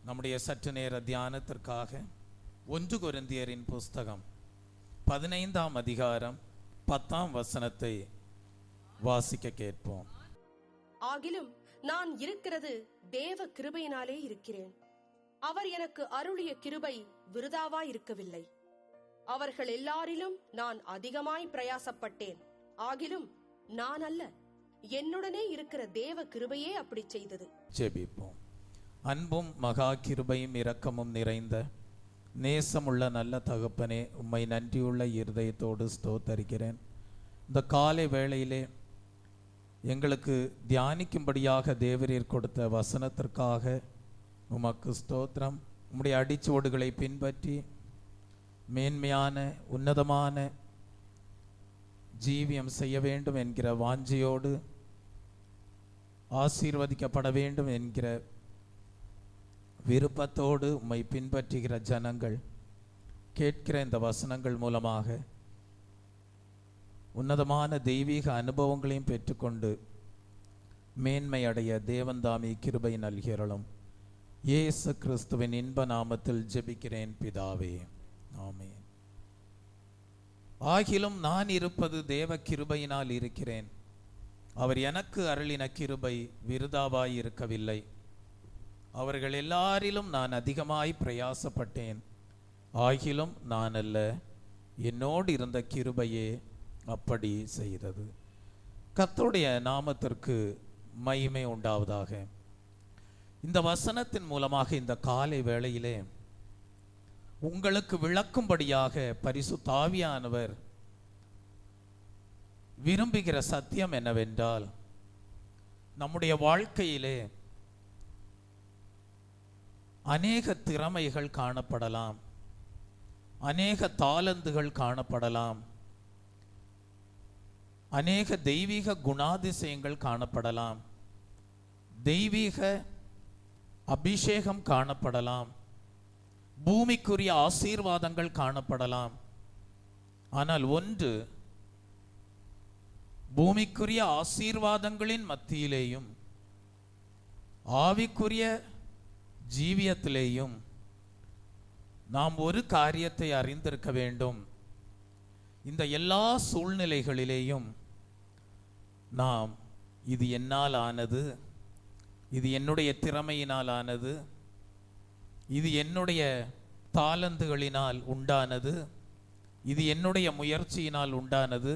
நம்முடைய சற்று நேர தியானத்திற்காக 1 கொரிந்தியரின் புஸ்தகம் 15ஆம் அதிகாரம் 10ஆம் வசனத்தை வாசிக்க கேட்போம். ஆகிலும் நான் இருக்கிறது தேவ கிருபையினாலே இருக்கிறேன். அவர் எனக்கு அருளிய கிருபை விருதாவாய் இருக்கவில்லை. அவர்கள் எல்லாரிலும் நான் அதிகமாய் பிரயாசப்பட்டேன். ஆகிலும் நான் அல்ல, என்னுடனே இருக்கிற தேவ கிருபையே அப்படி செய்தது. ஜெபிப்போம். அன்பும் மகா கிருபையும் இரக்கமும் நிறைந்த நேசமுள்ள நல்ல தகப்பனே, உம்மை நன்றியுள்ள இருதயத்தோடு ஸ்தோத்தரிக்கிறேன். இந்த காலை வேளையிலே எங்களுக்கு தியானிக்கும்படியாக தேவரீர் கொடுத்த வசனத்திற்காக உமக்கு ஸ்தோத்திரம். உம்முடைய அடிச்சுவடுகளை பின்பற்றி மேன்மையான உன்னதமான ஜீவியம் செய்ய வேண்டும் என்கிற வாஞ்சையோடு, ஆசீர்வதிக்கப்பட வேண்டும் என்கிற விருப்பத்தோடு உம்மை பின்பற்றுகிற ஜனங்கள் கேட்கிற இந்த வசனங்கள் மூலமாக உன்னதமான தெய்வீக அனுபவங்களையும் பெற்றுக்கொண்டு மேன்மை அடைய தேவன்தாமி கிருபை நல்கிறளும். இயேசு கிறிஸ்துவின் இன்ப நாமத்தில் ஜெபிக்கிறேன் பிதாவே, ஆமென். ஆகிலும் நான் இருப்பது தேவ கிருபையினால் இருக்கிறேன். அவர் எனக்கு அருளின கிருபை விருதாவாய் இருக்கவில்லை. அவர்கள் எல்லாரிலும் நான் அதிகமாய் பிரயாசப்பட்டேன். ஆகிலும் நான் அல்ல, என்னோடு இருந்த கிருபையே அப்படி செய்தது. கர்த்தருடைய நாமத்திற்கு மகிமை உண்டாவதாக. இந்த வசனத்தின் மூலமாக இந்த காலை வேளையிலே உங்களுக்கு விளக்கும்படியாக பரிசுத்த ஆவியானவர் விரும்புகிற சத்தியம் என்னவென்றால், நம்முடைய வாழ்க்கையிலே அநேக திறமைகள் காணப்படலாம், அநேக தாளந்துகள் காணப்படலாம், அநேக தெய்வீக குணாதிசயங்கள் காணப்படலாம், தெய்வீக அபிஷேகம் காணப்படலாம், பூமிக்குரிய ஆசீர்வாதங்கள் காணப்படலாம். ஆனால் ஒன்று, பூமிக்குரிய ஆசீர்வாதங்களின் மத்தியிலேயும் ஆவிக்குரிய ஜீவியத்திலேயும் நாம் ஒரு காரியத்தை அறிந்திருக்க வேண்டும். இந்த எல்லா சூழ்நிலைகளிலேயும் நாம் இது என்னால் ஆனது, இது என்னுடைய திறமையினால் ஆனது, இது என்னுடைய தாளந்துகளினால் உண்டானது, இது என்னுடைய முயற்சியினால் உண்டானது,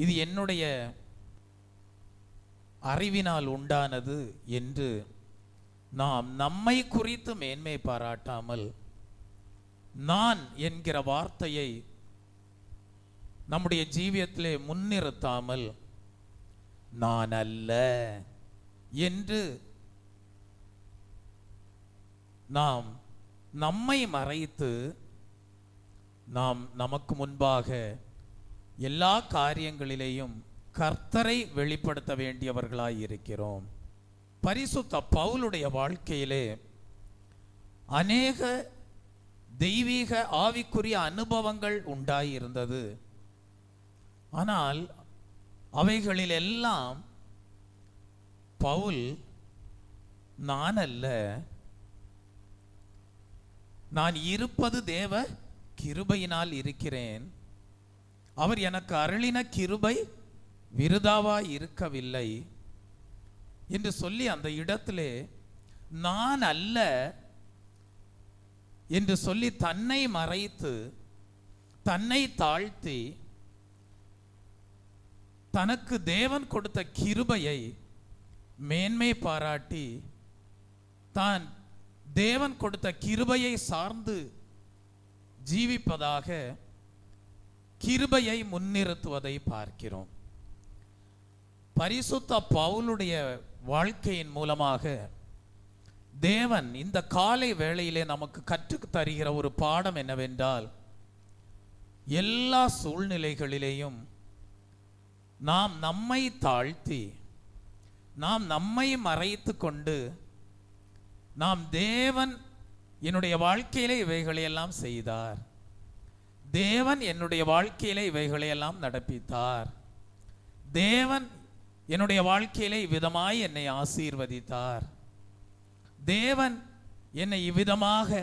இது என்னுடைய அறிவினால் உண்டானது என்று நாம் நம்மை குறித்து மேன்மை பாராட்டாமல், நான் என்கிற வார்த்தையை நம்முடைய ஜீவியத்திலே முன்னிறுத்தாமல், நான் அல்ல என்று நாம் நம்மை மறைத்து நாம் நமக்கு முன்பாக எல்லா காரியங்களிலேயும் கர்த்தரை வெளிப்படுத்த வேண்டியவர்களாய் இருக்கிறோம். பரிசுத்த பவுலுடைய வாழ்க்கையிலே அநேக தெய்வீக ஆவிக்குரிய அனுபவங்கள் உண்டாயிருந்தது. ஆனால் அவைகளில் எல்லாம் பவுல் நான் அல்ல, நான் இருப்பது தேவ கிருபையினால் இருக்கிறேன், அவர் எனக்கு அருளின கிருபை விருதாவாய் இருக்கவில்லை என்று சொல்லி அந்த இடத்திலே நான் அல்ல என்று சொல்லி தன்னை மறைத்து, தன்னை தாழ்த்தி, தனக்கு தேவன் கொடுத்த கிருபையை மேன்மை பாராட்டி, தான் தேவன் கொடுத்த கிருபையை சார்ந்து ஜீவிப்பதாக கிருபையை முன்னிறுத்துவதை பார்க்கிறோம். பரிசுத்த பவுலுடைய வாழ்க்கையின் மூலமாக தேவன் இந்த காலை வேளையிலே நமக்கு கற்றுத் தருகிற ஒரு பாடம் என்னவென்றால், எல்லா சூழ்நிலைகளிலேயும் நாம் நம்மை தாழ்த்தி, நாம் நம்மை மறைத்து கொண்டு, நாம் தேவன் என்னுடைய வாழ்க்கையிலே இவைகளையெல்லாம் செய்தார், தேவன் என்னுடைய வாழ்க்கையிலே இவைகளையெல்லாம் நடப்பித்தார், தேவன் என்னுடைய வாழ்க்கையிலே இவ்விதமாய் என்னை ஆசீர்வதித்தார், தேவன் என்னை இவ்விதமாக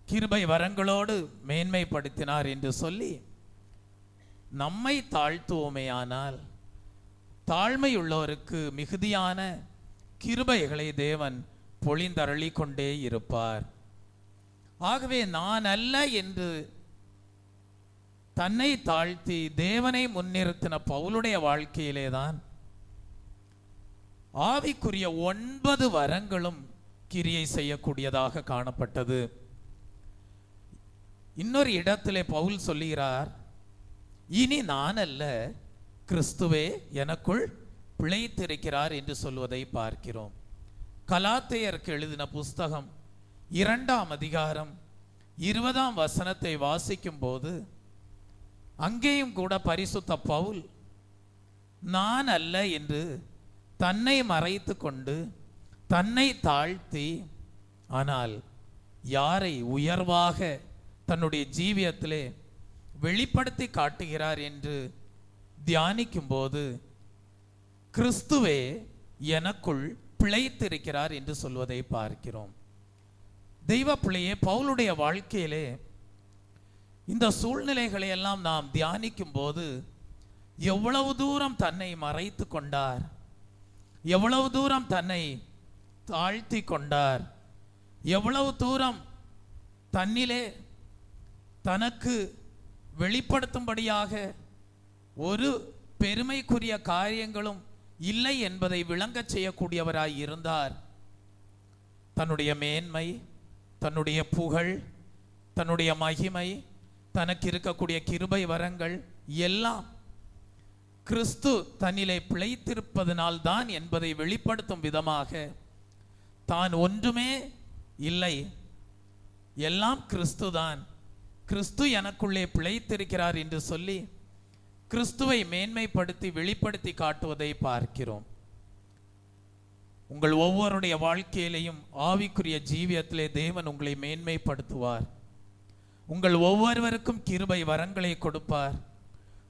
கிருபை வரங்களோடு மேன்மைப்படுத்தினார் என்று சொல்லி நம்மை தாழ்த்துவோமேயானால் தாழ்மையுள்ளவருக்கு மிகுதியான கிருபைகளை தேவன் பொழிந்தருளி கொண்டே இருப்பார். ஆகவே நான் அல்ல என்று தன்னை தாழ்த்தி தேவனை முன்னிறுத்தின பவுலுடைய வாழ்க்கையிலே தான் ஆவிக்குரிய 9 வரங்களும் கிரியை செய்யக்கூடியதாக காணப்பட்டது. இன்னொரு இடத்திலே பவுல் சொல்லுகிறார், இனி நான் அல்ல கிறிஸ்துவே எனக்குள் பிழைத்திருக்கிறார் என்று சொல்வதை பார்க்கிறோம். கலாத்தியருக்கு எழுதின புஸ்தகம் 2ஆம் அதிகாரம் 20ஆம் வசனத்தை வாசிக்கும் போது அங்கேயும் கூட பரிசுத்த பவுல் நான் அல்ல என்று தன்னை மறைத்து கொண்டு தன்னை தாழ்த்தி, ஆனால் யாரை உயர்வாக தன்னுடைய ஜீவியத்திலே வெளிப்படுத்தி காட்டுகிறார் என்று தியானிக்கும் போது கிறிஸ்துவே எனக்குள் பிழைத்திருக்கிறார் என்று சொல்வதை பார்க்கிறோம். தெய்வ பிள்ளையே, பவுலுடைய வாழ்க்கையிலே இந்த சூழ்நிலைகளை எல்லாம் நாம் தியானிக்கும் போது எவ்வளவு தூரம் தன்னை மறைத்து கொண்டார், எவ்வளவு தூரம் தன்னை தாழ்த்தி கொண்டார், எவ்வளவு தூரம் தன்னிலே தனக்கு வெளிப்படுத்தும்படியாக ஒரு பெருமைக்குரிய காரியங்களும் இல்லை என்பதை விளங்கச் செய்யக்கூடியவராய் இருந்தார். தன்னுடைய மேன்மை, தன்னுடைய புகழ், தன்னுடைய மகிமை, தனக்கு இருக்கக்கூடிய கிருபை வரங்கள் எல்லாம் கிறிஸ்து தன்னிலே பிழைத்திருப்பதனால் தான் என்பதை வெளிப்படுத்தும் விதமாக தான் ஒன்றுமே இல்லை, எல்லாம் கிறிஸ்து தான், கிறிஸ்து எனக்குள்ளே பிழைத்திருக்கிறார் என்று சொல்லி கிறிஸ்துவை மேன்மைப்படுத்தி வெளிப்படுத்தி காட்டுவதை பார்க்கிறோம். உங்கள் ஒவ்வொருடைய வாழ்க்கையிலையும் ஆவிக்குரிய ஜீவியத்திலே தேவன் உங்களை மேன்மைப்படுத்துவார். உங்கள் ஒவ்வொருவருக்கும் கிருபை வரங்களை கொடுப்பார்.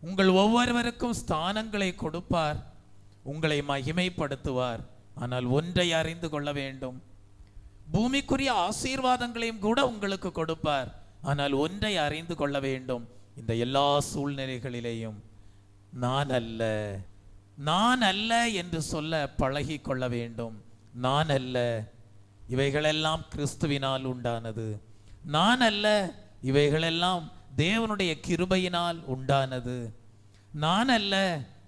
உங்கள் ஒவ்வொருவருக்கும் ஸ்தானங்களை கொடுப்பார். உங்களை மகிமைப்படுத்துவார். ஆனால் ஒன்றை அறிந்து கொள்ள வேண்டும், பூமிக்குரிய ஆசீர்வாதங்களையும் கூட உங்களுக்கு கொடுப்பார். ஆனால் ஒன்றை அறிந்து கொள்ள வேண்டும், இந்த எல்லா சூழ்நிலைகளிலேயும் நான் அல்ல, நான் அல்ல என்று சொல்ல பழகி கொள்ள வேண்டும். நான் அல்ல, இவைகளெல்லாம் கிறிஸ்துவினால் உண்டானது. நான் அல்ல, இவைகளெல்லாம் தேவனுடைய கிருபையினால் உண்டானது. நான் அல்ல,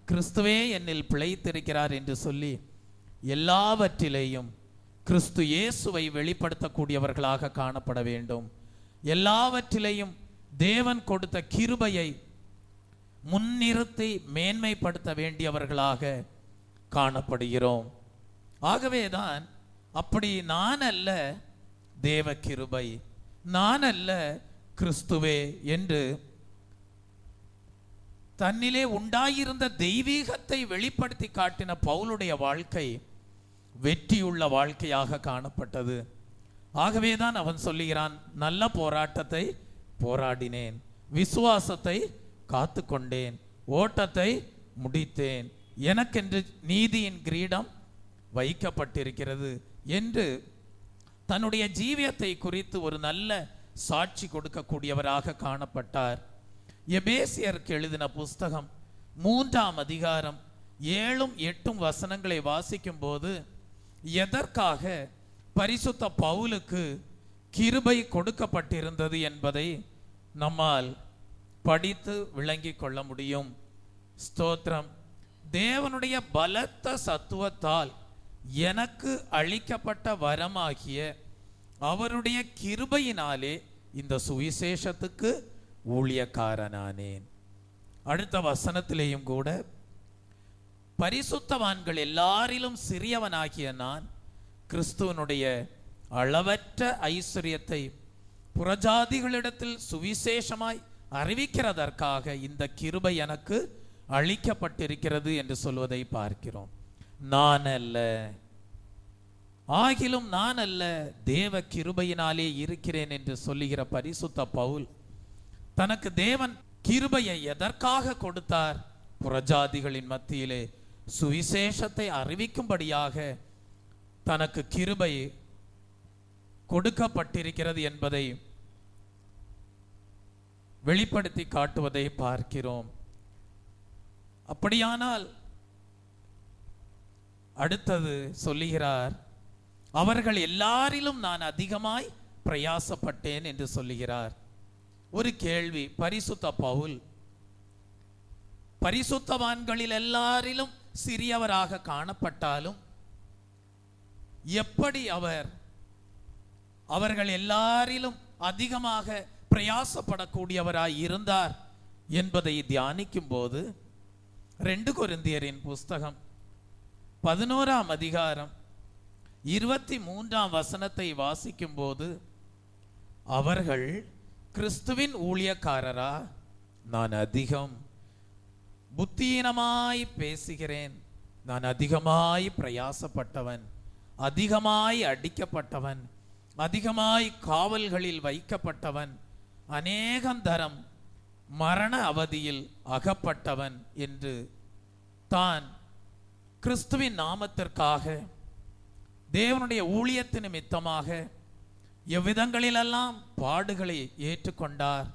கிறிஸ்துவே என்னில் பிழைத்திருக்கிறார் என்று சொல்லி எல்லாவற்றிலேயும் கிறிஸ்து இயேசுவை வெளிப்படுத்தக்கூடியவர்களாக காணப்பட வேண்டும். எல்லாவற்றிலேயும் தேவன் கொடுத்த கிருபையை முன்னிறுத்தி மேன்மைப்படுத்த வேண்டியவர்களாக காணப்படுகிறோம். ஆகவேதான் அப்படி நான் அல்ல தேவ கிருபை, நான் அல்ல கிறிஸ்துவே என்று தன்னிலே உண்டாயிருந்த தெய்வீகத்தை வெளிப்படுத்தி காட்டின பவுலுடைய வாழ்க்கை வெற்றியுள்ள வாழ்க்கையாக காணப்பட்டது. ஆகவேதான் அவன் சொல்லுகிறான், நல்ல போராட்டத்தை போராடினேன், விசுவாசத்தை காத்து கொண்டேன், ஓட்டத்தை முடித்தேன், எனக்கென்று நீதியின் கிரீடம் வைக்கப்பட்டிருக்கிறது என்று தன்னுடைய ஜீவியத்தை குறித்து ஒரு நல்ல சாட்சி கொடுக்கக்கூடியவராக காணப்பட்டார். எபேசியருக்கு எழுதின புஸ்தகம் 3ஆம் அதிகாரம் 7ம் 8ம் வசனங்களை வாசிக்கும் போது எதற்காக பரிசுத்த பவுலுக்கு கிருபை கொடுக்கப்பட்டிருந்தது என்பதை நம்மால் படித்து விளங்கிக் கொள்ள முடியும். ஸ்தோத்திரம். தேவனுடைய பலத்த சத்துவத்தால் எனக்கு அளிக்கப்பட்ட வரமாகிய அவருடைய கிருபையினாலே இந்த சுவிசேஷத்துக்கு ஊழியக்காரனானேன். அடுத்த வசனத்திலேயும் கூட பரிசுத்தவான்கள் எல்லாரிலும் சிறியவனாகிய நான் கிறிஸ்துவனுடைய அளவற்ற ஐஸ்வர்யத்தை புறஜாதிகளிடத்தில் சுவிசேஷமாய் அறிவிக்கிறதற்காக இந்த கிருபை எனக்கு அளிக்கப்பட்டிருக்கிறது என்று சொல்வதை பார்க்கிறோம். நான் அல்ல, ஆகிலும் நான் அல்ல, தேவ கிருபையினாலே இருக்கிறேன் என்று சொல்லுகிற பரிசுத்த பவுல் தனக்கு தேவன் கிருபையை எதற்காக கொடுத்தார்? புறஜாதிகளின் மத்தியிலே சுவிசேஷத்தை அறிவிக்கும்படியாக தனக்கு கிருபை கொடுக்கப்பட்டிருக்கிறது என்பதை வெளிப்படுத்தி காட்டுவதை பார்க்கிறோம். அப்படியானால் அடுத்தது சொல்லுகிறார், அவர்கள் எல்லாரிலும் நான் அதிகமாய் பிரயாசப்பட்டேன் என்று சொல்லுகிறார். ஒரு கேள்வி, பரிசுத்த பவுல் பரிசுத்தவான்களில் எல்லாரிலும் சிறியவராக காணப்பட்டாலும் எப்படி அவர்கள் எல்லாரிலும் அதிகமாக பிரயாசப்படக்கூடியவராய் இருந்தார் என்பதை தியானிக்கும் போது 2 கொரிந்தியரின் புஸ்தகம் 11ஆம் அதிகாரம் 23ஆம் வசனத்தை வாசிக்கும் போது, அவர்கள் கிறிஸ்துவின் ஊழியக்காரரா, நான் அதிகம் புத்தியீனமாய் பேசுகிறேன், நான் அதிகமாய் பிரயாசப்பட்டவன், அதிகமாய் அடிக்கப்பட்டவன், அதிகமாய் காவல்களில் வைக்கப்பட்டவன், அநேகந்தரம் மரண அவதியில் அகப்பட்டவன் என்று தான் கிறிஸ்துவின் நாமத்திற்காக தேவனுடைய ஊழியத்து நிமித்தமாக எவ்விதங்களிலெல்லாம் பாடுகளை ஏற்றுக்கொண்டார்,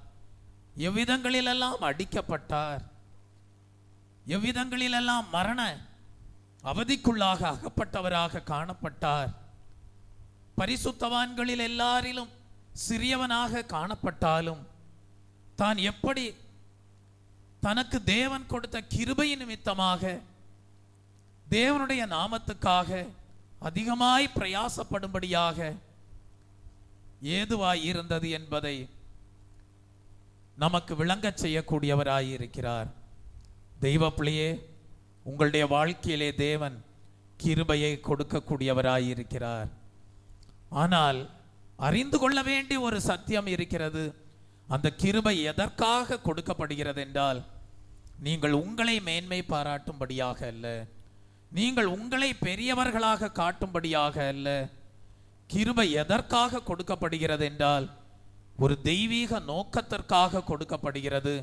எவ்விதங்களிலெல்லாம் அடிக்கப்பட்டார், எவ்விதங்களிலெல்லாம் மரண அவதிக்குள்ளாக அகப்பட்டவராக காணப்பட்டார். பரிசுத்தவான்களில் எல்லாரிலும் சிறியவனாக காணப்பட்டாலும் தான் எப்படி தனக்கு தேவன் கொடுத்த கிருபை நிமித்தமாக தேவனுடைய நாமத்துக்காக அதிகமாய் பிரயாசப்படும்படியாக ஏதுவாய் இருந்தது என்பதை நமக்கு விளங்கச் செய்யக்கூடியவராய் இருக்கிறார். தெய்வ பிள்ளையே, உங்களுடைய வாழ்க்கையிலே தேவன் கிருபையை கொடுக்கக்கூடியவராய் இருக்கிறார். ஆனால் அறிந்து கொள்ள வேண்டிய ஒரு சத்தியம் இருக்கிறது. அந்த கிருபை எதற்காக கொடுக்கப்படுகிறது என்றால், நீங்கள் உங்களை மேன்மை பாராட்டும்படியாக அல்ல, நீங்கள் உங்களை பெரியவர்களாக காட்டும்படியாக அல்ல. கிருபை எதற்காக கொடுக்கப்படுகிறது என்றால், ஒரு தெய்வீக நோக்கத்திற்காக கொடுக்கப்படுகிறது.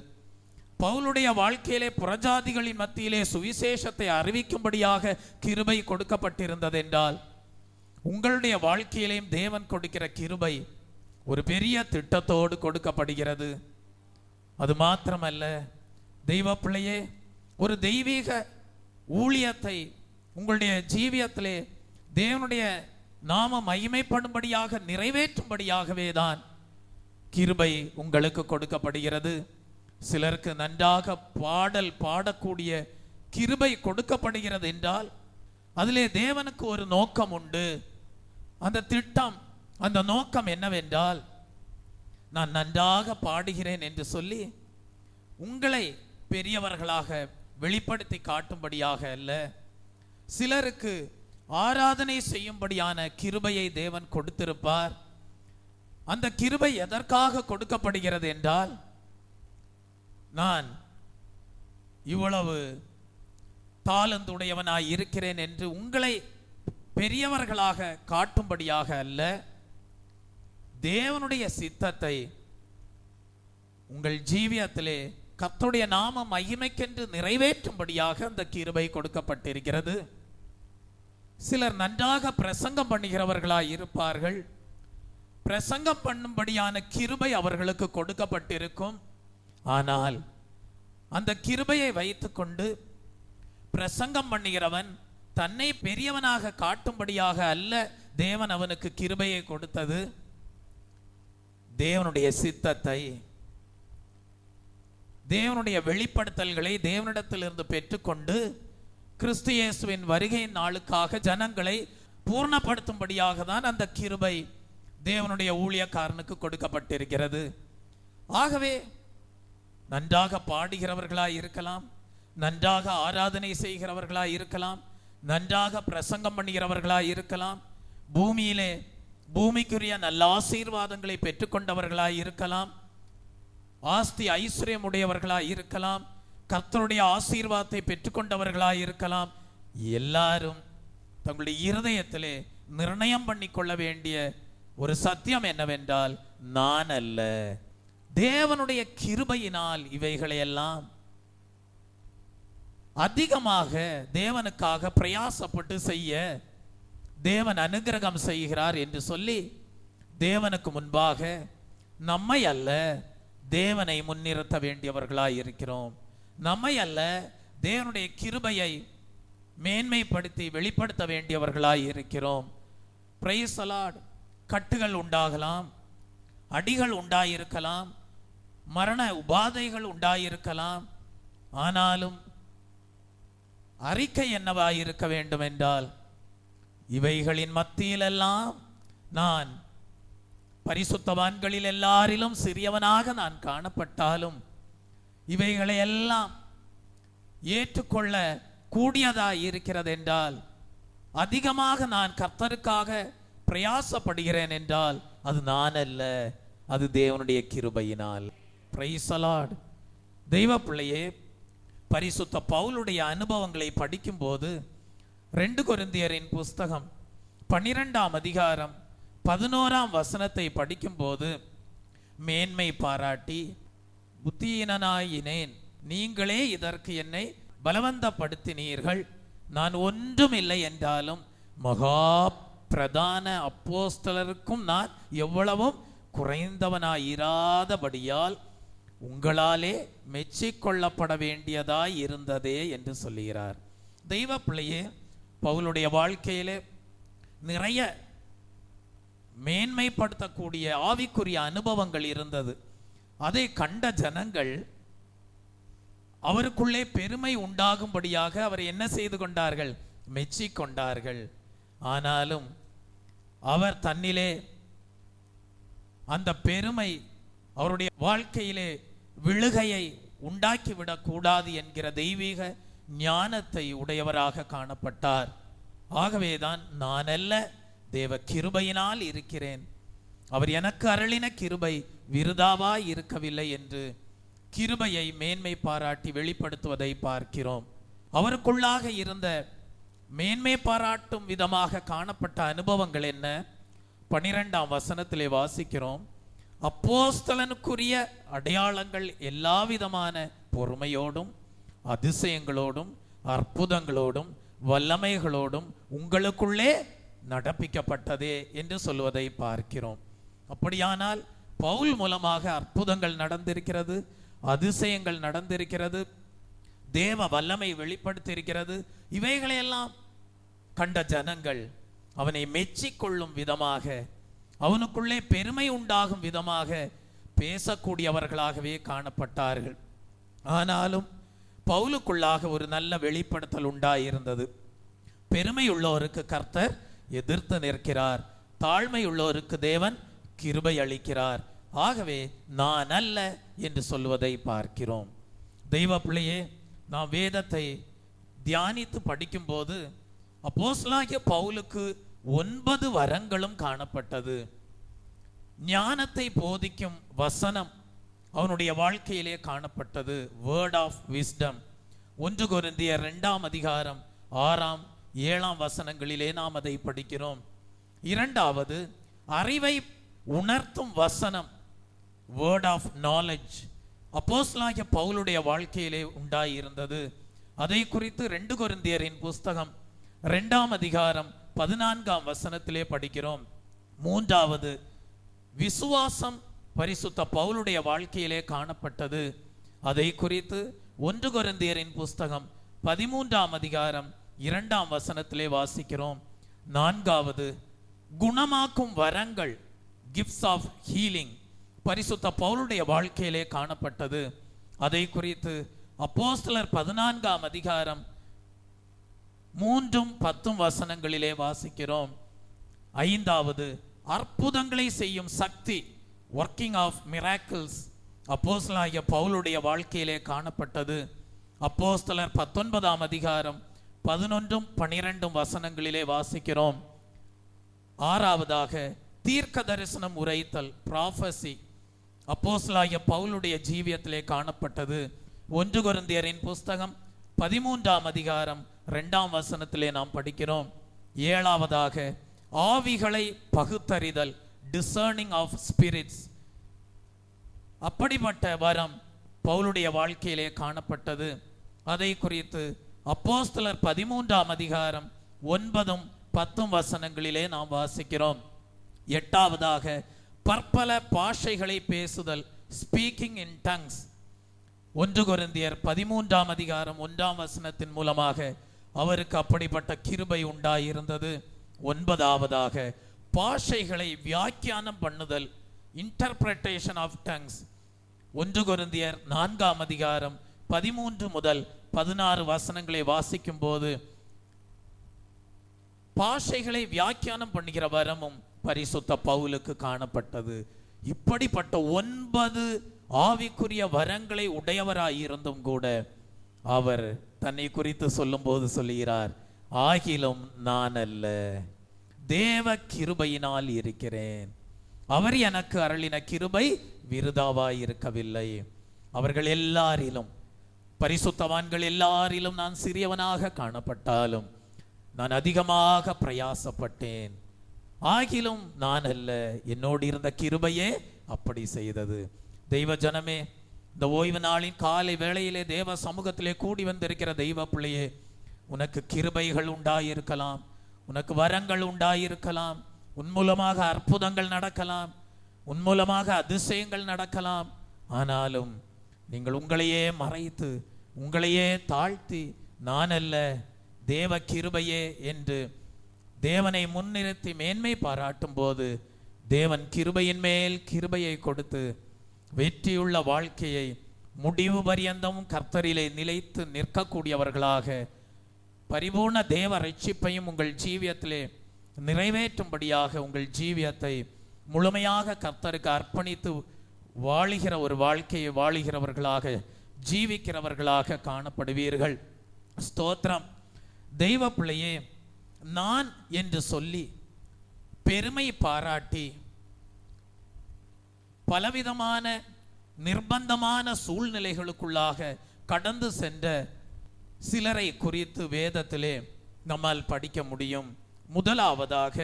பவுலுடைய வாழ்க்கையிலே புறஜாதிகளின் மத்தியிலே சுவிசேஷத்தை அறிவிக்கும்படியாக கிருபை கொடுக்கப்பட்டிருந்தது என்றால், உங்களுடைய வாழ்க்கையிலேயும் தேவன் கொடுக்கிற கிருபை ஒரு பெரிய திட்டத்தோடு கொடுக்கப்படுகிறது. அது மாத்திரமல்ல, தெய்வ பிள்ளையே, ஒரு தெய்வீக ஊழியத்தை உங்களுடைய ஜீவியத்திலே தேவனுடைய நாம மகிமைப்படும்படியாக நிறைவேற்றும்படியாகவே தான் கிருபை உங்களுக்கு கொடுக்கப்படுகிறது. சிலருக்கு நன்றாக பாடல் பாடக்கூடிய கிருபை கொடுக்கப்படுகிறது என்றால் அதிலே தேவனுக்கு ஒரு நோக்கம் உண்டு. அந்த திட்டம், அந்த நோக்கம் என்னவென்றால், நான் நன்றாக பாடுகிறேன் என்று சொல்லி உங்களை பெரியவர்களாக வெளிப்படுத்தி காட்டும்படியாக அல்ல. சிலருக்கு ஆராதனை செய்யும்படியான கிருபையை தேவன் கொடுத்திருப்பார். அந்த கிருபை எதற்காக கொடுக்கப்படுகிறது என்றால், நான் இவ்வளவு தாளந்துடையவனாய் இருக்கிறேன் என்று உங்களை பெரியவர்களாக காட்டும்படியாக அல்ல, தேவனுடைய சித்தத்தை உங்கள் ஜீவியத்திலே கர்த்தருடைய நாம மகிமைக்கென்று நிறைவேற்றும்படியாக அந்த கிருபை கொடுக்கப்பட்டிருக்கிறது. சிலர் நன்றாக பிரசங்கம் பண்ணுகிறவர்களாய் இருப்பார்கள். பிரசங்கம் பண்ணும்படியான கிருபை அவர்களுக்கு கொடுக்கப்பட்டிருக்கும். ஆனால் அந்த கிருபையை வைத்துக்கொண்டு பிரசங்கம் பண்ணுகிறவன் தன்னை பெரியவனாக காட்டும்படியாக அல்ல தேவன் அவனுக்கு கிருபையை கொடுத்தது. தேவனுடைய சித்தத்தை, தேவனுடைய வெளிப்படுத்தல்களை தேவனிடத்திலிருந்து பெற்றுக்கொண்டு கிறிஸ்து இயேசுவின் வருகையின் நாளுக்காக ஜனங்களை பூர்ணப்படுத்தும்படியாக தான் அந்த கிருபை தேவனுடைய ஊழியக்காரனுக்கு கொடுக்கப்பட்டிருக்கிறது. ஆகவே நன்றாக பாடுகிறவர்களாய் இருக்கலாம், நன்றாக ஆராதனை செய்கிறவர்களாய் இருக்கலாம், நன்றாக பிரசங்கம் பண்ணுகிறவர்களாய் இருக்கலாம், பூமியிலே பூமிக்குரிய நல்ல ஆசீர்வாதங்களை பெற்றுக்கொண்டவர்களாய் இருக்கலாம், ஆஸ்தி ஐஸ்வர்யம் உடையவர்களாய் இருக்கலாம், கர்த்தருடைய ஆசீர்வாதத்தை பெற்றுக்கொண்டவர்களாய் இருக்கலாம். எல்லாரும் தங்களுடைய இருதயத்திலே நிர்ணயம் பண்ணி கொள்ள வேண்டிய ஒரு சத்தியம் என்னவென்றால், நான் அல்ல, தேவனுடைய கிருபையினால் இவைகளை எல்லாம் அதிகமாக தேவனுக்காக பிரயாசப்பட்டு செய்ய தேவன் அனுக்கிரகம் செய்கிறார் என்று சொல்லி தேவனுக்கு முன்பாக நம்மை அல்ல தேவனை முன்னிறுத்த வேண்டியவர்களாய் இருக்கிறோம். நம்மை அல்ல தேவனுடைய கிருபையை மேன்மைப்படுத்தி வெளிப்படுத்த வேண்டியவர்களாய் இருக்கிறோம். Praise the Lord. கட்டுகள் உண்டாகலாம், அடிகள் உண்டாயிருக்கலாம், மரண உபாதைகள் உண்டாயிருக்கலாம். ஆனாலும் அறிக்கை என்னவாயிருக்க வேண்டும் என்றால், இவைகளின் மத்தியிலெல்லாம் நான் பரிசுத்தவான்களில் எல்லாரிலும் சிறியவனாக நான் காணப்பட்டாலும் இவைகளை எல்லாம் ஏற்றுக்கொள்ள கூடியதாய் இருக்கிறது என்றால், அதிகமாக நான் கர்த்தருக்காக பிரயாசப்படுகிறேன் என்றால் அது நான் அல்ல, அது தேவனுடைய கிருபையினால். Praise the Lord. தெய்வ பிள்ளையே, பரிசுத்த பவுலுடைய அனுபவங்களை படிக்கும்போது 2 கொரிந்தியரின் புஸ்தகம் 12ஆம் அதிகாரம் 11ஆம் வசனத்தை படிக்கும்போது, மேன்மை பாராட்டி புத்தியீனனாயினேன், நீங்களே இதற்கு என்னை பலவந்தப்படுத்தினீர்கள், நான் ஒன்றும் இல்லை என்றாலும் மகா பிரதான அப்போஸ்தலருக்கும் நான் எவ்வளவும் குறைந்தவனாயிராதபடியால் உங்களாலே மெச்சிக்கொள்ளப்பட வேண்டியதாய் இருந்ததே என்று சொல்லுகிறார். தெய்வ பிள்ளையே, பவுலுடைய வாழ்க்கையிலே நிறைய மேன்மைப்படுத்தக்கூடிய ஆவிக்குரிய அனுபவங்கள் இருந்தது. அதை கண்ட ஜனங்கள் அவருக்குள்ளே பெருமை உண்டாகும்படியாக அவர் என்ன செய்து கொண்டார்கள்? மெச்சிக்கொண்டார்கள். ஆனாலும் அவர் தன்னிலே அந்த பெருமை அவருடைய வாழ்க்கையிலே விழுகையை உண்டாக்கிவிடக் கூடாது என்கிற தெய்வீக ஞானத்தை உடையவராக காணப்பட்டார். ஆகவேதான் நான் அல்ல, தேவ கிருபையினால் இருக்கிறேன், அவர் எனக்கு அருளின கிருபை விருதாவாய் இருக்கவில்லை என்று கிருபையை மேன்மை பாராட்டி வெளிப்படுத்துவதை பார்க்கிறோம். அவருக்குள்ளாக இருந்த மேன்மை பாராட்டும் விதமாக காணப்பட்ட அனுபவங்கள் என்ன? 12ஆம் வசனத்திலே வாசிக்கிறோம், அப்போஸ்தலனுக்குரிய அடையாளங்கள் எல்லா விதமான பொறுமையோடும் அதிசயங்களோடும் அற்புதங்களோடும் வல்லமைகளோடும் உங்களுக்குள்ளே நடப்பிக்கப்பட்டதே என்று சொல்வதை பார்க்கிறோம். அப்படியானால் பவுல் மூலமாக அற்புதங்கள் நடந்திருக்கிறது, அதிசயங்கள் நடந்திருக்கிறது, தேவ வல்லமை வெளிப்படுத்தியிருக்கிறது. இவைகளையெல்லாம் கண்ட ஜனங்கள் அவனை மெச்சிக்கொள்ளும் விதமாக, அவனுக்குள்ளே பெருமை உண்டாகும் விதமாக பேசக்கூடியவர்களாகவே காணப்பட்டார்கள். ஆனாலும் பவுலுக்குள்ளாக ஒரு நல்ல வெளிப்படுத்தல் உண்டாயிருந்தது. பெருமை உள்ளோருக்கு கர்த்தர் எதிர்த்து நிற்கிறார், தாழ்மை உள்ளோருக்கு தேவன் கிருபை அளிக்கிறார். ஆகவே நான் அல்ல என்று சொல்வதை பார்க்கிறோம். தெய்வ பிள்ளையே, நாம் வேதத்தை தியானித்து படிக்கும்போது அப்போஸ்தலனாகிய பவுலுக்கு 9 வரங்களும் காணப்பட்டது. ஞானத்தை போதிக்கும் வசனம் அவனுடைய வாழ்க்கையிலே காணப்பட்டது. Word of wisdom. 1 கொரிந்தியர் 2ஆம் அதிகாரம் 6ஆம் 7ஆம் வசனங்களிலே நாம் அதை படிக்கிறோம். 2வது அறிவை உணர்த்தும் வசனம், வேர்ட் ஆஃப் நாலேஜ், அப்போஸ்தலனாகிய பவுலுடைய வாழ்க்கையிலே உண்டாயிருந்தது. அதை குறித்து 2 கொரிந்தியரின் புஸ்தகம் 2ஆம் அதிகாரம் 14ஆம் வசனத்திலே படிக்கிறோம். 3வது விசுவாசம் பரிசுத்த பவுலுடைய வாழ்க்கையிலே காணப்பட்டது. அதை குறித்து 1 கொரிந்தியரின் புஸ்தகம் 13ஆம் அதிகாரம் 2ஆம் வசனத்திலே வாசிக்கிறோம். 4வது குணமாக்கும் வரங்கள், கிஃப்ட்ஸ் ஆஃப் ஹீலிங், பரிசுத்த பவுலுடைய வாழ்க்கையிலே காணப்பட்டது. அதை குறித்து அப்போஸ்தலர் 14ஆம் அதிகாரம் 3ம் 10ம் வசனங்களிலே வாசிக்கிறோம். 5வது அற்புதங்களை செய்யும் சக்தி, ஒர்க்கிங் ஆஃப் மிராக்கிள்ஸ், அப்போஸ்தலனாகிய பவுலுடைய வாழ்க்கையிலே காணப்பட்டது. அப்போஸ்தலர் 19ஆம் அதிகாரம் 11ம் 12ம் வசனங்களிலே வாசிக்கிறோம். 6வதாக தீர்க்க தரிசனம் உரைத்தல், ப்ராஃபசி, அப்போஸ்தலனாகிய பவுலுடைய ஜீவியத்திலே காணப்பட்டது. 1 கொரிந்தியரின் புஸ்தகம் 13ஆம் அதிகாரம் 2ஆம் வசனத்திலே நாம் படிக்கிறோம். 7வதாக ஆவிகளை பகுத்தறிதல், டிசர்னிங் ஆஃப் ஸ்பிரிட்ஸ், அப்படிப்பட்ட வரம் பவுலுடைய வாழ்க்கையிலே காணப்பட்டது. அதை குறித்து அப்போஸ்தலர் 13ஆம் அதிகாரம் 9ம் 10 வசனங்களிலே நாம் வாசிக்கிறோம். 8ஆவதாக பற்பல பாஷைகளை பேசுதல், ஸ்பீக்கிங் இன் டங்ஸ். 1 கொரிந்தியர் 13ஆம் அதிகாரம் 1ஆம் வசனத்தின் மூலமாக அவருக்கு அப்படிப்பட்ட கிருபை உண்டாயிருந்தது. 9ஆவதாக பாஷைகளை வியாக்கியானம் பண்ணுதல், இன்டர்பிரேஷன் ஆஃப் டங்ஸ். 1 கொரிந்தியர் 4ஆம் அதிகாரம் 13 முதல் 16 வசனங்களை வாசிக்கும் போது பாஷைகளை வியாக்கியானம் பண்ணுகிற வரமும் பரிசுத்த பவுலுக்கு காணப்பட்டது. இப்படிப்பட்ட 9 ஆவிக்குரிய வரங்களை உடையவராயிருந்தும் கூட அவர் தன்னை குறித்து சொல்லும் போது சொல்லுகிறார், ஆகிலும் நான் அல்ல, தேவ கிருபையினால் இருக்கிறேன். அவர் எனக்கு அருளின கிருபை விருதாவாய் இருக்கவில்லை. அவர்கள் எல்லாரிலும், பரிசுத்தவான்கள் எல்லாரிலும் நான் சிறியவனாக காணப்பட்டாலும் நான் அதிகமாக பிரயாசப்பட்டேன். ஆகிலும் நான் அல்ல, என்னோடு இருந்த கிருபையே அப்படி செய்தது. தெய்வ ஜனமே, இந்த ஓய்வு நாளின் காலை வேளையிலே தேவ சமூகத்திலே கூடி வந்திருக்கிற தெய்வ பிள்ளையே, உனக்கு கிருபைகள் உண்டாயிருக்கலாம், உனக்கு வரங்கள் உண்டாயிருக்கலாம், உன் மூலமாக அற்புதங்கள் நடக்கலாம், உன் மூலமாக அதிசயங்கள் நடக்கலாம். ஆனாலும் நீங்கள் உங்களையே மறைத்து உங்களையே தாழ்த்தி நான் அல்ல, தேவ கிருபையே என்று தேவனை முன்னிறுத்தி மேன்மை பாராட்டும் போது தேவன் கிருபையின் மேல் கிருபையை கொடுத்து வெற்றியுள்ள வாழ்க்கையை முடிவு பரியந்தமும் கர்த்தரிலே நிலைத்து நிற்கக்கூடியவர்களாக பரிபூர்ண தேவ ரட்சிப்பையும் உங்கள் ஜீவியத்திலே நிறைவேற்றும்படியாக உங்கள் ஜீவியத்தை முழுமையாக கர்த்தருக்கு அர்ப்பணித்து வாழுகிற ஒரு வாழ்க்கையை வாழுகிறவர்களாக ஜீவிக்கிறவர்களாக காணப்படுவீர்கள். ஸ்தோத்திரம். தெய்வ பிள்ளையே, நான் என்று சொல்லி பெருமை பாராட்டி பலவிதமான நிர்பந்தமான சூழ்நிலைகளுக்குள்ளாக கடந்து சென்ற சிலரை குறித்து வேதத்திலே நம்மால் படிக்க முடியும். முதலாவதாக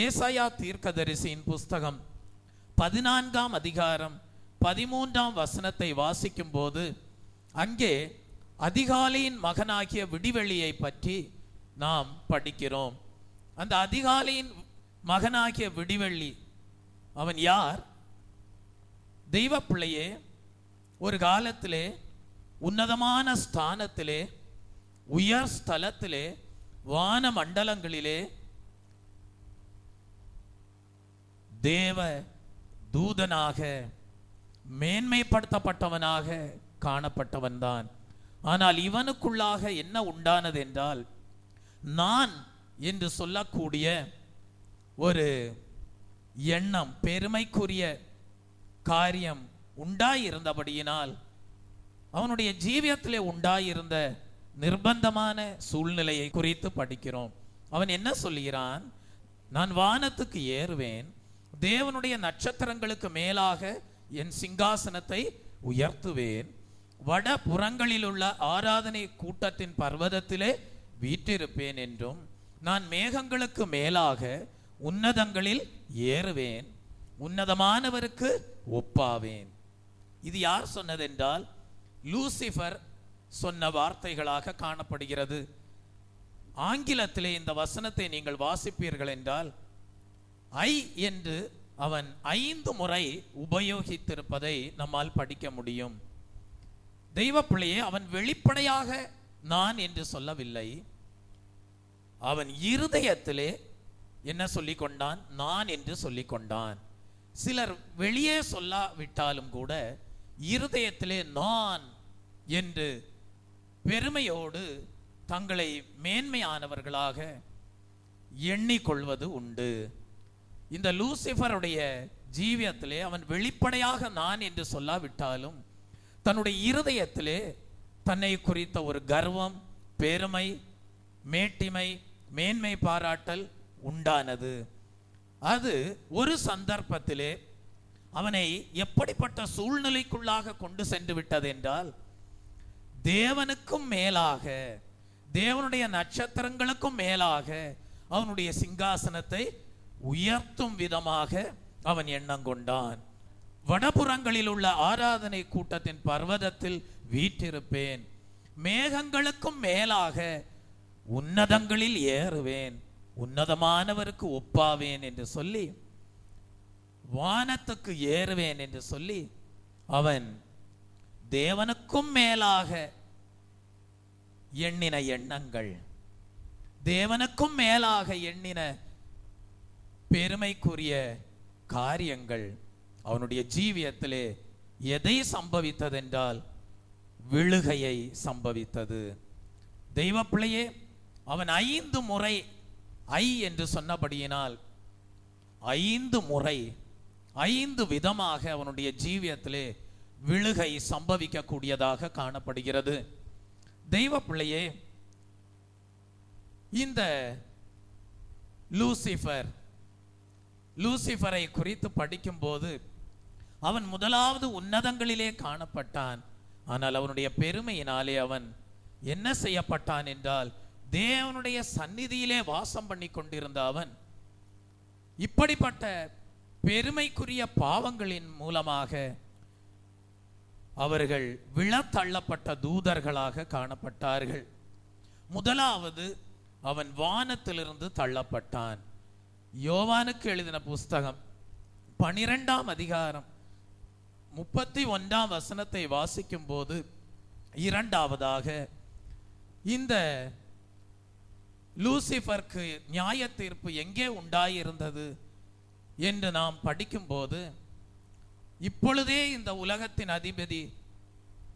ஏசாயா தீர்க்கதரிசியின் புஸ்தகம் 14ஆம் அதிகாரம் 13ஆம் வசனத்தை வாசிக்கும் போது அங்கே அதிகாலையின் மகனாகிய விடிவெளியை பற்றி நாம் படிக்கிறோம். அந்த அதிகாலையின் மகனாகிய விடிவெள்ளி அவன் யார்? தெய்வ பிள்ளையே, ஒரு காலத்திலே உன்னதமான ஸ்தானத்திலே, உயர் ஸ்தலத்திலே, வான மண்டலங்களிலே தேவ தூதனாக மேன்மைப்படுத்தப்பட்டவனாக காணப்பட்டவன் தான். ஆனால் இவனுக்குள்ளாக என்ன உண்டானது என்றால், நான் என்று சொல்லக்கூடிய ஒரு எண்ணம், பெருமைக்குரிய காரியம் உண்டாயிருந்தபடியினால் அவனுடைய ஜீவியத்திலே உண்டாயிருந்த நிர்பந்தமான சூழ்நிலையை குறித்து படிக்கிறோம். அவன் என்ன சொல்கிறான்? நான் வானத்துக்கு ஏறுவேன், தேவனுடைய நட்சத்திரங்களுக்கு மேலாக என் சிங்காசனத்தை உயர்த்துவேன், வட புறங்களில் உள்ள ஆராதனை கூட்டத்தின் பர்வதத்திலே வீற்றிருப்பேன் என்றும், நான் மேகங்களுக்கு மேலாக உன்னதங்களில் ஏறுவேன், உன்னதமானவருக்கு ஒப்பாவேன். இது யார் சொன்னதென்றால் லூசிஃபர் சொன்ன வார்த்தைகளாக காணப்படுகிறது. ஆங்கிலத்திலே இந்த வசனத்தை நீங்கள் வாசிப்பீர்கள் என்றால் ஐ என்று அவன் 5 முறை உபயோகித்திருப்பதை நம்மால் படிக்க முடியும். தெய்வ பிள்ளையே, அவன் வெளிப்படையாக நான் என்று சொல்லவில்லை. அவன் இருதயத்திலே என்ன சொல்லிக் கொண்டான்? நான் என்று சொல்லிக் கொண்டான். சிலர் வெளியே சொல்லாவிட்டாலும் கூட இருதயத்திலே நான் என்று பெருமையோடு தங்களை மேன்மையானவர்களாக எண்ணிக்கொள்வது உண்டு. இந்த லூசிஃபருடைய ஜீவியத்திலே அவன் வெளிப்படையாக நான் என்று சொல்லாவிட்டாலும் தன்னுடைய இருதயத்திலே தன்னை குறித்த ஒரு கர்வம், பெருமை, மேட்டிமை, மேன்மை பாராட்டல் உண்டானது. அது ஒரு சந்தர்ப்பத்திலே அவனை எப்படிப்பட்ட சூழ்நிலைக்குள்ளாக கொண்டு சென்று விட்டது என்றால், தேவனுக்கும் மேலாக, தேவனுடைய நட்சத்திரங்களுக்கும் மேலாக அவனுடைய சிங்காசனத்தை உயர்த்தும் விதமாக அவன் எண்ணம் கொண்டான். வடபுறங்களில் உள்ள ஆராதனை கூட்டத்தின் பர்வதத்தில் வீற்றிருப்பேன், மேகங்களுக்கும் மேலாக உன்னதங்களில் ஏறுவேன், உன்னதமானவருக்கு ஒப்பாவேன் என்று சொல்லி, வானத்துக்கு ஏறுவேன் என்று சொல்லி அவன் தேவனுக்கும் மேலாக எண்ணின எண்ணங்கள், தேவனுக்கும் மேலாக எண்ணின பெருமைக்குரிய காரியங்கள் அவனுடைய ஜீவியத்திலே எதை சம்பவித்ததென்றால் விழுகையை சம்பவித்தது. தெய்வ பிள்ளையே, அவன் 5 முறை என்று சொன்னபடியினால் 5 முறை 5 விதமாக அவனுடைய ஜீவியத்திலே விழுகை சம்பவிக்கக்கூடியதாக காணப்படுகிறது. தெய்வ பிள்ளையே, இந்த லூசிஃபரை குறித்து படிக்கும்போது அவன் முதலாவது உன்னதங்களிலே காணப்பட்டான். ஆனால் அவனுடைய பெருமையினாலே அவன் என்ன செய்யப்பட்டான் என்றால், தேவனுடைய சந்நிதியிலே வாசம் பண்ணி கொண்டிருந்த அவன் இப்படிப்பட்ட பெருமைக்குரிய பாவங்களின் மூலமாக அவர்கள் விழத்தள்ளப்பட்ட தூதர்களாக காணப்பட்டார்கள். முதலாவது அவன் வானத்திலிருந்து தள்ளப்பட்டான். யோவானுக்கு எழுதின புஸ்தகம் 12ஆம் அதிகாரம் 31ஆம் வசனத்தை வாசிக்கும் போது, இரண்டாவதாக இந்த லூசிஃபருக்கு நியாய தீர்ப்பு எங்கே உண்டாயிருந்தது என்று நாம் படிக்கும்போது, இப்பொழுதே இந்த உலகத்தின் அதிபதி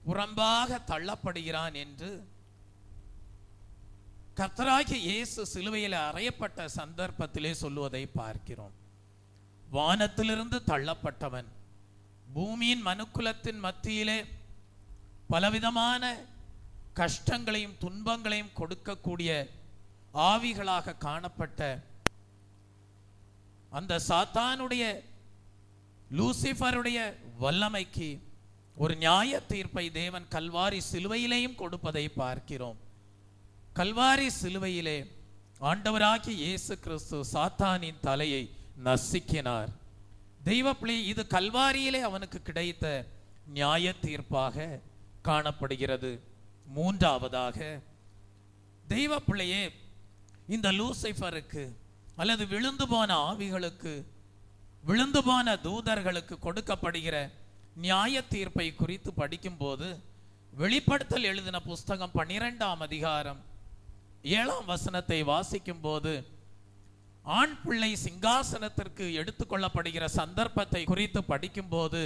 புறம்பாக தள்ளப்படுகிறான் என்று கர்த்தராகிய இயேசு சிலுவையில் அறையப்பட்ட சந்தர்ப்பத்திலே சொல்லுவதை பார்க்கிறோம். வானத்திலிருந்து தள்ளப்பட்டவன் பூமியின் மனுக்குலத்தின் மத்தியிலே பலவிதமான கஷ்டங்களையும் துன்பங்களையும் கொடுக்கக்கூடிய ஆவிகளாக காணப்பட்ட அந்த சாத்தானுடைய லூசிஃபருடைய வல்லமைக்கு ஒரு நியாய தீர்ப்பை தேவன் கல்வாரி சிலுவையிலேயும் கொடுப்பதை பார்க்கிறோம். கல்வாரி சிலுவையிலே ஆண்டவராகிய இயேசு கிறிஸ்து சாத்தானின் தலையை நசுக்கினார். தெய்வ பிள்ளை, இது கல்வாரியிலே அவனுக்கு கிடைத்த நியாய தீர்ப்பாக காணப்படுகிறது. மூன்றாவதாக தெய்வ பிள்ளையே, இந்த லூசிஃபருக்கு அல்லது விழுந்து போன ஆவிகளுக்கு, விழுந்து போன தூதர்களுக்கு கொடுக்கப்படுகிற நியாய தீர்ப்பை குறித்து படிக்கும்போது, வெளிப்படுத்தல் எழுதின புஸ்தகம் 12ஆம் அதிகாரம் 7ஆம் வசனத்தை வாசிக்கும் போது, ஆண் பிள்ளை சிங்காசனத்திற்கு எடுத்துக்கொள்ளப்படுகிற சந்தர்ப்பத்தை குறித்து படிக்கும்போது,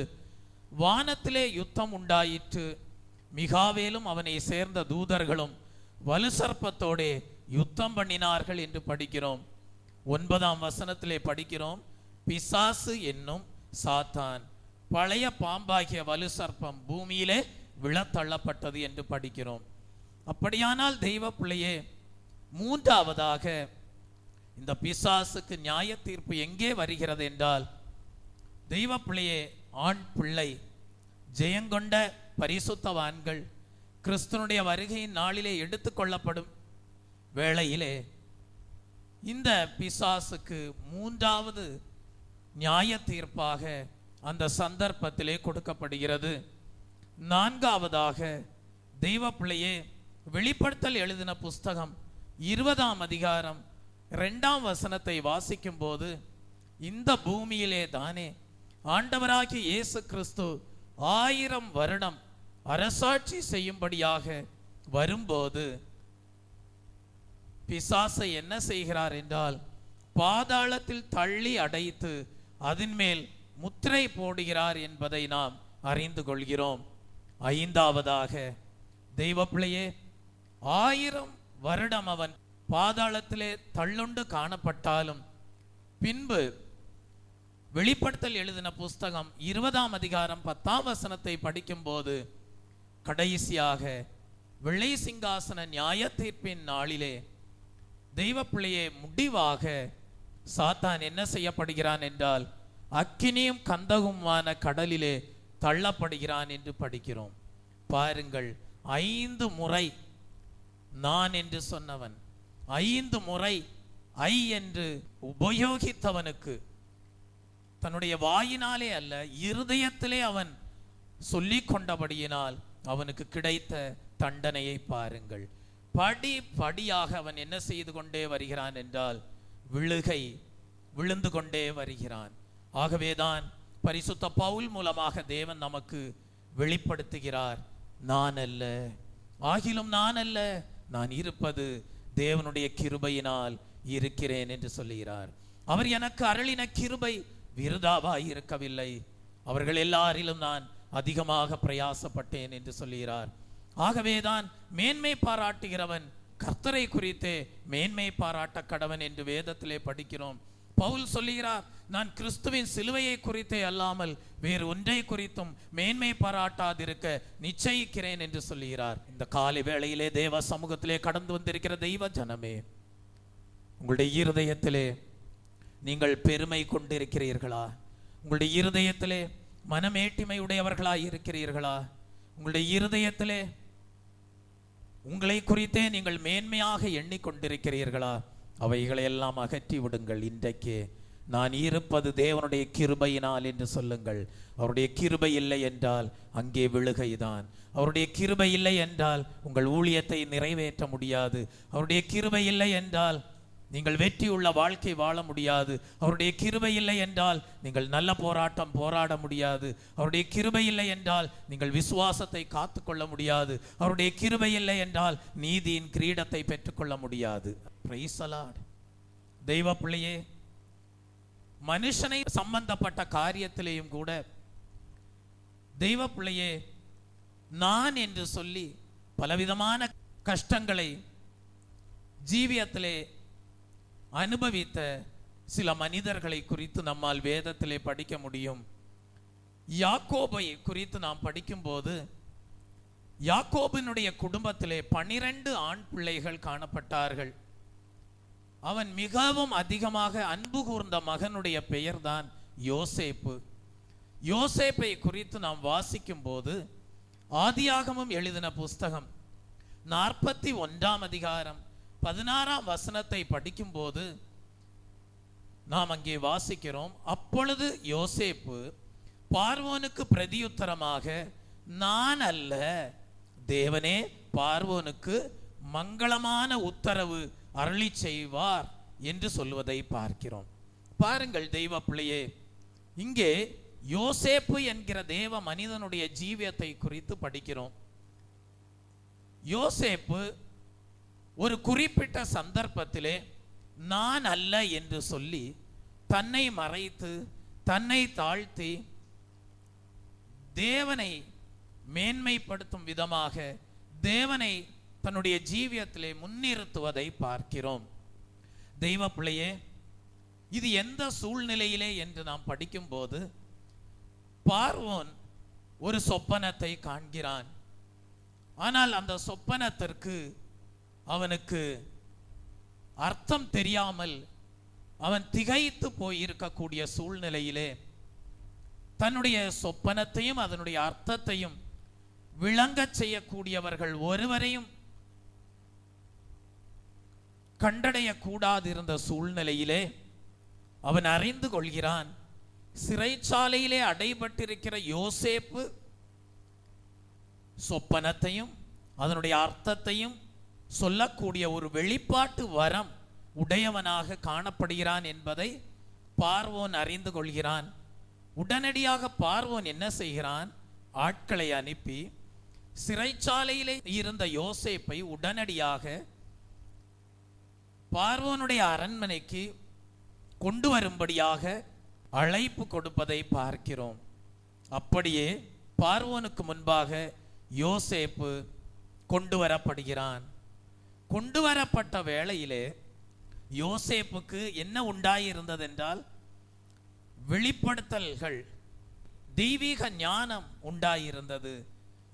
வானத்திலே யுத்தம் உண்டாயிற்று, மிகாவேலும் அவனை சேர்ந்த தூதர்களும் வலுசர்ப்பத்தோடே யுத்தம் பண்ணினார்கள் என்று படிக்கிறோம். 9ஆம் வசனத்திலே படிக்கிறோம், பிசாசு என்னும் சாத்தான் பழைய பாம்பாகிய வலுசர்ப்பம் பூமியிலே விழத்தள்ளப்பட்டது என்று படிக்கிறோம். அப்படியானால் தெய்வ பிள்ளையே, மூன்றாவதாக இந்த பிசாசுக்கு நியாய தீர்ப்பு எங்கே வருகிறது என்றால், தெய்வ பிள்ளையே, ஆண் பிள்ளை ஜெயங்கொண்ட பரிசுத்தவான்கள் கிறிஸ்துனுடைய வருகையின் நாளிலே எடுத்துக்கொள்ளப்படும் வேளையிலே இந்த பிசாசுக்கு மூன்றாவது நியாய தீர்ப்பாக அந்த சந்தர்ப்பத்திலே கொடுக்கப்படுகிறது. நான்காவதாக தெய்வ பிள்ளையே, வெளிப்படுத்தல் எழுதின புஸ்தகம் 20ஆம் அதிகாரம் 2ஆம் வசனத்தை வாசிக்கும் போது, இந்த பூமியிலே தானே ஆண்டவராகிய இயேசு கிறிஸ்து 1000 வருடம் அரசாட்சி செய்யும்படியாக வரும்போது பிசாசை என்ன செய்கிறார் என்றால், பாதாளத்தில் தள்ளி அடைத்து அதன் மேல் முத்திரை போடுகிறார் என்பதை நாம் அறிந்து கொள்கிறோம். ஐந்தாவதாக தெய்வ பிள்ளையே, 1000 வருடம் அவன் பாதாளத்திலே தள்ளுண்டு காணப்பட்டாலும் பின்பு வெளிப்படுத்தல் எழுதின புஸ்தகம் 20ஆம் அதிகாரம் 10ஆம் வசனத்தை படிக்கும் போது, கடைசியாக வெள்ளை சிங்காசன நியாய தீர்ப்பின் நாளிலே தெய்வ பிள்ளையே, முடிவாக சாத்தான் என்ன செய்யப்படுகிறான் என்றால், அக்கினியும் கந்தகுமான கடலிலே தள்ளப்படுகிறான் என்று படிக்கிறோம். பாருங்கள், 5 முறை நான் என்று சொன்னவன் 5 முறை ஐ என்று உபயோகித்தவனுக்கு தன்னுடைய வாயினாலே அல்ல, இருதயத்திலே அவன் சொல்லிக் கொண்டபடியினால் அவனுக்கு கிடைத்த தண்டனையை பாருங்கள். படிப்படியாக அவன் என்ன செய்து கொண்டே வருகிறான் என்றால், விழுந்து கொண்டே வருகிறான். ஆகவேதான் பரிசுத்த பவுல் மூலமாக தேவன் நமக்கு வெளிப்படுத்துகிறார், நான் அல்ல, ஆகிலும் நான் அல்ல, நான் இருப்பது தேவனுடைய கிருபையினால் இருக்கிறேன் என்று சொல்லுகிறார். அவர் எனக்கு அருளின கிருபை விருதாவாய் இருக்கவில்லை, அவர்கள் எல்லாரிலும் நான் அதிகமாக பிரயாசப்பட்டேன் என்று சொல்லுகிறார். ஆகவேதான் மேன்மை பாராட்டுகிறவன் கர்த்தரை குறித்தே மேன்மை பாராட்ட கடவன் என்று வேதத்திலே படிக்கிறோம். பவுல் சொல்லுகிறார், நான் கிறிஸ்துவின் சிலுவையை குறித்தே அல்லாமல் வேறு ஒன்றை குறித்தும் மேன்மை பாராட்டாதிருக்க நிச்சயிக்கிறேன் என்று சொல்லுகிறார். இந்த காலை வேளையிலே தேவ சமூகத்திலே கடந்து வந்திருக்கிற தெய்வ ஜனமே, உங்களுடைய இருதயத்திலே நீங்கள் பெருமை கொண்டிருக்கிறீர்களா? உங்களுடைய இருதயத்திலே மனமேட்டிமை உடையவர்களாய் இருக்கிறீர்களா? உங்களுடைய இருதயத்திலே உங்களை குறித்தே நீங்கள் மேன்மையாக எண்ணிக்கொண்டிருக்கிறீர்களா? அவைகளை எல்லாம் அகற்றி விடுங்கள். இன்றைக்கு நான் இருப்பது தேவனுடைய கிருபையினால் என்று சொல்லுங்கள். அவருடைய கிருபை இல்லை என்றால் அங்கே விழுகைதான். அவருடைய கிருபை இல்லை என்றால் உங்கள் ஊழியத்தை நிறைவேற்ற முடியாது. அவருடைய கிருபை இல்லை என்றால் நீங்கள் வெற்றியுள்ள வாழ்க்கை வாழ முடியாது. அவருடைய கிருபை இல்லை என்றால் நீங்கள் நல்ல போராட்டம் போராட முடியாது. அவருடைய கிருபை இல்லை என்றால் நீங்கள் விசுவாசத்தை காத்துக்கொள்ள முடியாது. அவருடைய கிருபை இல்லை என்றால் நீதியின் கிரீடத்தை பெற்றுக்கொள்ள முடியாது. Praise the Lord. தெய்வ பிள்ளையே, மனுஷனை சம்பந்தப்பட்ட காரியத்திலேயும் கூட தெய்வ பிள்ளையே, நான் என்று சொல்லி பலவிதமான கஷ்டங்களை ஜீவியத்திலே அனுபவித்த சில மனிதர்களை குறித்து நம்மால் வேதத்திலே படிக்க முடியும். யாக்கோபை குறித்து நாம் படிக்கும்போது, யாக்கோபினுடைய குடும்பத்திலே 12 ஆண் பிள்ளைகள் காணப்பட்டார்கள். அவன் மிகவும் அதிகமாக அன்பு கூர்ந்த மகனுடைய பெயர்தான் யோசேப்பு. யோசேப்பை குறித்து நாம் வாசிக்கும் போது ஆதியாகமம் எழுதின புஸ்தகம் 41 அதிகாரம் 16 வசனத்தை படிக்கும் போது நாம் அங்கே வாசிக்கிறோம், அப்பொழுது யோசேப்பு பார்வோனுக்கு பிரதியுத்தரமாக, நான் அல்ல, தேவனே பார்வோனுக்கு மங்களமான உத்தரவு அருளி செய்வார் என்று சொல்வதை பார்க்கிறோம். பாருங்கள் தெய்வ பிள்ளையே, இங்கே யோசேப்பு என்கிற தேவ மனிதனுடைய ஜீவியத்தை குறித்து படிக்கிறோம். யோசேப்பு ஒரு குறிப்பிட்ட சந்தர்ப்பத்திலே நான் அல்ல என்று சொல்லி தன்னை மறைத்து தன்னை தாழ்த்தி தேவனை மேன்மைப்படுத்தும் விதமாக தேவனை தன்னுடைய ஜீவியத்திலே முன்னிறுத்துவதை பார்க்கிறோம். தெய்வ பிள்ளையே, இது எந்த சூழ்நிலையிலே என்று நாம் படிக்கும்போது, பார்வோன் ஒரு சொப்பனத்தை காண்கிறான். ஆனால் அந்த சொப்பனத்திற்கு அவனுக்கு அர்த்தம் தெரியாமல் அவன் திகைத்து போயிருக்கக்கூடிய சூழ்நிலையிலே தன்னுடைய சொப்பனத்தையும் அதனுடைய அர்த்தத்தையும் விளங்கச் செய்யக்கூடியவர்கள் ஒருவரையும் கண்டடையக்கூடாது இருந்த சூழ்நிலையிலே அவன் அறிந்து கொள்கிறான், சிறைச்சாலையிலே அடைபட்டிருக்கிற யோசேப்பு சொப்பனத்தையும் அதனுடைய அர்த்தத்தையும் சொல்லக்கூடிய ஒரு வெளிப்பாட்டு வரம் உடையவனாக காணப்படுகிறான் என்பதை பார்வோன் அறிந்து கொள்கிறான். உடனடியாக பார்வோன் என்ன செய்கிறான்? ஆட்களை அனுப்பி சிறைச்சாலையிலே இருந்த யோசேப்பை உடனடியாக பார்வோனுடைய அரண்மனைக்கு கொண்டு வரும்படியாக அழைப்பு கொடுப்பதை பார்க்கிறோம். அப்படியே பார்வோனுக்கு முன்பாக யோசேப்பு கொண்டு வரப்படுகிறான். கொண்டு வரப்பட்ட வேளையிலே யோசேப்புக்கு என்ன உண்டாயிருந்தது என்றால் வெளிப்படுத்தல்கள், தெய்வீக ஞானம் உண்டாயிருந்தது.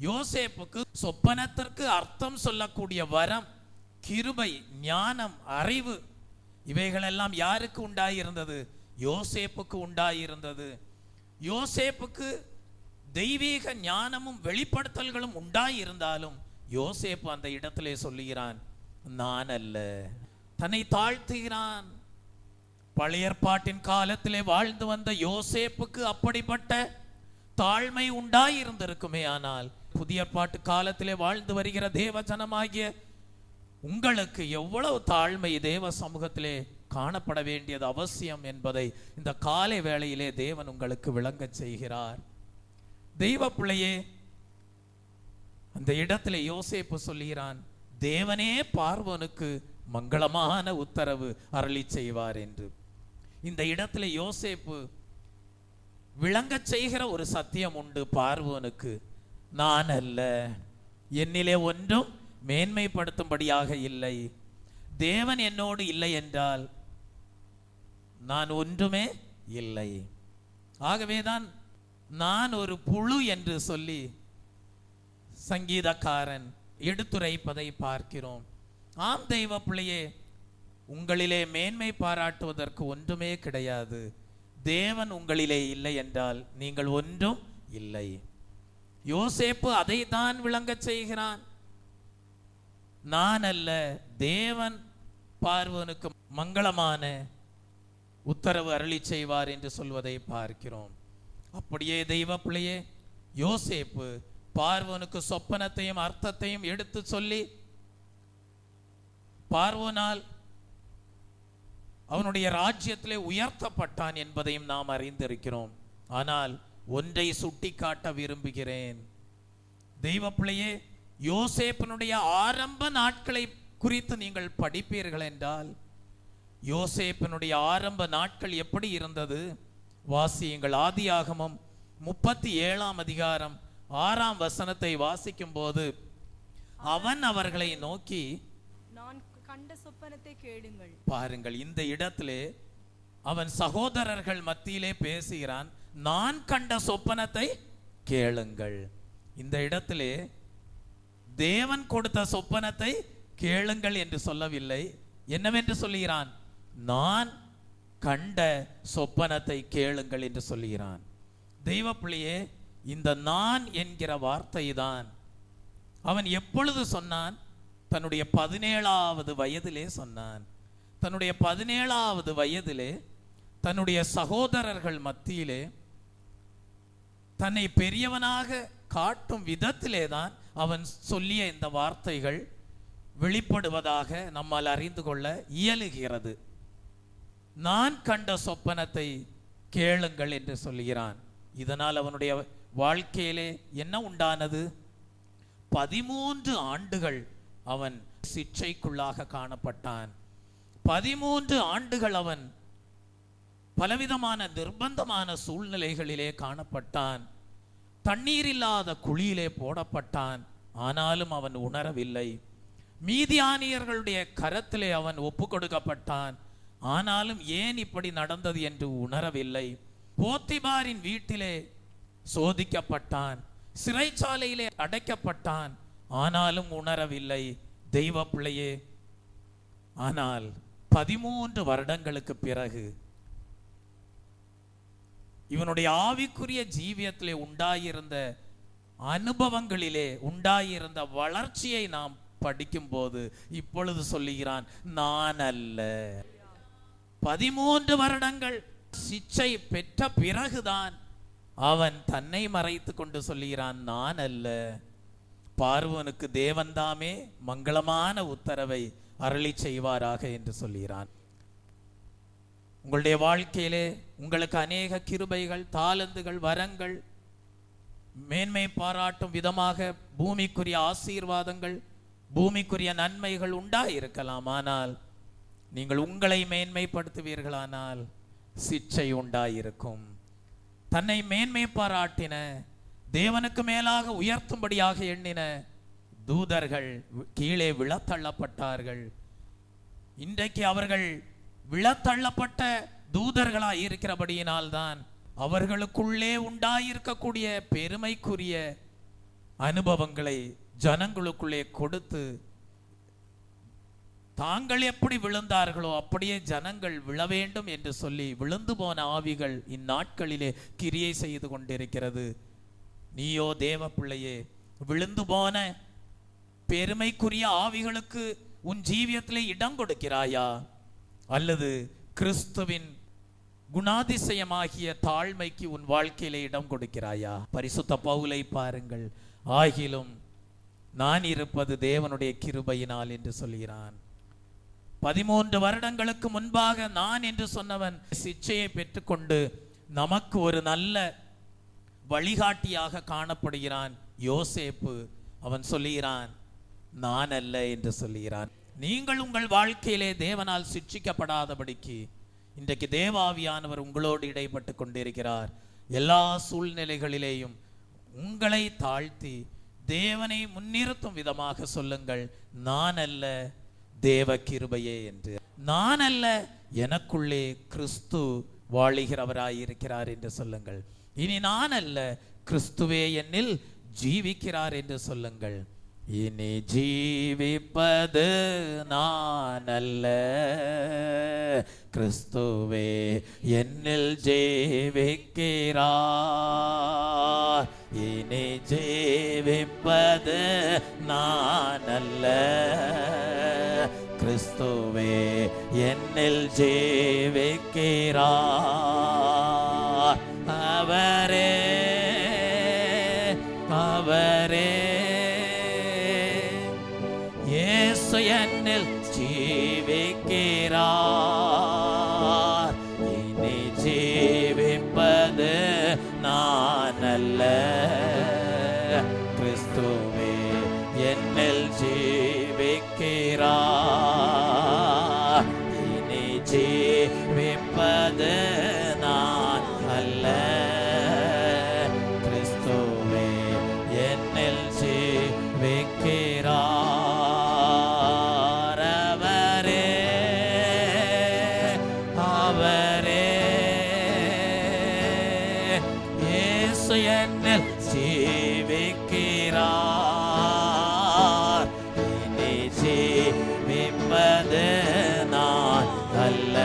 யோசேப்புக்கு சொப்பனத்திற்கு அர்த்தம் சொல்லக்கூடிய வரம், கிருபை, ஞானம், அறிவு, இவைகளெல்லாம் யாருக்கு உண்டாயிருந்தது? யோசேப்புக்கு உண்டாயிருந்தது. யோசேப்புக்கு தெய்வீக ஞானமும் வெளிப்படுத்தல்களும் உண்டாயிருந்தாலும் யோசேப்பு அந்த இடத்திலே சொல்லுகிறான், நான் அல்ல, தன்னை தாழ்த்துகிறான். பழைய ஏற்பாட்டின் காலத்திலே வாழ்ந்து வந்த யோசேப்புக்கு அப்படிப்பட்ட தாழ்மை உண்டாயிருந்திருக்குமே. ஆனால் புதிய ஏற்பாட்டு காலத்திலே வாழ்ந்து வருகிற தேவ ஜனமாகிய உங்களுக்கு எவ்வளவு தாழ்மை தேவ சமூகத்திலே காணப்பட வேண்டியது அவசியம் என்பதை இந்த காலை வேளையிலே தேவன் உங்களுக்கு விளங்கச் செய்கிறார். தெய்வ பிள்ளையே, அந்த இடத்துல யோசேப்பு சொல்கிறான், தேவனே பார்வோனுக்கு மங்களமான உத்தரவு அருளி செய்வார் என்று. இந்த இடத்துல யோசேப்பு விளங்கச் செய்கிற ஒரு சத்தியம் உண்டு பார்வோனுக்கு. நான் அல்ல, என்னிலே ஒன்றும் மேன்மைப்படுத்தும்படியாக இல்லை. தேவன் என்னோடு இல்லை என்றால் நான் ஒன்றுமே இல்லை. ஆகவேதான் நான் ஒரு புழு என்று சொல்லி சங்கீதக்காரன் எடுத்துரைப்பதை பார்க்கிறோம். ஆம் தெய்வ பிள்ளையே, உங்களிலே மேன்மை பாராட்டுவதற்கு ஒன்றுமே கிடையாது. தேவன் உங்களிலே இல்லை என்றால் நீங்கள் ஒன்றும் இல்லை. யோசேப்பு அதை தான் விளங்கச் செய்கிறான். நான் அல்ல, தேவன் பார்வோனுக்கு மங்களமான உத்தரவு அருளி செய்வார் என்று சொல்வதை பார்க்கிறோம். அப்படியே தெய்வ பிள்ளையே, யோசேப்பு பார்வோனுக்கு சொப்பனத்தையும் அர்த்தத்தையும் எடுத்து சொல்லி பார்வோனால் அவனுடைய ராஜ்யத்திலே உயர்த்தப்பட்டான் என்பதையும் நாம் அறிந்திருக்கிறோம். ஆனால் ஒன்றை சுட்டிக்காட்ட விரும்புகிறேன். தெய்வ பிள்ளையே, யோசேப்பினுடைய ஆரம்ப நாட்களை குறித்து நீங்கள் படிப்பீர்கள் என்றால், யோசேப்பினுடைய ஆரம்ப நாட்கள் எப்படி இருந்தது? வாசியுங்கள். ஆதியாகமம் 37ஆம் அதிகாரம் 6ஆம் வசனத்தை வாசிக்கும் போது, அவன் அவர்களை நோக்கி, நான் கண்ட சொப்பனத்தை கேளுங்கள். பாருங்கள், இந்த இடத்திலே அவன் சகோதரர்கள் மத்தியிலே பேசுகிறான், நான் கண்ட சொப்பனத்தை கேளுங்கள். இந்த இடத்திலே தேவன் கொடுத்த சொப்பனத்தை கேளுங்கள் என்று சொல்லவில்லை. என்னவென்று சொல்லுகிறான்? நான் கண்ட சொப்பனத்தை கேளுங்கள் என்று சொல்லுகிறான். தெய்வ பிள்ளையே, இந்த நான் என்கிற வார்த்தை தான் அவன் எப்பொழுது சொன்னான்? தன்னுடைய 17வது வயதிலே சொன்னான். தன்னுடைய 17வது வயதிலே தன்னுடைய சகோதரர்கள் மத்தியிலே தன்னை பெரியவனாக காட்டும் விதத்திலே தான் அவன் சொல்லிய இந்த வார்த்தைகள் வெளிப்படுவதாக நம்மால் அறிந்து கொள்ள இயலுகிறது. நான் கண்ட சொப்பனத்தை கேளுங்கள் என்று சொல்கிறான். இதனால் அவனுடைய வாழ்க்கையிலே என்ன உண்டானது? 13 ஆண்டுகள் அவன் சிட்சைக்குள்ளாக காணப்பட்டான். 13 ஆண்டுகள் அவன் பலவிதமான நிர்பந்தமான சூழ்நிலைகளிலே காணப்பட்டான். தண்ணீர் இல்லாத குழியிலே போடப்பட்டான். ஆனாலும் அவன் உணரவில்லை. மீதியானியர்களுடைய கரத்திலே அவன் ஒப்பு கொடுக்கப்பட்டான். ஆனாலும் ஏன் இப்படி நடந்தது என்று உணரவில்லை. போத்திபாரின் வீட்டிலே சோதிக்கப்பட்டான். சிறைச்சாலையிலே அடைக்கப்பட்டான். ஆனாலும் உணரவில்லை. தெய்வ பிள்ளையே, ஆனால் 13 வருடங்களுக்கு பிறகு இவனுடைய ஆவிக்குரிய ஜீவியத்திலே உண்டாயிருந்த அனுபவங்களிலே உண்டாயிருந்த வளர்ச்சியை நாம் படிக்கும் போது இப்பொழுது சொல்லுகிறான், நான் அல்ல. 13 வருடங்கள் சிச்சை பெற்ற பிறகுதான் அவன் தன்னை மறைத்து கொண்டு சொல்லுகிறான், நான் அல்ல, பார்வோனுக்கு தேவன்தாமே மங்களமான உத்தரவை அருளி செய்வாராக என்று சொல்கிறான். உங்களுடைய வாழ்க்கையிலே உங்களுக்கு அநேக கிருபைகள், தாளந்துகள், வரங்கள், மேன்மை பாராட்டும் விதமாக பூமிக்குரிய ஆசீர்வாதங்கள், பூமிக்குரிய நன்மைகள் உண்டாயிருக்கலாம். ஆனால் நீங்கள் உங்களை மேன்மைப்படுத்துவீர்களானால் சிச்சை உண்டாயிருக்கும். தன்னை மேன்மை பாராட்டின, தேவனுக்கு மேலாக உயர்த்தும்படியாக எண்ணின தூதர்கள் கீழே விழத்தள்ளப்பட்டார்கள். இன்றைக்கு அவர்கள் விழத்தள்ளப்பட்ட தூதர்களாய் இருக்கிறபடியினால்தான் அவர்களுக்குள்ளே உண்டாயிருக்கக்கூடிய பெருமைக்குரிய அனுபவங்களை ஜனங்களுக்குள்ளே கொடுத்து தாங்கள் எப்படி விழுந்தார்களோ அப்படியே ஜனங்கள் விழ வேண்டும் என்று சொல்லி விழுந்து போன ஆவிகள் இந்நாட்களிலே கிரியை செய்து கொண்டிருக்கிறது. நீயோ தேவ பிள்ளையே, விழுந்து போன பெருமைக்குரிய ஆவிகளுக்கு உன் ஜீவியத்திலே இடம் கொடுக்கிறாயா? அல்லது கிறிஸ்துவின் குணாதிசயமாகிய தாழ்மைக்கு உன் வாழ்க்கையிலே இடம் கொடுக்கிறாயா? பரிசுத்த பவுலை பாருங்கள். ஆகிலும் நான் இருப்பது தேவனுடைய கிருபையினால் என்று சொல்கிறான். 13 வருடங்களுக்கு முன்பாக நான் என்று சொன்னவன் சிச்சையை பெற்றுக்கொண்டு நமக்கு ஒரு நல்ல வழிகாட்டியாக காணப்படுகிறான். யோசேப்பு அவன் சொல்லுகிறான், நான் அல்ல என்று சொல்லுகிறான். நீங்கள் உங்கள் வாழ்க்கையிலே தேவனால் சிட்சிக்கப்படாதபடிக்கு இன்றைக்கு தேவாவியானவர் உங்களோடு இடைப்பட்டு கொண்டிருக்கிறார். எல்லா சூழ்நிலைகளிலேயும் உங்களை தாழ்த்தி தேவனை முன்னிறுத்தும் விதமாக சொல்லுங்கள், நான் அல்ல தேவ கிருபையே என்று. நான் அல்ல, எனக்குள்ளே கிறிஸ்து வாழுகிறவராயிருக்கிறார் என்று சொல்லுங்கள். இனி நான் அல்ல, கிறிஸ்துவே என்னில் ஜீவிக்கிறார் என்று சொல்லுங்கள். இனி ஜீவிப்பது நான் அல்ல, கிறிஸ்துவே என்னில் ஜீவிக்கிறார். இனி ஜீவிப்பது நான் அல்ல, கிறிஸ்துவே என்னில் ஜீவிக்கிறார். அவரே அவரே இயேசு என்னில் ஜீவிக்கிறார். இனி ஜீவிப்பது நான் அல்ல, கிறிஸ்துவே என்னில் ஜீவிக்கிறார். இனி ஜீவிப்பது நான் அல்ல, கிறிஸ்துவே என்னில் ஜீவிக்கிறார். என்னில் ஜீவிக்கிறார். இனி ஜீவிப்பது நான் அல்ல,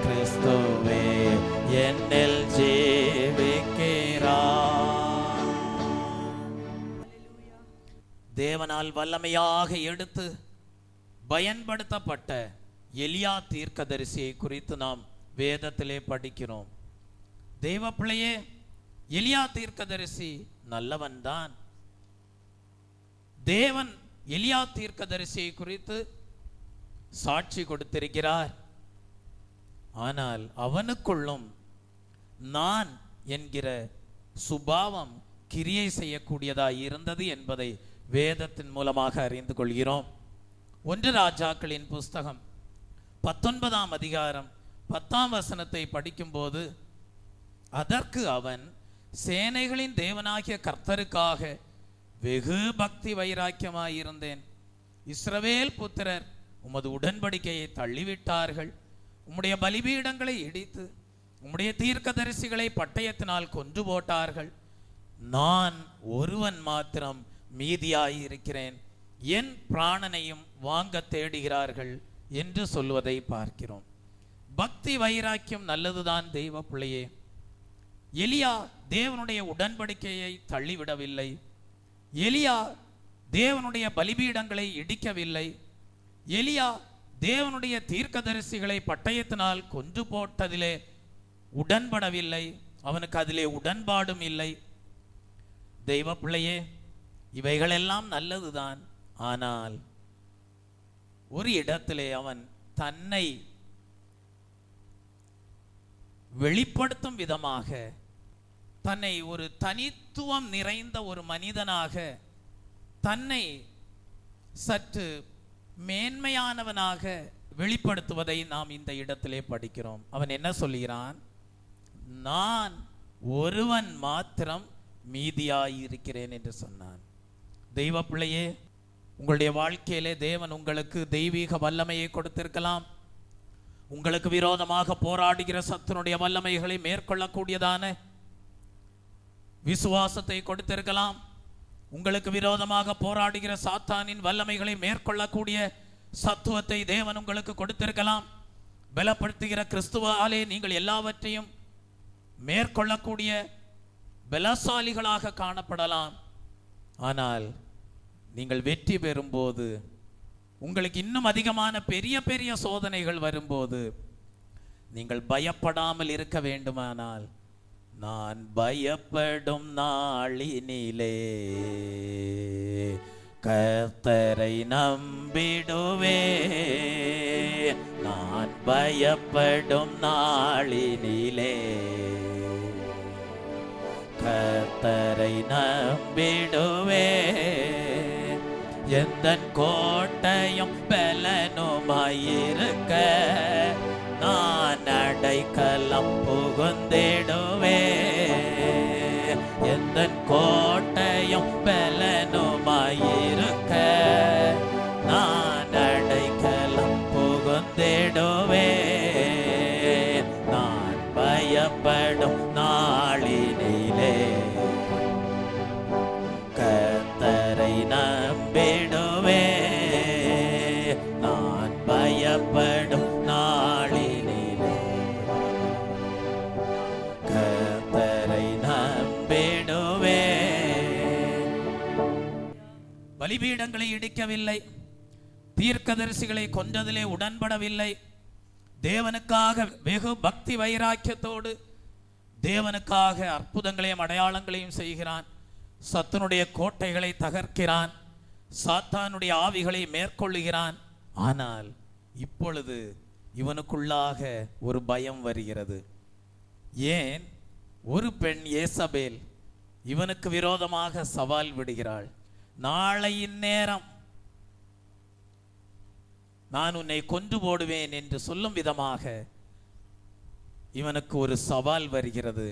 கிறிஸ்துவே என்னில் ஜீவிக்கிறார். தேவனால் வல்லமையாக எடுத்து பயன்படுத்தப்பட்ட எலியா தீர்க்கதரிசியை குறித்து நாம் வேதத்திலே படிக்கிறோம். தேவ பிள்ளையே, எலியா தீர்க்கதரிசி நல்லவன் தான். தேவன் எலியா தீர்க்கதரிசியை குறித்து சாட்சி கொடுத்திருக்கிறார். ஆனால் அவனுக்குள்ளும் நான் என்கிற சுபாவம் கிரியை செய்யக்கூடியதாய் இருந்தது என்பதை வேதத்தின் மூலமாக அறிந்து கொள்கிறோம். 1 ராஜாக்களின் புஸ்தகம் 19ஆம் அதிகாரம் 10ஆம் வசனத்தை படிக்கும்போது, அதற்கு அவன், சேனைகளின் தேவனாகிய கர்த்தருக்காக வெகு பக்தி வைராக்கியமாயிருந்தேன். இஸ்ரவேல் புத்திரர் உமது உடன்படிக்கையை தள்ளிவிட்டார்கள். உம்முடைய பலிபீடங்களை இடித்து உம்முடைய தீர்க்கதரிசிகளை பட்டயத்தினால் கொன்று போட்டார்கள். நான் ஒருவன் மாத்திரம் மீதியாயிருக்கிறேன். என் பிராணனையும் வாங்க தேடுகிறார்கள் என்று சொல்வதை பார்க்கிறோம். பக்தி வைராக்கியம் நல்லதுதான் தெய்வ பிள்ளையே. எலியா தேவனுடைய உடன்படிக்கையை தள்ளிவிடவில்லை. எலியா தேவனுடைய பலிபீடங்களை இடிக்கவில்லை. எலியா தேவனுடைய தீர்க்கதரிசிகளை பட்டயத்தினால் கொன்று போட்டதிலே உடன்படவில்லை. அவனுக்கு அதிலே உடன்பாடும் இல்லை. தெய்வ பிள்ளையே, இவைகளெல்லாம் நல்லதுதான். ஆனால் ஒரு இடத்திலே அவன் தன்னை வெளிப்படுத்தும் விதமாக, தன்னை ஒரு தனித்துவம் நிறைந்த ஒரு மனிதனாக, தன்னை சற்று மேன்மையானவனாக வெளிப்படுத்துவதை நாம் இந்த இடத்திலே படிக்கிறோம். அவன் என்ன சொல்கிறான்? நான் ஒருவன் மாத்திரம் மீதியாயிருக்கிறேன் என்று சொன்னான். தெய்வ பிள்ளையே, உங்களுடைய வாழ்க்கையிலே தேவன் உங்களுக்கு தெய்வீக வல்லமையை கொடுத்திருக்கலாம். உங்களுக்கு விரோதமாக போராடுகிற சத்துனுடைய வல்லமைகளை மேற்கொள்ளக்கூடியதான விசுவாசத்தை கொடுத்திருக்கலாம். உங்களுக்கு விரோதமாக போராடுகிற சாத்தானின் வல்லமைகளை மேற்கொள்ளக்கூடிய சத்துவத்தை தேவன் உங்களுக்கு கொடுத்திருக்கலாம். பலப்படுத்துகிற கிறிஸ்துவாலே நீங்கள் எல்லாவற்றையும் மேற்கொள்ளக்கூடிய பலசாலிகளாக காணப்படலாம். ஆனால் நீங்கள் வெற்றி பெறும்போது, உங்களுக்கு இன்னும் அதிகமான பெரிய பெரிய சோதனைகள் வரும்போது, நீங்கள் பயப்படாமல் இருக்க வேண்டுமானால், நான் பயப்படும் நாளினிலே கர்த்தரை நம்பிடுவே நான் பயப்படும் நாளினிலே. கர்த்தரை நம்பிடுவே எந்தன் கோட்டையும் பலனுமாயிருக்க நான் அடைக்கலம் புகுந்திடுவே. எந்தன் கோட்டையும் பலனுமாயிருக்க நான் அடைக்கலம் புகுந்திடுவே. நான் பயப்படும் நாளினிலே கர்த்தரை நம்பிடுவே நான் பயப்படும் நாளினிலே. கர்த்தரை நம்பிடுவே. பலிபீடங்களை இடிக்கவில்லை, தீர்க்கதரிசிகளை கொன்றதிலே உடன்படவில்லை. தேவனுக்காக வெகு பக்தி வைராக்கியத்தோடு தேவனுக்காக அற்புதங்களையும் அடையாளங்களையும் செய்கிறான். சத்துனுடைய கோட்டைகளை தகர்க்கிறான், சாத்தானுடைய ஆவிகளை மேற்கொள்ளுகிறான். ஆனால் இப்பொழுது இவனுக்குள்ளாக ஒரு பயம் வருகிறது. ஏன்? ஒரு பெண் ஏசபேல் இவனுக்கு விரோதமாக சவால் விடுகிறாள். நாளை இந்நேரம் நான் உன்னை கொன்று போடுவேன் என்று சொல்லும் விதமாக இவனுக்கு ஒரு சவால் வருகிறது.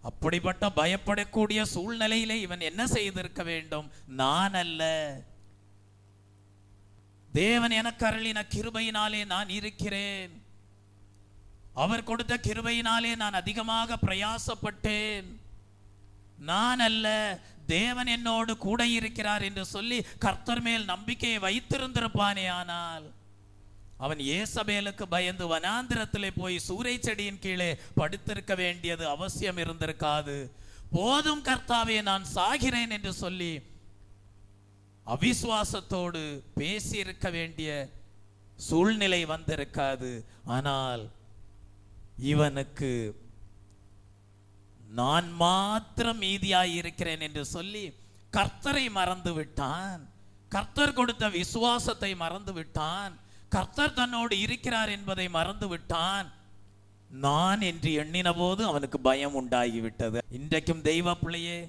அப்படிப்பட்ட பயப்படக்கூடிய சூழ்நிலையிலே இவன் என்ன செய்திருக்க வேண்டும்? நான் அல்ல, தேவன் எனக்கு அருளின கிருபையினாலே நான் இருக்கிறேன். அவர் கொடுத்த கிருபையினாலே நான் அதிகமாக பிரயாசப்பட்டேன். நான் அல்ல, தேவன் என்னோடு கூட இருக்கிறார் என்று சொல்லி கர்த்தர் மேல் நம்பிக்கையை வைத்திருந்திருப்பானே. ஆனால் அவன் ஏசபேலுக்கு பயந்து வனாந்திரத்திலே போய் சூரை செடியின் கீழே படுத்திருக்க வேண்டியது அவசியம் இருந்திருக்காது. போதும் கர்த்தாவே நான் சாகிறேன் என்று சொல்லி அவிசுவாசத்தோடு பேசி இருக்க வேண்டிய சூழ்நிலை வந்திருக்காது. ஆனால் இவனுக்கு நான் மாத்திரம் மீதியாய் இருக்கிறேன் என்று சொல்லி கர்த்தரை மறந்து விட்டான். கர்த்தர் கொடுத்த விசுவாசத்தை மறந்து விட்டான். கர்த்தர் தன்னோடு இருக்கிறார் என்பதை மறந்து விட்டான். நான் என்று எண்ணின போது அவனுக்கு பயம் உண்டாகிவிட்டது. இன்றைக்கும் தெய்வ பிள்ளையே,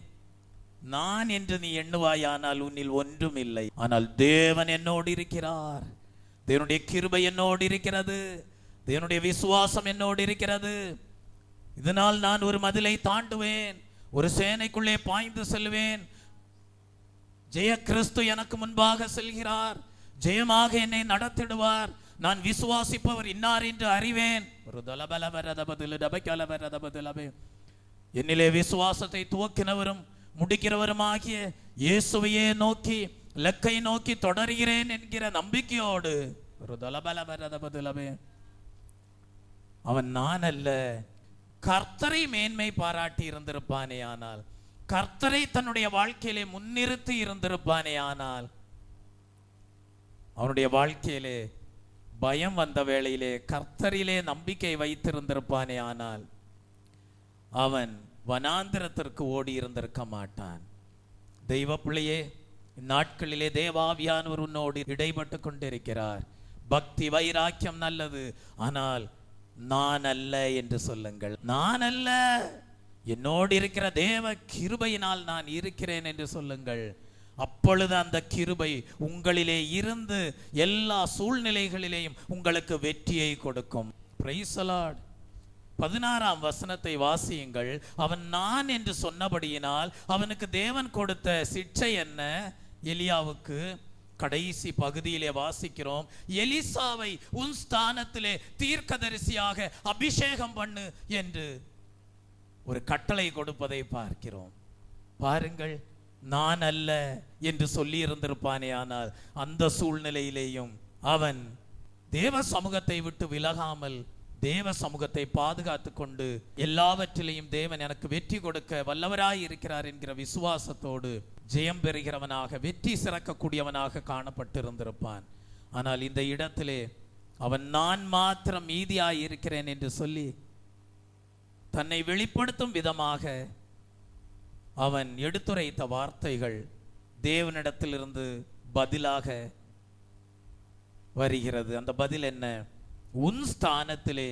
நான் என்று நீ எண்ணுவாயானால் உன்னில் ஒன்றும் இல்லை. ஆனால் தேவன் என்னோடு இருக்கிறார், தேவனுடைய கிருபை என்னோடு இருக்கிறது, தேவனுடைய விசுவாசம் என்னோடு இருக்கிறது. இதனால் நான் ஒரு மதிலை தாண்டுவேன், ஒரு சேனைக்குள்ளே பாய்ந்து செல்வேன். ஜெய கிறிஸ்து எனக்கு முன்பாக செல்கிறார், ஜெயமாக என்னை நடத்திடுவார். நான் விசுவாசிப்பவர் இன்னார் என்று அறிவேன். என்னிலே விசுவாசத்தை துவக்கினவரும் முடிக்கிறவருமாகிய இயேசுவையே நோக்கி லக்கை நோக்கி தொடர்கிறேன் என்கிற நம்பிக்கையோடு அவன் நான் அல்ல, கர்த்தரை மேன்மை பாராட்டி இருந்திருப்பானே. ஆனால் கர்த்தரை தன்னுடைய வாழ்க்கையிலே முன்னிறுத்தி இருந்திருப்பானே. ஆனால் அவனுடைய வாழ்க்கையிலே பயம் வந்த வேளையிலே கர்த்தரிலே நம்பிக்கை வைத்திருந்திருப்பானே. ஆனால் அவன் வனாந்திரத்திற்கு ஓடி இருந்திருக்க மாட்டான். தெய்வ பிள்ளையே, இந்நாட்களிலே தேவாவியானவர் உன்னோடு இடைப்பட்டு கொண்டிருக்கிறார். பக்தி வைராக்கியம் நல்லது, ஆனால் நான் அல்ல என்று சொல்லுங்கள். நான் அல்ல, என்னோடு இருக்கிற தேவ கிருபையினால் நான் இருக்கிறேன் என்று சொல்லுங்கள். அப்பொழுது அந்த கிருபை உங்களிலே இருந்து எல்லா சூழ்நிலைகளிலேயும் உங்களுக்கு வெற்றியை கொடுக்கும். Praise the Lord. 16ஆம் வசனத்தை வாசியுங்கள். அவன் நான் என்று சொன்னபடியினால் அவனுக்கு தேவன் கொடுத்த சிட்சை என்ன? எலியாவுக்கு கடைசி பகுதியிலே வாசிக்கிறோம், எலிசாவை உன் ஸ்தானத்திலே தீர்க்கதரிசியாக அபிஷேகம் பண்ணு என்று ஒரு கட்டளை கொடுப்பதை பார்க்கிறோம். பாருங்கள், நான் அல்ல என்று சொல்லி இருந்திருப்பானே. ஆனால் அந்த சூழ்நிலையிலேயும் அவன் தேவ சமூகத்தை விட்டு விலகாமல் தேவ சமூகத்தை பாதுகாத்து கொண்டு எல்லாவற்றிலையும் தேவன் எனக்கு வெற்றி கொடுக்க வல்லவராய் இருக்கிறார் என்கிற விசுவாசத்தோடு ஜெயம் பெறுகிறவனாக வெற்றி சிறக்கக்கூடியவனாக காணப்பட்டிருந்திருப்பான். ஆனால் இந்த இடத்திலே அவன் நான் மாத்திரம் மீதியாய் இருக்கிறேன் என்று சொல்லி தன்னை வெளிப்படுத்தும் விதமாக அவன் எடுத்துரைத்த வார்த்தைகள் தேவனிடத்திலிருந்து பதிலாக வருகிறது. அந்த பதில் என்ன? உன் ஸ்தானத்திலே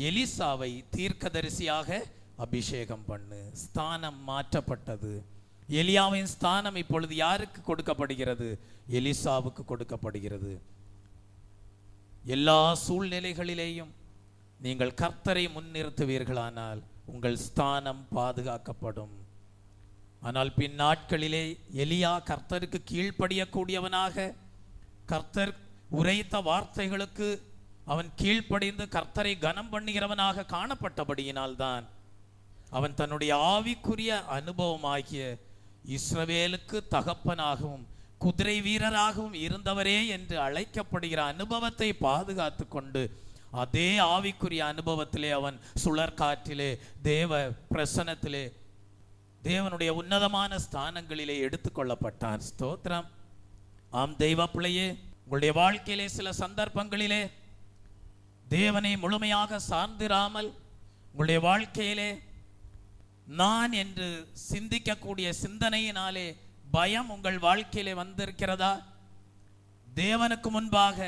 எலிசாவை தீர்க்கதரிசியாக அபிஷேகம் பண்ணு. ஸ்தானம் மாற்றப்பட்டது. எலியாவின் ஸ்தானம் இப்பொழுது யாருக்கு கொடுக்கப்படுகிறது? எலிசாவுக்கு கொடுக்கப்படுகிறது. எல்லா சூழ்நிலைகளிலேயும் நீங்கள் கர்த்தரை முன்னிறுத்துவீர்களானால் உங்கள் ஸ்தானம் பாதுகாக்கப்படும். ஆனால் பின் நாட்களிலே எலியா கர்த்தருக்கு கீழ்ப்படியக்கூடியவனாக, கர்த்தர் உரைத்த வார்த்தைகளுக்கு அவன் கீழ்ப்படிந்து கர்த்தரை கனம் பண்ணுகிறவனாக காணப்பட்டபடியினால்தான் அவன் தன்னுடைய ஆவிக்குரிய அனுபவமாகிய இஸ்ரவேலுக்கு தகப்பனாகவும் குதிரை வீரராகவும் இருந்தவரே என்று அழைக்கப்படுகிற அனுபவத்தை பாதுகாத்து கொண்டு அதே ஆவிக்குரிய அனுபவத்திலே அவன் சுழற்காற்றிலே தேவ பிரசன்னத்திலே தேவனுடைய உன்னதமான ஸ்தானங்களிலே எடுத்துக்கொள்ளப்பட்டான். ஸ்தோத்திரம். ஆம் தெய்வ பிள்ளையே, உங்களுடைய வாழ்க்கையிலே சில சந்தர்ப்பங்களிலே தேவனை முழுமையாக சார்ந்திராமல் உங்களுடைய வாழ்க்கையிலே நான் என்று சிந்திக்கக்கூடிய சிந்தனையினாலே பயம் உங்கள் வாழ்க்கையிலே வந்திருக்கிறதா? தேவனுக்கு முன்பாக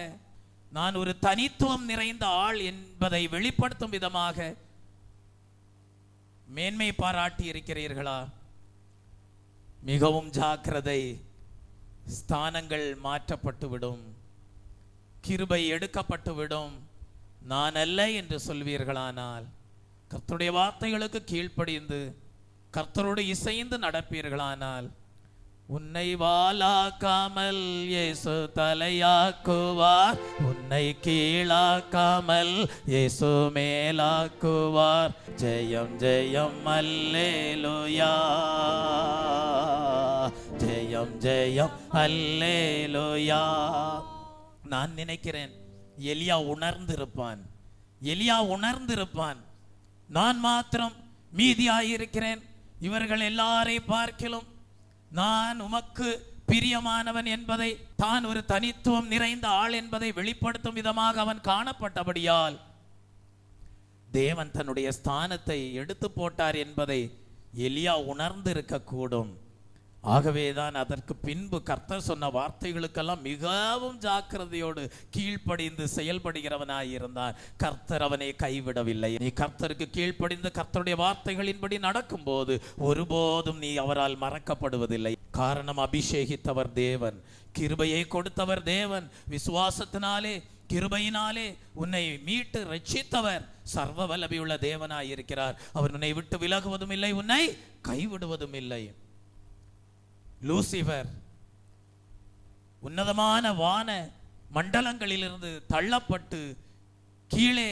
நான் ஒரு தனித்துவம் நிறைந்த ஆள் என்பதை வெளிப்படுத்தும் விதமாக மேன்மை பாராட்டி இருக்கிறீர்களா? மிகவும் ஜாக்கிரதை. ஸ்தானங்கள் மாற்றப்பட்டுவிடும், கிருபை எடுக்கப்பட்டுவிடும். நான் அல்ல என்று சொல்வீர்களானால், கர்த்தருடைய வார்த்தைகளுக்கு கீழ்ப்படிந்து கர்த்தரோடு இசைந்து நடப்பீர்களானால், உன்னை வாலாக்காமல் இயேசு தலையாக்குவார், உன்னை கீழாக்காமல் இயேசு மேலாக்குவார். ஜெயம் ஜெயம் அல்லேலூயா, ஜெயம் ஜெயம் அல்லேலூயா. நான் நினைக்கிறேன் எலியா உணர்ந்திருப்பான். நான் மாத்திரம் மீதியாயிருக்கிறேன், இவர்கள் எல்லாரையும் பார்க்கிலும் நான் உமக்கு பிரியமானவன் என்பதை, தான் ஒரு தனித்துவம் நிறைந்த ஆள் என்பதை வெளிப்படுத்தும் விதமாக அவன் காணப்பட்டபடியால் தேவன் தன்னுடைய ஸ்தானத்தை எடுத்து போட்டார் என்பதை எலியா உணர்ந்திருக்க கூடும். ஆகவேதான் அதற்கு பின்பு கர்த்தர் சொன்ன வார்த்தைகளுக்கெல்லாம் மிகவும் ஜாக்கிரதையோடு கீழ்ப்படிந்து செயல்படுகிறவனாய் இருந்தான். கர்த்தர் அவனை கைவிடவில்லை. நீ கர்த்தருக்கு கீழ்ப்படிந்து கர்த்தருடைய வார்த்தைகளின்படி நடக்கும் போது ஒருபோதும் நீ அவரால் மறக்கப்படுவதில்லை. காரணம், அபிஷேகித்தவர் தேவன், கிருபையை கொடுத்தவர் தேவன், விசுவாசத்தினாலே கிருபையினாலே உன்னை மீட்டு ரட்சித்தவர் சர்வ வல்லமையுள்ள தேவனாய் இருக்கிறார். அவர் உன்னை விட்டு விலகுவதும் இல்லை, உன்னை கைவிடுவதும் இல்லை. லூசிபர் உன்னதமான வான மண்டலங்களிலிருந்து தள்ளப்பட்டு கீழே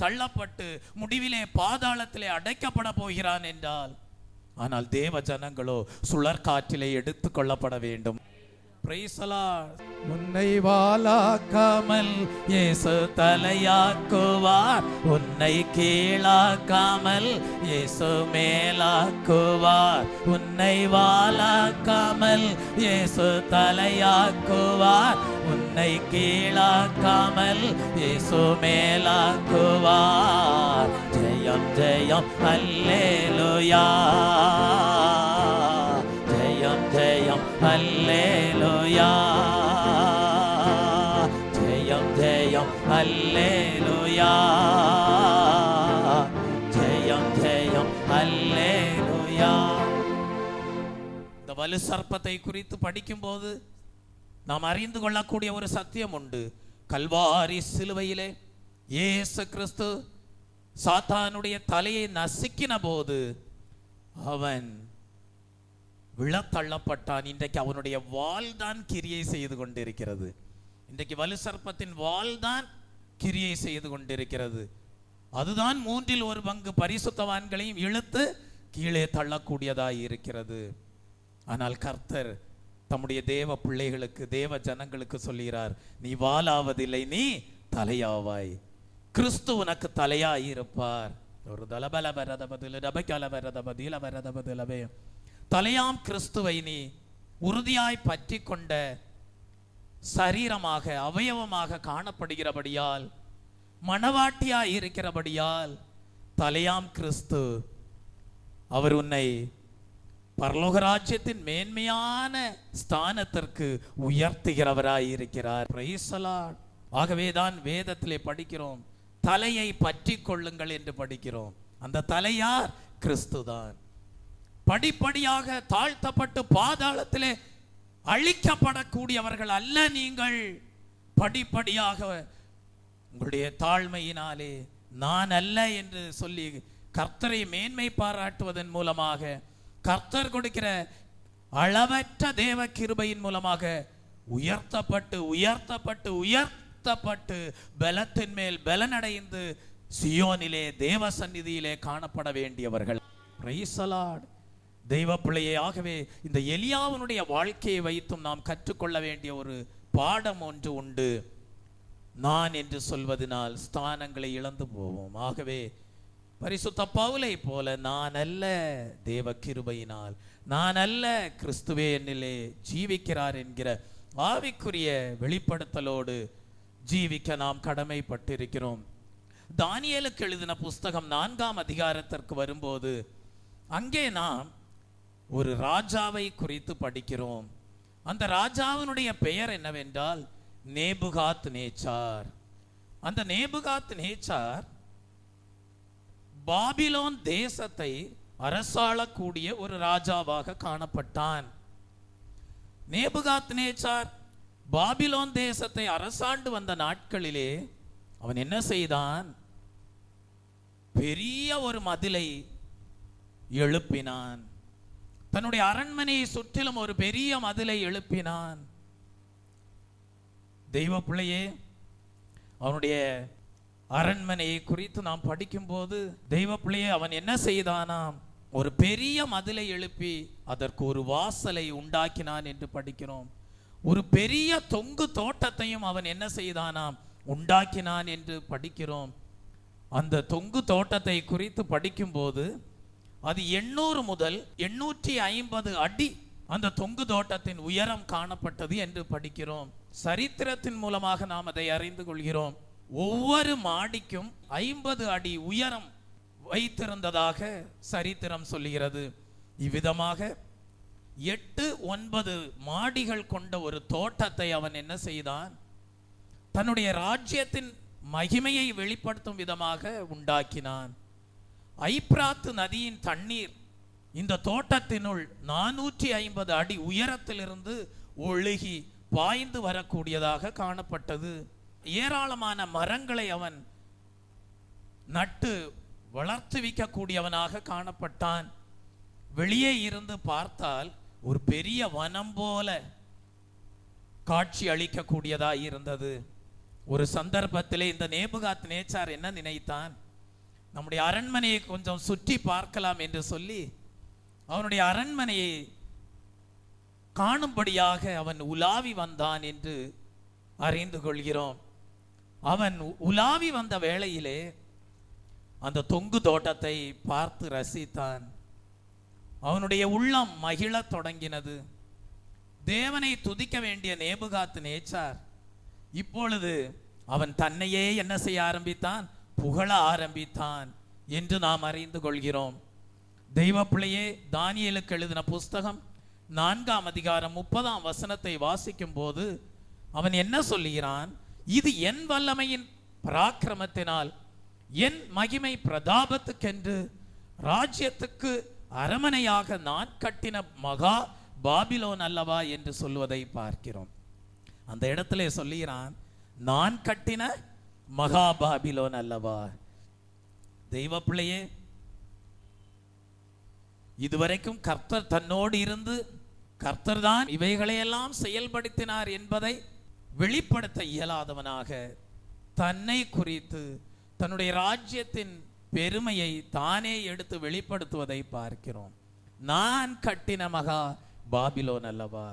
தள்ளப்பட்டு முடிவிலே பாதாளத்திலே அடைக்கப்பட போகிறான் என்றால், ஆனால் தேவ ஜனங்களோ சுழற்காற்றிலே எடுத்துக் கொள்ளப்பட வேண்டும். உன்னை வாலாக்காமல் இயேசு தலையாக்குவார், உன்னை கீழாக்காமல் இயேசு மேலாக்குவார். உன்னை வாலாக்காமல் இயேசு தலையாக்குவார், உன்னை கீழாக்காமல் இயேசு மேலாக்குவார். ஜெயம் ஜெயம் அல்லேலூயா, ஜெயம் ஜெயம் அல்லேலூயா, ஜெயம் ஜெயம் அல்லேலூயா, ஜெயம் ஜெயம் அல்லேலூயா. இந்த வலு சர்ப்பத்தை குறித்து படிக்கும்போது நாம் அறிந்து கொள்ளக்கூடிய ஒரு சத்தியம் உண்டு. கல்வாரி சிலுவையிலே இயேசு கிறிஸ்து சாத்தானுடைய தலையை நசுக்கின போது அவன் விழத்தள்ளப்பட்டான். இன்றைக்கு அவனுடைய வாள் தான் கிரியை செய்து கொண்டிருக்கிறது. இன்றைக்கு வலு சர்ப்பத்தின் வாள் தான் கிரியை செய்து கொண்டிருக்கிறது. அதுதான் 1/3 பரிசுத்தவான்களையும் இழுத்து கீழே தள்ளக்கூடியதாய் இருக்கிறது. ஆனால் கர்த்தர் தம்முடைய தேவ பிள்ளைகளுக்கு, தேவ ஜனங்களுக்கு சொல்கிறார், நீ வாளாவதில்லை, நீ தலையாவாய். கிறிஸ்து உனக்கு தலையாய் இருப்பார். ஒரு தலபல வரத பதில் ரபக்கல வரத பதில வரத பதிலவே. தலையாம் கிறிஸ்துவை நீ உறுதியாய் பற்றி கொண்ட சரீரமாக, அவயவமாக காணப்படுகிறபடியால், மணவாட்டியாய் இருக்கிறபடியால், தலையாம் கிறிஸ்து அவர் உன்னை பரலோக ராஜ்யத்தின் மேன்மையான ஸ்தானத்திற்கு உயர்த்துகிறவராய் இருக்கிறார். Praise the Lord. ஆகவேதான் வேதத்திலே படிக்கிறோம், தலையை பற்றி கொள்ளுங்கள் என்று படிக்கிறோம். அந்த தலை யார்? கிறிஸ்துதான். படிப்படியாக தாழ்த்தப்பட்டு பாதாளத்திலே அழிக்கப்படக்கூடியவர்கள் அல்ல நீங்கள். படிப்படியாக உங்களுடைய தாழ்மையினாலே நான் அல்ல என்று சொல்லி கர்த்தரை மேன்மை பாராட்டுவதன் மூலமாக, கர்த்தர் கொடுக்கிற அளவற்ற தேவ கிருபையின் மூலமாக உயர்த்தப்பட்டு உயர்த்தப்பட்டு உயர்த்தப்பட்டு பலத்தின் மேல் பலனடைந்து சியோனிலே தேவ சந்நிதியிலே காணப்பட வேண்டியவர்கள். Praise the Lord. தெய்வ பிள்ளையே, ஆகவே இந்த எலியாவினுடைய வாழ்க்கையை வைத்தும் நாம் கற்றுக்கொள்ள வேண்டிய ஒரு பாடம் ஒன்று உண்டு. நான் என்று சொல்வதனால் ஸ்தானங்களை இழந்து போவோம். ஆகவே பரிசுத்த பவுலை போல நான் அல்ல, தேவ கிருபையினால், நான் அல்ல, கிறிஸ்துவே என்னிலே ஜீவிக்கிறார் என்கிற ஆவிக்குரிய வெளிப்படுத்தலோடு ஜீவிக்க நாம் கடமைப்பட்டிருக்கிறோம். தானியேலுக்கு எழுதின புஸ்தகம் 4ஆம் அதிகாரத்திற்கு வரும்போது அங்கே நாம் ஒரு ராஜாவை குறித்து படிக்கிறோம். அந்த ராஜாவினுடைய பெயர் என்னவென்றால் நேபுகாத் நேச்சார். அந்த நேபுகாத் நேச்சார் பாபிலோன் தேசத்தை அரசாளக்கூடிய ஒரு ராஜாவாக காணப்பட்டான். நேபுகாத் நேச்சார் பாபிலோன் தேசத்தை அரசாண்டு வந்த நாட்களிலே அவன் என்ன செய்தான்? பெரிய ஒரு மதிலை எழுப்பினான். தன்னுடைய அரண்மனையை சுற்றிலும் ஒரு பெரிய மதிலை எழுப்பினான். தெய்வ பிள்ளையே, அவனுடைய அரண்மனையை குறித்து நாம் படிக்கும்போது தெய்வ பிள்ளையே, அவன் என்ன செய்தானாம்? ஒரு பெரிய மதிலை எழுப்பி அதற்கு ஒரு வாசலை உண்டாக்கினான் என்று படிக்கிறோம். ஒரு பெரிய தொங்கு தோட்டத்தையும் அவன் என்ன செய்தானாம்? உண்டாக்கினான் என்று படிக்கிறோம். அந்த தொங்கு தோட்டத்தை குறித்து படிக்கும்போது அது 800 முதல் 850 அடி அந்த தொங்கு தோட்டத்தின் உயரம் காணப்பட்டது என்று படிக்கிறோம். சரித்திரத்தின் மூலமாக நாம் அதை அறிந்து கொள்கிறோம். ஒவ்வொரு மாடிக்கும் 50 அடி உயரம் வைத்திருந்ததாக சரித்திரம் சொல்லுகிறது. இவ்விதமாக 8-9 மாடிகள் கொண்ட ஒரு தோட்டத்தை அவன் என்ன செய்தான்? தன்னுடைய ராஜ்யத்தின் மகிமையை வெளிப்படுத்தும் விதமாக உண்டாக்கினான். ஐப்ராத்து நதியின் தண்ணீர் இந்த தோட்டத்தினுள் 450 அடி உயரத்திலிருந்து ஒழுகி பாய்ந்து வரக்கூடியதாக காணப்பட்டது. ஏராளமான மரங்களை அவன் நட்டு வளர்த்து வைக்கக்கூடியவனாக காணப்பட்டான். வெளியே இருந்து பார்த்தால் ஒரு பெரிய வனம் போல காட்சி அளிக்கக்கூடியதாக இருந்தது. ஒரு சந்தர்ப்பத்திலே இந்த நேபுகாத் நேச்சார் என்ன நினைத்தான்? நம்முடைய அரண்மனையை கொஞ்சம் சுற்றி பார்க்கலாம் என்று சொல்லி அவனுடைய அரண்மனையை காணும்படியாக அவன் உலாவி வந்தான் என்று அறிந்து கொள்கிறோம். அவன் உலாவி வந்த வேளையிலே அந்த தொங்கு தோட்டத்தை பார்த்து ரசித்தான். அவனுடைய உள்ளம் மகிழத் தொடங்கினது. தேவனை துதிக்க வேண்டிய நேபுகாத் நேச்சார் இப்பொழுது அவன் தன்னையே என்ன செய்ய ஆரம்பித்தான்? புகழ ஆரம்பித்தான் என்று நாம் அறிந்து கொள்கிறோம். தெய்வ பிள்ளையே, தானியேலுக்கு எழுதின புஸ்தகம் 4ஆம் அதிகாரம் 30ஆம் வசனத்தை வாசிக்கும் போது அவன் என்ன சொல்லுகிறான்? இது என் வல்லமையின் பராக்கிரமத்தினால் என் மகிமை பிரதாபத்துக்கென்று ராஜ்யத்துக்கு அரமனையாக நான் கட்டின மகா பாபிலோன் அல்லவா என்று சொல்வதை பார்க்கிறோம். அந்த இடத்துல சொல்லுகிறான், நான் கட்டின மகா பாபிலோன் அல்லவா. தெய்வ பிள்ளையே, இதுவரைக்கும் கர்த்தர் தன்னோடு இருந்து கர்த்தர் தான் இவைகளையெல்லாம் செயல்படுத்தினார் என்பதை வெளிப்படுத்த இயலாதவனாக தன்னை குறித்து தன்னுடைய ராஜ்யத்தின் பெருமையை தானே எடுத்து வெளிப்படுத்துவதை பார்க்கிறோம். நான் கட்டின மகா பாபிலோன் அல்லவா.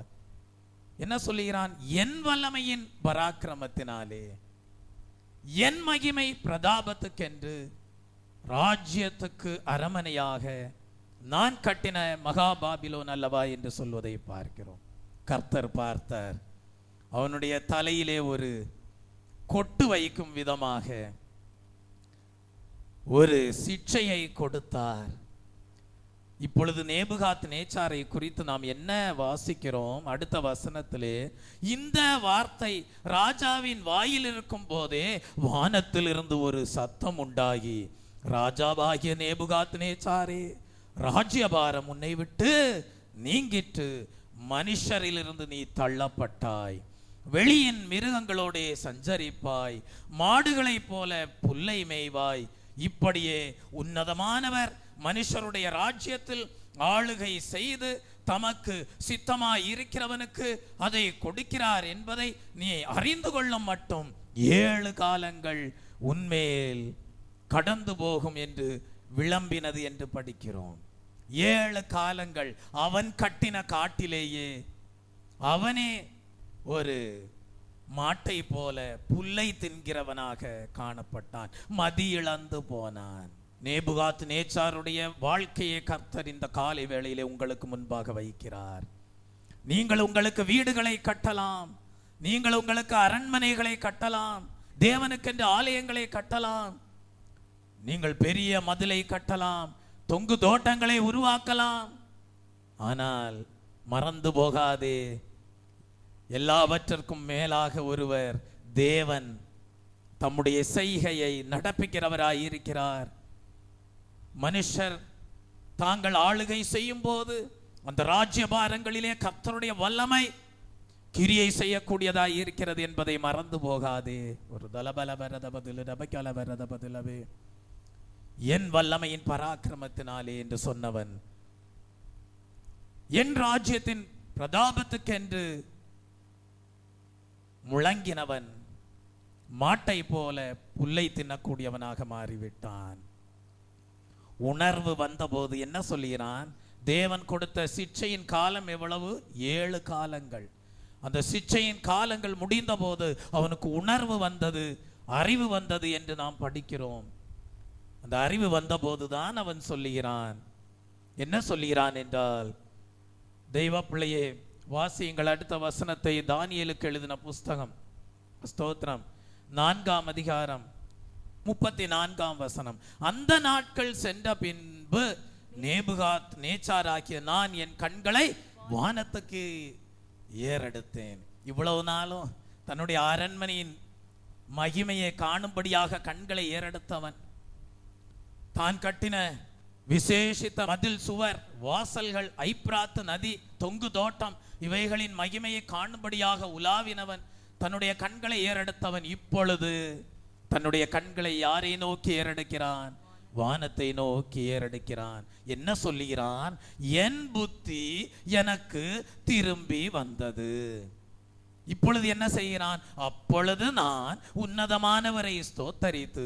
என்ன சொல்லுகிறான்? என் வல்லமையின் பராக்கிரமத்தினாலே என் மகிமை பிரதாபத்துக்கென்று ராஜ்யத்துக்கு அரமனையாக நான் கட்டின மகா பாபிலோன் அல்லவா என்று சொல்வதை பார்க்கிறோம். கர்த்தர் பார்த்தார். அவனுடைய தலையிலே ஒரு கொட்டு வைக்கும் விதமாக ஒரு சிட்சையை கொடுத்தார். இப்பொழுது நேபுகாத் நேச்சாரை குறித்து நாம் என்ன வாசிக்கிறோம்? அடுத்த வசனத்திலே இந்த வார்த்தை ராஜாவின் வாயில் இருக்கும் போதே வானத்திலிருந்து ஒரு சத்தம் உண்டாகி, ராஜாவாகிய நேபுகாத் நேச்சாரே, ராஜ்யபாரம் உன்னை விட்டு நீங்கிட்டு மனுஷரிலிருந்து நீ தள்ளப்பட்டாய், வெளியின் மிருகங்களோடே சஞ்சரிப்பாய், மாடுகளைப் போல புல்லை மேய்வாய். இப்படியே உன்னதமானவர் மனுஷருடைய ராஜ்யத்தில் ஆளுகை செய்து தமக்கு சித்தமாய் இருக்கிறவனுக்கு அதை கொடுக்கிறார் என்பதை நீ அறிந்து கொள்ளும் மட்டும் 7 காலங்கள் உன்மேல் கடந்து போகும் என்று விளம்பினது என்று படிக்கிறோம். 7 காலங்கள். அவன் கட்டின காட்டிலேயே அவனே ஒரு மாட்டை போல புல்லை தின்கிறவனாக காணப்பட்டான், மதி இழந்து போனான். நேபுகாத் நேச்சாருடைய வாழ்க்கையை கர்த்தர் இந்த காலை வேளையிலே உங்களுக்கு முன்பாக வைக்கிறார். நீங்கள் உங்களுக்கு வீடுகளை கட்டலாம், நீங்கள் உங்களுக்கு அரண்மனைகளை கட்டலாம், தேவனுக்கென்று ஆலயங்களை கட்டலாம், நீங்கள் பெரிய மதிலை கட்டலாம், தொங்கு தோட்டங்களை உருவாக்கலாம். ஆனால் மறந்து போகாதே, எல்லாவற்றிற்கும் மேலாக ஒருவர் தேவன் தம்முடைய செய்கையை நடப்பிக்கிறவராய் இருக்கிறார். மனுஷர் தாங்கள் ஆளுகை செய்யும் போது அந்த ராஜ்யபாரங்களிலே கர்த்தருடைய வல்லமை கிரியை செய்யக்கூடியதாய் இருக்கிறது என்பதை மறந்து போகாதே. ஒரு தலபலபரதபதிலபே என் வல்லமையின் பராக்கிரமத்தினாலே என்று சொன்னவன், என் ராஜ்யத்தின் பிரதாபத்துக்கென்று முழங்கினவன் மாட்டை போல புல்லை தின்னக்கூடியவனாக மாறிவிட்டான். உணர்வு வந்தபோது என்ன சொல்கிறான்? தேவன் கொடுத்த சிட்சையின் காலம் எவ்வளவு? 7 காலங்கள். அந்த சிட்சையின் காலங்கள் முடிந்த போது அவனுக்கு உணர்வு வந்தது, அறிவு வந்தது என்று நாம் படிக்கிறோம். அந்த அறிவு வந்த போதுதான் அவன் சொல்லுகிறான். என்ன சொல்லுகிறான் என்றால், தெய்வ பிள்ளையே வாசியுங்கள் அடுத்த வசனத்தை. தானியேலுக்கு எழுதின புஸ்தகம், ஸ்தோத்திரம், 4ஆம் அதிகாரம் 34ஆம் வசனம். அந்த நாட்கள் சென்ற பின்பு நேபுகாத் நேச்சாராகிய நான் என் கண்களை வானத்துக்கு ஏறெடுத்தேன். இவ்வளவு நாளும் தன்னுடைய அரண்மனையின் மகிமையை காணும்படியாக கண்களை ஏறெடுத்தவன், தான் கட்டின விசேஷித்த மதில், சுவர், வாசல்கள், ஐப்ராத்து நதி, தொங்கு தோட்டம் இவைகளின் மகிமையை காணும்படியாக உலாவினவன், தன்னுடைய கண்களை ஏறெடுத்தவன் இப்பொழுது தன்னுடைய கண்களை யாரை நோக்கி ஏறெடுக்கிறான்? வானத்தை நோக்கி ஏறெடுக்கிறான். என்ன சொல்லுகிறான்? என் புத்தி எனக்கு திரும்பி வந்தது. இப்பொழுது என்ன செய்கிறான்? அப்பொழுது நான் உன்னதமானவரை ஸ்தோத்தரித்து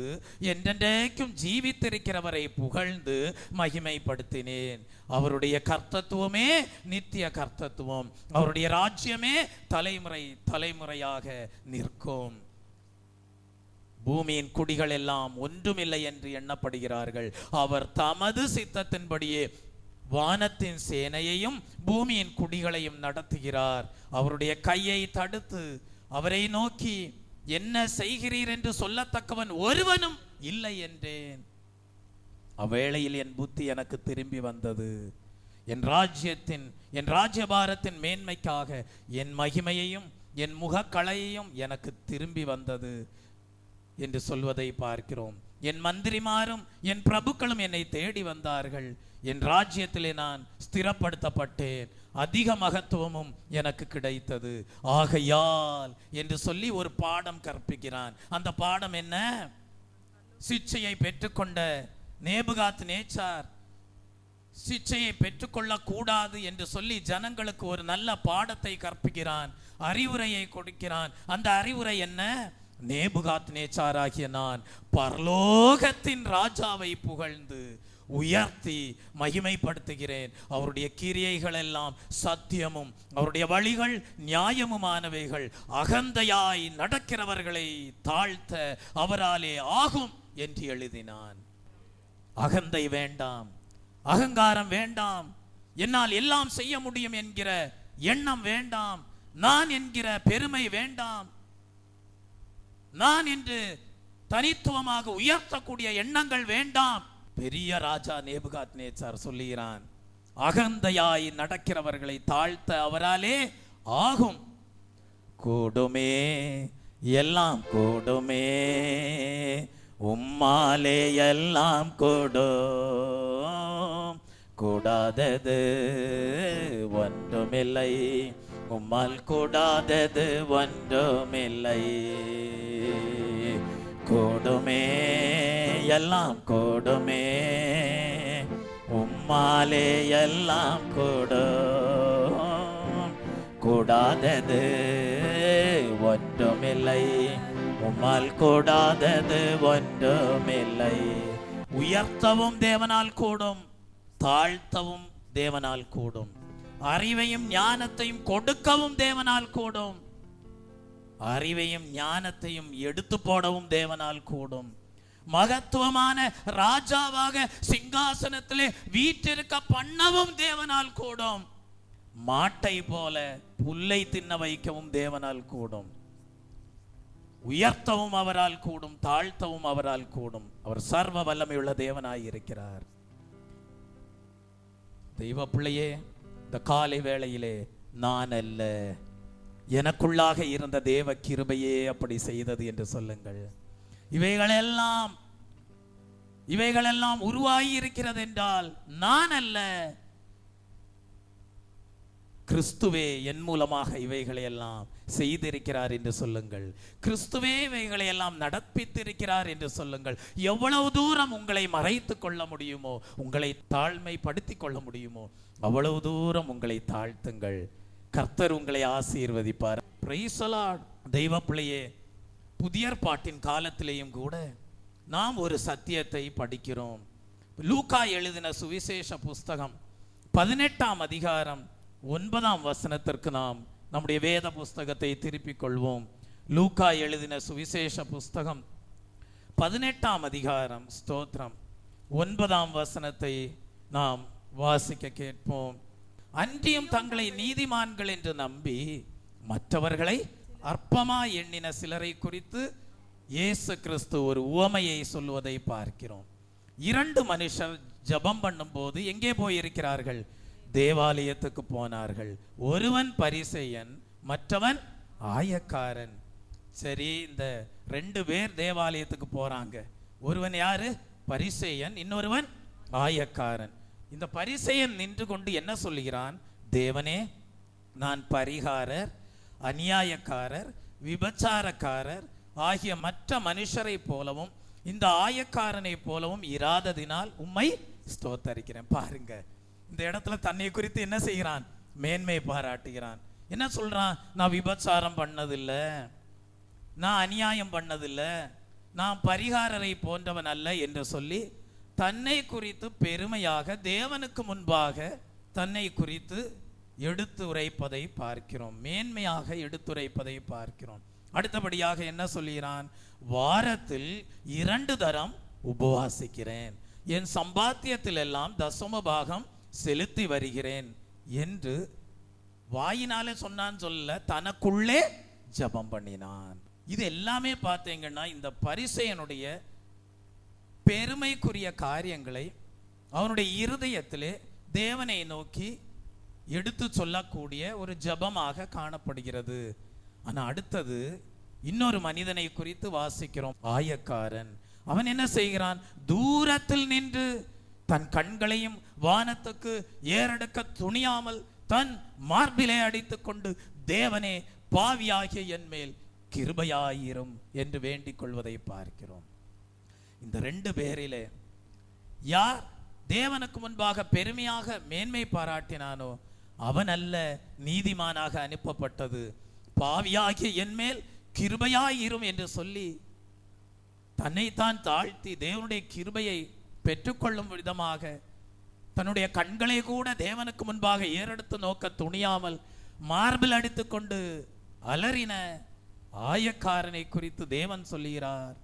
என்றென்றைக்கும் ஜீவித்திருக்கிறவரை புகழ்ந்து மகிமைப்படுத்தினேன். அவருடைய கர்த்தத்துவமே நித்திய கர்த்தத்துவம், அவருடைய ராஜ்யமே தலைமுறை தலைமுறையாக நிற்கும். பூமியின் குடிகள் எல்லாம் ஒன்றுமில்லை என்று எண்ணப்படுகிறார்கள். அவர் தமது சித்தத்தின்படியே வானத்தின் சேனையையும் பூமியின் குடிகளையும் நடத்துகிறார். அவருடைய கையை தடுத்து அவரை நோக்கி என்ன செய்கிறீர் என்று சொல்லத்தக்கவன் ஒருவனும் இல்லை என்றேன். அவ்வேளையில் என் புத்தி எனக்கு திரும்பி வந்தது. என் ராஜ்யபாரத்தின் மேன்மைக்காக என் மகிமையையும் என் முகக்கலையையும் எனக்கு திரும்பி வந்தது என்று சொல்வதை பார்க்கிறோம். என் மந்திரிமாரும் என் பிரபுக்களும் என்னை தேடி வந்தார்கள். என் ராஜ்யத்திலே நான் ஸ்திரப்படுத்தப்பட்டேன். அதிக மகத்துவமும் எனக்கு கிடைத்தது. ஆகையால் என்று சொல்லி ஒரு பாடம் கற்பிக்கிறான். அந்த பாடம் என்ன? சிட்சையை பெற்றுக்கொண்ட நேபுகாத் நேச்சார் சிட்சையை பெற்றுக்கொள்ள கூடாது என்று சொல்லி ஜனங்களுக்கு ஒரு நல்ல பாடத்தை கற்பிக்கிறான், அறிவுரையை கொடுக்கிறான். அந்த அறிவுரை என்ன? நேபுகாத் நேச்சாராகிய நான் பரலோகத்தின் ராஜாவை புகழ்ந்து உயர்த்தி மகிமைப்படுத்துகிறேன். அவருடைய கிரியைகள் எல்லாம் சத்தியமும் அவருடைய வழிகள் நியாயமுமானவைகள். அகந்தையாய் நடக்கிறவர்களை தாழ்த்த அவராலே ஆகும் என்று எழுதினான். அகந்தை வேண்டாம், அகங்காரம் வேண்டாம், என்னால் எல்லாம் செய்ய முடியும் என்கிற எண்ணம் வேண்டாம், நான் என்கிற பெருமை வேண்டாம், நான் என்று தனித்துவமாக உயர்த்தக்கூடிய எண்ணங்கள் வேண்டாம். பெரிய ராஜா நேபுகாத் நேச்சார் சொல்லுகிறான், அகந்தையாய் நடக்கிறவர்களை தாழ்த்த அவராலே ஆகும். கூடுமே, எல்லாம் கூடுமே, உம்மாலே எல்லாம் கூடும். கூடாதது ஒன்றுமில்லை, உம்மால் கூடாதது ஒன்றுமில்லை. கூடுமே, எல்லாம் கூடுமே, உம்மாலே எல்லாம் கூடும். கூடாதது ஒன்றுமில்லை, உம்மால் கூடாதது ஒன்றுமில்லை. உயர்த்தவும் தேவனால் கூடும், தாழ்த்தவும் தேவனால் கூடும். அறிவையும் ஞானத்தையும் கொடுக்கவும் தேவனால் கூடும், அறிவையும் ஞானத்தையும் எடுத்து போடவும் தேவனால் கூடும். மகத்துவமான ராஜாவாக சிங்காசனத்திலே வீற்றிருக்க பண்ணவும் தேவனால் கூடும். மாட்டை போல புல்லை தின்ன வைக்கவும் தேவனால் கூடும். உயர்த்தவும் அவரால் கூடும், தாழ்த்தவும் அவரால் கூடும். அவர் சர்வ வல்லமையுள்ள தேவனாய் இருக்கிறார். தெய்வ பிள்ளையே, இந்த காலை வேளையிலே நான் அல்ல, எனக்குள்ளாக இருந்த தேவ கிருபையே அப்படி செய்தது என்று சொல்லுங்கள். இவைகளெல்லாம் உருவாகி இருக்கிறது என்றால் நான் அல்ல, கிறிஸ்துவே என் மூலமாக இவைகளை எல்லாம் செய்திருக்கிறார் என்று சொல்லுங்கள். கிறிஸ்துவே இவைகளை எல்லாம் நடப்பித்திருக்கிறார் என்று சொல்லுங்கள். எவ்வளவு தூரம் உங்களை மறைத்து கொள்ள முடியுமோ, உங்களை தாழ்மைப்படுத்திக் கொள்ள முடியுமோ, அவ்வளவு தூரம் உங்களை தாழ்த்துங்கள். கர்த்தர் உங்களை ஆசீர்வதிப்பார். Praise the Lord. தெய்வ பிள்ளையே, புதிய ஏற்பாட்டின் காலத்திலேயும் கூட நாம் ஒரு சத்தியத்தை படிக்கிறோம். லூக்கா எழுதின சுவிசேஷ புஸ்தகம் 18ஆம் அதிகாரம் 9ஆம் வசனத்திற்கு நாம் நம்முடைய வேத புஸ்தகத்தை திருப்பிக் கொள்வோம். லூக்கா எழுதின சுவிசேஷ புஸ்தகம் 18ஆம் அதிகாரம், ஸ்தோத்திரம், 9ஆம் வசனத்தை நாம் வாசிக்க கேட்போம். அன்றியும் தங்களை நீதிமான்கள் என்று நம்பி மற்றவர்களை அற்பமா எண்ணின சிலரை குறித்து இயேசு கிறிஸ்து ஒரு உவமையை சொல்வதை பார்க்கிறோம். 2 மனுஷர் ஜெபம் பண்ணும் போது எங்கே போயிருக்கிறார்கள்? தேவாலயத்துக்கு போனார்கள். ஒருவன் பரிசேயன், மற்றவன் ஆயக்காரன். சரி, இந்த 2 பேர் தேவாலயத்துக்கு போறாங்க. ஒருவன் யாரு? பரிசேயன், இன்னொருவன் ஆயக்காரன். இந்த பரிசேயன் நின்று கொண்டு என்ன சொல்லுகிறான்? தேவனே, நான் பரிகாரர், அநியாயக்காரர், விபச்சாரக்காரர் ஆகிய மற்ற மனுஷரை போலவும் இந்த ஆயக்காரனை போலவும் இராததினால் உம்மை ஸ்தோத்தரிக்கிறேன். பாருங்க, இந்த இடத்துல தன்னை குறித்து என்ன செய்கிறான்? மேன்மை பாராட்டுகிறான். என்ன சொல்றான்? நான் விபச்சாரம் பண்ணதில்லை, நான் அநியாயம் பண்ணதில்லை, நான் பரிகாரரை போன்றவன் அல்ல என்று சொல்லி தன்னை குறித்து பெருமையாக தேவனுக்கு முன்பாக தன்னை குறித்து எடுத்துரைப்பதை பார்க்கிறோம். மேன்மையாக எடுத்துரைப்பதை பார்க்கிறோம். அடுத்தபடியாக என்ன சொல்கிறான்? வாரத்தில் 2 தரம் உபவாசிக்கிறேன், என் சம்பாத்தியத்தில் எல்லாம் தசம பாகம் செலுத்தி வருகிறேன் என்று வாயினாலே சொன்னான் சொல்ல, தனக்குள்ளே ஜெபம் பண்ணினான். இது எல்லாமே பார்த்தீங்கன்னா இந்த பரிசேயனுடைய பெருமைக்குரிய காரியங்களை அவனுடைய இருதயத்திலே தேவனை நோக்கி எடுத்து சொல்லக்கூடிய ஒரு ஜெபமாக காணப்படுகிறது. ஆனா அடுத்தது இன்னொரு மனிதனை குறித்து வாசிக்கிறோம். ஆயக்காரன். அவன் என்ன செய்கிறான்? தூரத்தில் நின்று தன் கண்களையும் வானத்துக்கு ஏறெடுக்க துணியாமல் தன் மார்பிலே அடித்துக் கொண்டு, தேவனே, பாவியாகிய என் மேல் கிருபையாயிரும் என்று வேண்டிக் கொள்வதை பார்க்கிறோம். இந்த 2 பேரிலே யார் தேவனுக்கு முன்பாக பெருமையாக மேன்மை பாராட்டினானோ அவன் அல்ல நீதிமானாக அனுப்பப்பட்டது. பாவியாகிய என் மேல் கிருபையாயிரும் என்று சொல்லி தன்னைத்தான் தாழ்த்தி தேவனுடைய கிருபையை பெற்றுக்கொள்ளும் விதமாக தன்னுடைய கண்களை கூட தேவனுக்கு முன்பாக ஏறெடுத்து நோக்க துணியாமல் மார்பில் அடித்துக்கொண்டு அலறின ஆயக்காரனை குறித்து தேவன் சொல்லுகிறார்,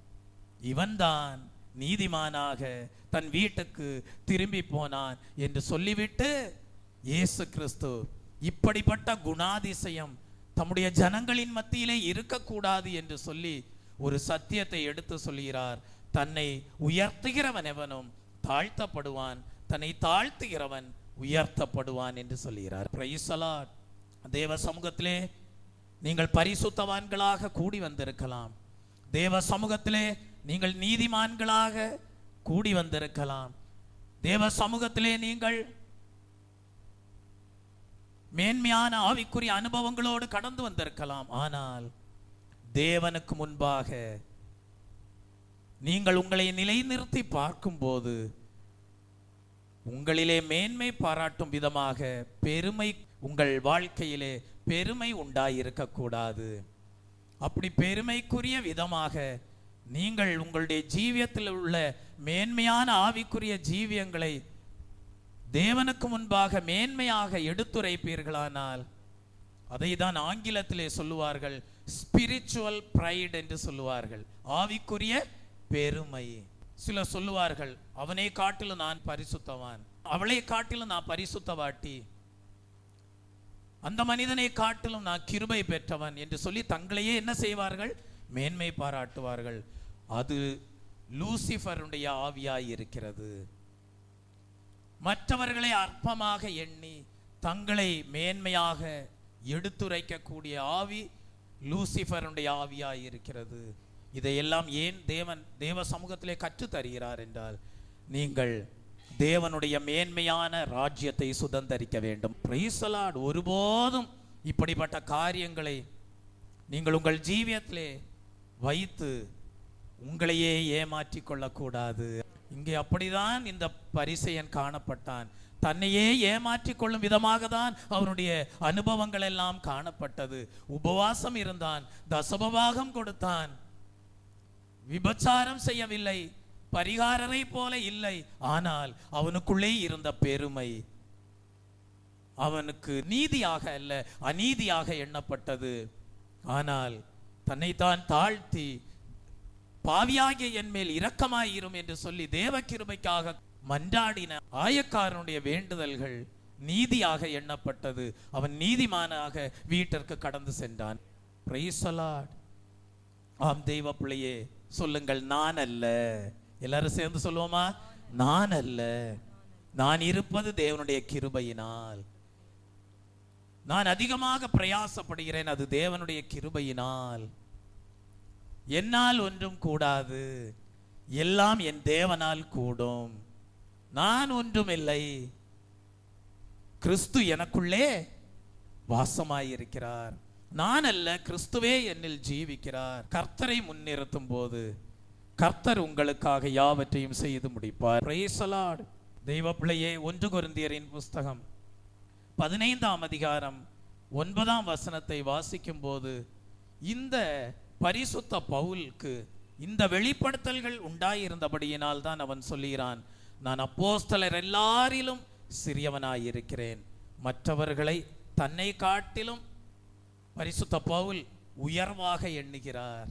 இவன்தான் நீதிமானாக தன் வீட்டுக்கு திரும்பி போனான் என்று சொல்லிவிட்டு இயேசு கிறிஸ்து இப்படிப்பட்ட குணாதிசயம் தம்முடைய ஜனங்களின் மத்தியிலே இருக்கக்கூடாது என்று சொல்லி ஒரு சத்தியத்தை எடுத்து சொல்கிறார். தன்னை உயர்த்துகிறவன் எவனும் தாழ்த்தப்படுவான், தன்னை தாழ்த்துகிறவன் உயர்த்தப்படுவான் என்று சொல்கிறார். Praise the Lord. தேவ சமூகத்திலே நீங்கள் பரிசுத்தவான்களாக கூடி வந்திருக்கலாம். தேவ சமூகத்திலே நீங்கள் நீதிமான்களாக கூடி வந்திருக்கலாம். தேவ சமூகத்திலே நீங்கள் மேன்மையான ஆவிக்குரிய அனுபவங்களோடு கடந்து வந்திருக்கலாம். ஆனால் தேவனுக்கு முன்பாக நீங்கள் உங்களை நிலைநிறுத்தி பார்க்கும்போது உங்களிலே மேன்மை பாராட்டும் விதமாக பெருமை, உங்கள் வாழ்க்கையிலே பெருமை உண்டாயிருக்கக்கூடாது. அப்படி பெருமைக்குரிய விதமாக நீங்கள் உங்களுடைய ஜீவியத்தில் உள்ள மேன்மையான ஆவிக்குரிய ஜீவியங்களை தேவனுக்கு முன்பாக மேன்மையாக எடுத்துரைப்பீர்களானால் அதை தான் ஆங்கிலத்திலே சொல்லுவார்கள் ஸ்பிரிச்சுவல் பிரைட் என்று சொல்லுவார்கள். ஆவிக்குரிய பெருமை. சிலர் சொல்லுவார்கள், அவனை காட்டிலும் நான் பரிசுத்தவான், அவளை காட்டிலும் நான் பரிசுத்தவாட்டி, அந்த மனிதனை காட்டிலும் நான் கிருபை பெற்றவன் என்று சொல்லி தங்களையே என்ன செய்வார்கள்? மேன்மை பாராட்டுவார்கள். அது லூசிஃபருடைய ஆவியாய் இருக்கிறது. மற்றவர்களை அற்பமாக எண்ணி தங்களை மேன்மையாக எடுத்துரைக்கக்கூடிய ஆவி லூசிஃபருடைய ஆவியாய் இருக்கிறது. இதையெல்லாம் ஏன் தேவ சமூகத்திலே கற்று தருகிறார் என்றால், நீங்கள் தேவனுடைய மேன்மையான ராஜ்யத்தை சுதந்தரிக்க வேண்டும். Praise the Lord. ஒருபோதும் இப்படிப்பட்ட காரியங்களை நீங்கள் உங்கள் ஜீவியத்திலே வைத்து உங்களையே ஏமாற்றிக் கொள்ளக்கூடாது. இங்கே அப்படிதான் இந்த பரிசேயன் காணப்பட்டான். தன்னையே ஏமாற்றிக் கொள்ளும் விதமாக தான் அவனுடைய அனுபவங்கள் எல்லாம் காணப்பட்டது. உபவாசம் இருந்தான், தசமபாகம் கொடுத்தான், விபச்சாரம் செய்யவில்லை, பரிகாரரை போல இல்லை. ஆனால் அவனுக்குள்ளே இருந்த பெருமை அவனுக்கு நீதியாக அல்ல அநீதியாக எண்ணப்பட்டது. ஆனால் தன்னைத்தான் தாழ்த்தி பாவியாகிய என் மேல் இரக்கமாயிரும் என்று சொல்லி தேவ கிருபைக்காக மன்றாடின ஆயக்காரனுடைய வேண்டுதல்கள் நீதியாக எண்ணப்பட்டது. அவன் நீதிமானாக வீட்டிற்கு கடந்து சென்றான். Praise the Lord. ஆம் தெய்வ பிள்ளையே, சொல்லுங்கள், நான் அல்ல. எல்லாரும் சேர்ந்து சொல்லுவோமா? நான் அல்ல, நான் இருப்பது தேவனுடைய கிருபையினால். நான் அதிகமாக பிரயாசப்படுகிறேன், அது தேவனுடைய கிருபையினால். என்னால் ஒன்றும் கூடாது, எல்லாம் என் தேவனால் கூடும். நான் ஒன்றும் இல்லை, கிறிஸ்து எனக்குள்ளே வாசமாயிருக்கிறார். நான் அல்ல, கிறிஸ்துவே என்னில் ஜீவிக்கிறார். கர்த்தரை முன்னிறுத்தும் போது கர்த்தர் உங்களுக்காக யாவற்றையும் செய்து முடிப்பார். Praise the Lord. தெய்வ பிள்ளையே, 1 கொரிந்தியரின் புஸ்தகம் 15ஆம் அதிகாரம் 9ஆம் வசனத்தை வாசிக்கும் போது இந்த பரிசுத்த பவுலுக்கு இந்த வெளிப்படுத்தல்கள் உண்டாயிருந்தபடியினால் தான் அவன் சொல்லுகிறான், நான் அப்போஸ்தலர் எல்லாரிலும் சிறியவனாயிருக்கிறேன். மற்றவர்களை தன்னை காட்டிலும் பரிசுத்த பவுல் உயர்வாக எண்ணுகிறார்.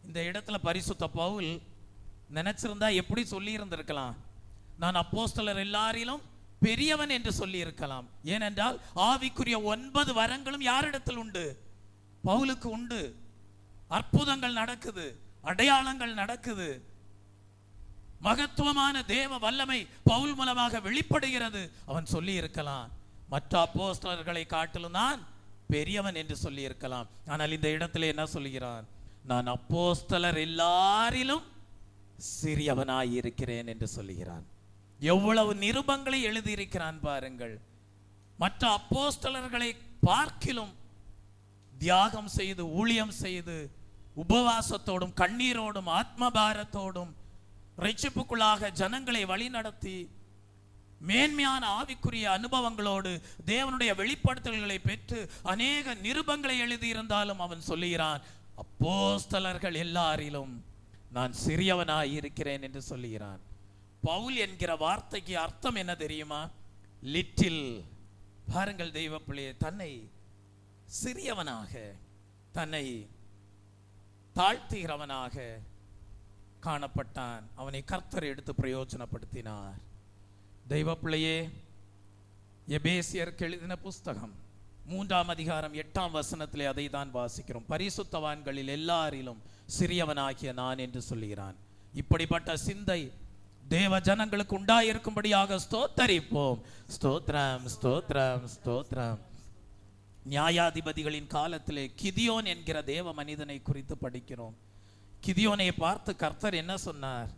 இந்த இடத்துல பரிசுத்த பவுல் நினைச்சிருந்தா எப்படி சொல்லி இருந்திருக்கலாம்? நான் அப்போஸ்தலர் எல்லாரிலும் பெரியவன் என்று சொல்லி இருக்கலாம். ஏனென்றால் ஆவிக்குரிய 9 வரங்களும் யாரிடத்தில் உண்டு? பவுலுக்கு உண்டு. அற்புதங்கள் நடக்குது, அடையாளங்கள் நடக்குது, மகத்துவமான தேவ வல்லமை பவுல் மூலமாக வெளிப்படுகிறது. அவன் சொல்லி இருக்கலாம், மற்ற அப்போஸ்தலர்களை காட்டிலும் நான் பெரியவன் என்று சொல்லி இருக்கலாம். ஆனால் இந்த இடத்துல என்ன சொல்கிறான்? நான் அப்போஸ்தலர் எல்லாரிலும் சிறியவனாய் இருக்கிறேன் என்று சொல்லுகிறான். எவ்வளவு நிருபங்களை எழுதியிருக்கிறான் பாருங்கள். மற்ற அப்போஸ்தலர்களை பார்க்கிலும் தியாகம் செய்து, ஊழியம் செய்து, உபவாசத்தோடும் கண்ணீரோடும் ஆத்மபாரத்தோடும் ரட்சிப்புக்குள்ளாக ஜனங்களை வழிநடத்தி மேன்மையான ஆவிக்குரிய அனுபவங்களோடு தேவனுடைய வெளிப்படுத்தல்களை பெற்று அநேக நிருபங்களை எழுதியிருந்தாலும் அவன் சொல்லுகிறான், அப்போஸ்தலர்கள் எல்லாரிலும் நான் சிறியவனாய் இருக்கிறேன் என்று சொல்லுகிறான். பவுல் என்கிற வார்த்தைக்கு அர்த்தம் என்ன தெரியுமா? லிட்டில். பாருங்கள் தெய்வ பிள்ளையே, தன்னை சிறியவனாக, தன்னை தாழ்த்துகிறவனாக காணப்பட்டான். அவனை கர்த்தர் எடுத்து பிரயோஜனப்படுத்தினார். தெய்வ பிள்ளையே, எபேசியருக்கு எழுதின புஸ்தகம் 3ஆம் அதிகாரம் 8ஆம் வசனத்திலே அதை தான் வாசிக்கிறோம். பரிசுத்தவான்களில் எல்லாரிலும் சிறியவனாகிய நான் என்று சொல்லுகிறான். இப்படிப்பட்ட சிந்தை தேவ ஜனங்களுக்கு உண்டாயிருக்கும்படியாக ஸ்தோத்தரிப்போம். ஸ்தோத்திரம், ஸ்தோத்திரம், ஸ்தோத்திரம். நியாயாதிபதிகளின் காலத்திலே கிதியோன் என்கிற தேவ மனிதனை குறித்து படிக்கிறோம். கிதியோனை பார்த்து கர்த்தர் என்ன சொன்னார்?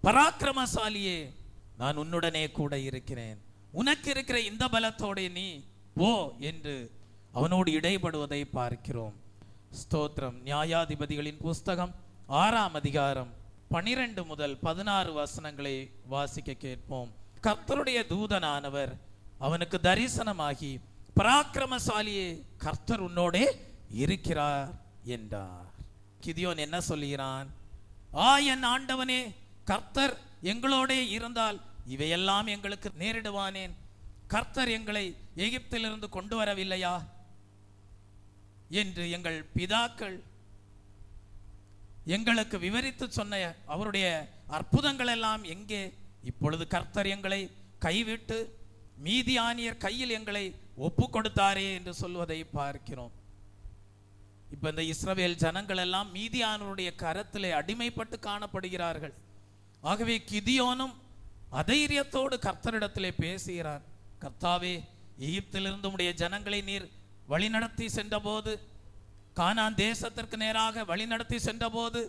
பராக்கிரமசாலியே, நான் உன்னுடனே கூட இருக்கிறேன், உனக்கு இருக்கிற இந்த பலத்தோட நீ போ என்று அவனோடு இடைபடுவதை பார்க்கிறோம். ஸ்தோத்திரம். நியாயாதிபதிகளின் புஸ்தகம் 6ஆம் அதிகாரம் 12 முதல் 16 வசனங்களை வாசிக்க கேட்போம். கர்த்தருடைய தூதனானவர் அவனுக்கு தரிசனமாகி, பராக்கிரமசாலியே, கர்த்தர் உன்னோடே இருக்கிறார் என்றார். கிதியோன் என்ன சொல்கிறான்? என் ஆண்டவனே, கர்த்தர் எங்களோட இருந்தால் இவையெல்லாம் எங்களுக்கு நேரிடுவானேன்? கர்த்தர் எங்களை எகிப்திலிருந்து கொண்டு வரவில்லையா என்று எங்கள் பிதாக்கள் எங்களுக்கு விவரித்து சொன்ன அவருடைய அற்புதங்கள் எல்லாம் எங்கே? இப்பொழுது கர்த்தர் எங்களை கைவிட்டு மீதியானியர் கையில் எங்களை ஒப்பு கொடுத்தாரே என்று சொல்வதை பார்க்கிறோம். இப்ப இந்த இஸ்ரவேல் ஜனங்கள் எல்லாம் மீதியானவருடைய கரத்திலே அடிமைப்பட்டு காணப்படுகிறார்கள். ஆகவே கிதியோனும் அதைரியத்தோடு கர்த்தரிடத்திலே பேசுகிறார். கர்த்தாவே, எகிப்திலிருந்து உம்முடைய ஜனங்களை நீர் வழிநடத்தி சென்றபோது, கானான் தேசத்திற்கு நேராக வழிநடத்தி சென்றபோது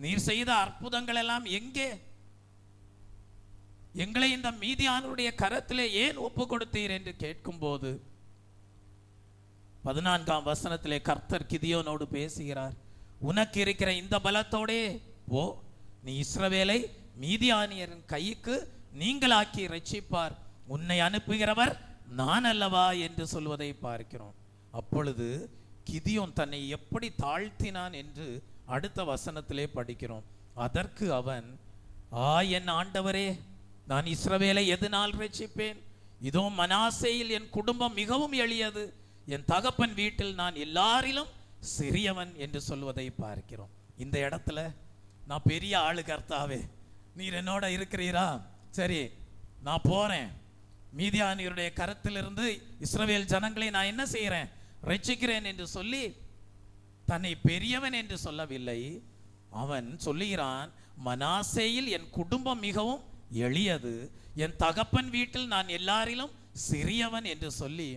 நீர் செய்த அற்புதங்கள் எல்லாம் எங்கே? எங்களை இந்த மீதியானவருடைய கரத்திலே ஏன் ஒப்பு கொடுத்தீர் என்று கேட்கும்போது 14ஆம் வசனத்திலே கர்த்தர் கிதியோனோடு பேசுகிறார். உனக்கு இருக்கிற இந்த பலத்தோடே போ, நீ இஸ்ரவேலை மீதியானியரின் கைக்கு நீங்களாக்கி ரட்சிப்பார், உன்னை அனுப்புகிறவர் நான் அல்லவா என்று சொல்வதை பார்க்கிறோம். அப்பொழுது கிதியோன் தன்னை எப்படி தாழ்த்தினான் என்று அடுத்த வசனத்திலே படிக்கிறோம். அதற்கு அவன், என் ஆண்டவரே, நான் இஸ்ரவேலை எதனால் ரட்சிப்பேன்? இதோ மனாசேயில் என் குடும்பம் மிகவும் எளியது, என் தகப்பன் வீட்டில் நான் எல்லாரிலும் சிறியவன் என்று சொல்வதை பார்க்கிறோம். இந்த இடத்துல நான் பெரிய ஆளு கர்த்தாவே, நீர் என்னோட இருக்கிறீரா? சரி, நான் போறேன், மீதியானியருடைய கரத்திலிருந்து இஸ்ரவேல் ஜனங்களை நான் என்ன செய்கிறேன்? ரட்சிக்கிறேன் என்று சொல்லி தன்னை பெரியவன் என்று சொல்லவில்லை. அவன் சொல்லுகிறான், மனாசேயில் என் குடும்பம் மிகவும் எளியது, என் தகப்பன் வீட்டில் நான் எல்லாரிலும் சிறியவன் என்று சொல்லி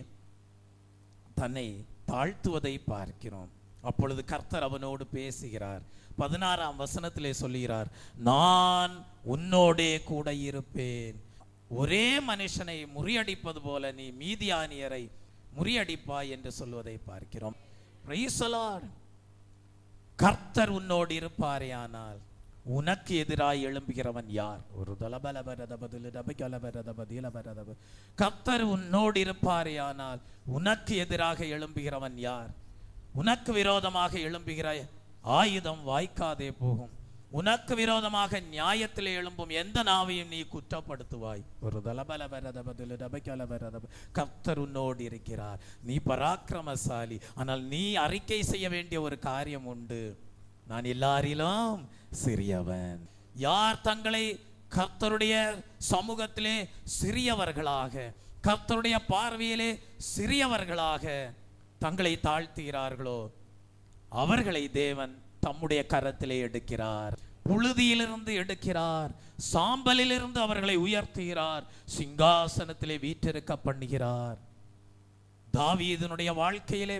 தன்னை தாழ்த்துவதை பார்க்கிறோம். அப்பொழுது கர்த்தர் அவனோடு பேசுகிறார். 16ஆம் வசனத்திலே சொல்லுகிறார், நான் உன்னோடே கூட இருப்பேன். ஒரே மனுஷனை முறியடிப்பது போல நீ மீதியானியரை முறியடிப்பாய் என்று சொல்வதை பார்க்கிறோம். Praise the Lord. கர்த்தர் உன்னோடு இருப்பாரேயானால் உனக்கு எதிராய் எழும்புகிறவன் யார்? ஒரு கர்த்தர் உன்னோடு இருப்பாரேயானால் உனக்கு எதிராக எழும்புகிறவன் யார்? உனக்கு விரோதமாக எழும்புகிற ஆயுதம் வாய்க்காதே போகும். உனக்கு விரோதமாக நியாயத்திலே எழும்பும் எந்த நாவையும் நீ குற்றப்படுத்துவாய். ஒரு கர்த்தர் உன்னோடு இருக்கிறார். நீ பராக்கிரமசாலி. ஆனால் நீ அறிக்கை செய்ய வேண்டிய ஒரு காரியம் உண்டு. நான் எல்லாரிலும் சிறியவன். யார் தங்களை கர்த்தருடைய சமூகத்திலே சிறியவர்களாக, கர்த்தருடைய பார்வையிலே சிறியவர்களாக தங்களை தாழ்த்துகிறார்களோ அவர்களை தேவன் தம்முடைய கரத்திலே எடுக்கிறார், புழுதியிலிருந்து எடுக்கிறார், சாம்பலிலிருந்து அவர்களை உயர்த்துகிறார், சிங்காசனத்திலே வீற்றிருக்க பண்ணுகிறார். தாவீதுனுடைய வாழ்க்கையிலே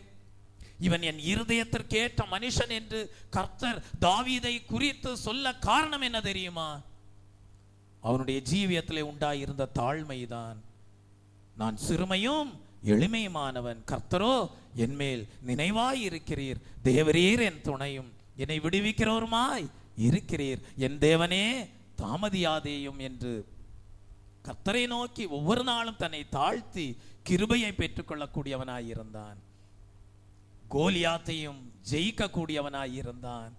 இவன் என் இருதயத்திற்கு ஏற்ற மனுஷன் என்று கர்த்தர் தாவீதை குறித்து சொல்ல காரணம் என்ன தெரியுமா? அவனுடைய ஜீவியத்திலே உண்டாயிருந்த தாழ்மைதான். நான் சிறுமையும் எளிமையுமானவன், கர்த்தரோ என் மேல் நினைவாய் இருக்கிறீர், தேவரீர் என் துணையும் என்னை விடுவிக்கிறவருமாய் இருக்கிறீர், என் தேவனே தாமதியாதேயும் என்று கர்த்தரை நோக்கி ஒவ்வொரு நாளும் தன்னை தாழ்த்தி கிருபையை பெற்றுக்கொள்ளக்கூடியவனாய் இருந்தான். கோலியாத்தையும் ஜெயிக்க கூடியவனாய் இருந்தான்.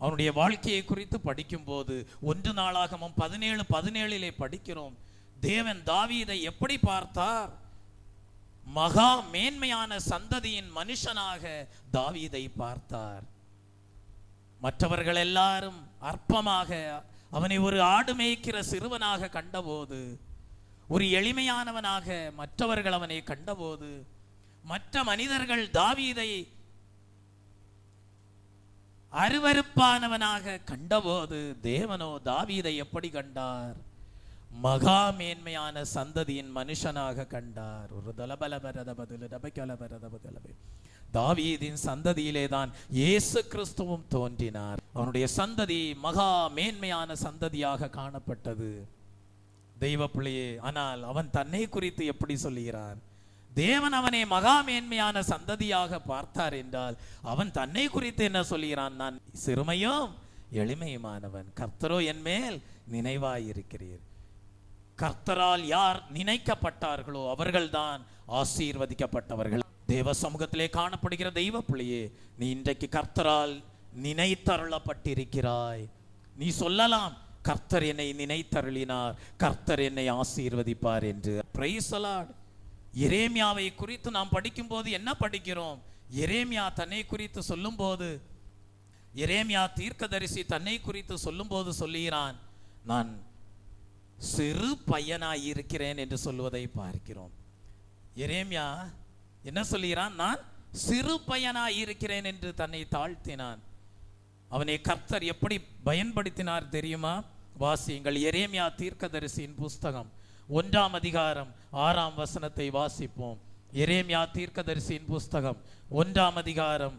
அவனுடைய வாழ்க்கையை குறித்து படிக்கும் போது 1 நாளாகமம் 17:17 படிக்கிறோம். தேவன் தாவீதை எப்படி பார்த்தார்? மகா மேன்மையான சந்ததியின் மனுஷனாக தாவீதை பார்த்தார். மற்றவர்கள் எல்லாரும் அற்பமாக அவனை ஒரு ஆடு மேய்க்கிற சிறுவனாக கண்டபோது, ஒரு எளிமையானவனாக மற்றவர்கள் அவனை கண்டபோது, மற்ற மனிதர்கள் தாவீதை அருவருப்பானவனாக கண்டபோது தேவனோ தாவீதை எப்படி கண்டார்? மகா மேன்மையான சந்ததியின் மனுஷனாக கண்டார். ஒரு தாவீதின் சந்ததியிலே தான் இயேசு கிறிஸ்துவும் தோன்றினார். அவனுடைய சந்ததி மகா மேன்மையான சந்ததியாக காணப்பட்டது. தெய்வ பிள்ளையே, ஆனால் அவன் தன்னை குறித்து எப்படி சொல்லுகிறான்? தேவன் அவனை மகா மேன்மையான சந்ததியாக பார்த்தார் என்றால் அவன் தன்னை குறித்து என்ன சொல்கிறான்? நான் சிறுமையும் எளிமையுமானவன், கர்த்தரோ என் மேல் நினைவாயிருக்கிறீர். கர்த்தரால் யார் நினைக்கப்பட்டார்களோ அவர்கள்தான் ஆசீர்வதிக்கப்பட்டவர்கள். தேவ சமூகத்திலே காணப்படுகிற தெய்வ பிள்ளையே, நீ இன்றைக்கு கர்த்தரால் நினைத்தருளப்பட்டிருக்கிறாய். நீ சொல்லலாம், கர்த்தர் என்னை நினைத்தருளினார், கர்த்தர் என்னை ஆசீர்வதிப்பார் என்று. Praise the Lord. எரேமியாவை குறித்து நாம் படிக்கும் போது என்ன படிக்கிறோம்? எரேமியா தன்னை குறித்து சொல்லும் போது, எரேமியா தீர்க்கதரிசி தன்னை குறித்து சொல்லும் போது சொல்லுகிறான், நான் சிறு பையனாய் இருக்கிறேன் என்று சொல்வதை பார்க்கிறோம். எரேமியா என்ன சொல்லுகிறான்? நான் சிறு பையனாய் இருக்கிறேன் என்று தன்னை தாழ்த்தினான். அவனை கர்த்தர் எப்படி பயன்படுத்தினார் தெரியுமா? வாசியுங்கள். எரேமியா தீர்க்கதரிசியின் புஸ்தகம் 1ஆம் அதிகாரம் 6ஆம் வசனத்தை வாசிப்போம். எரேமியா தீர்க்கதரிசியின் புஸ்தகம் 1ஆம் அதிகாரம்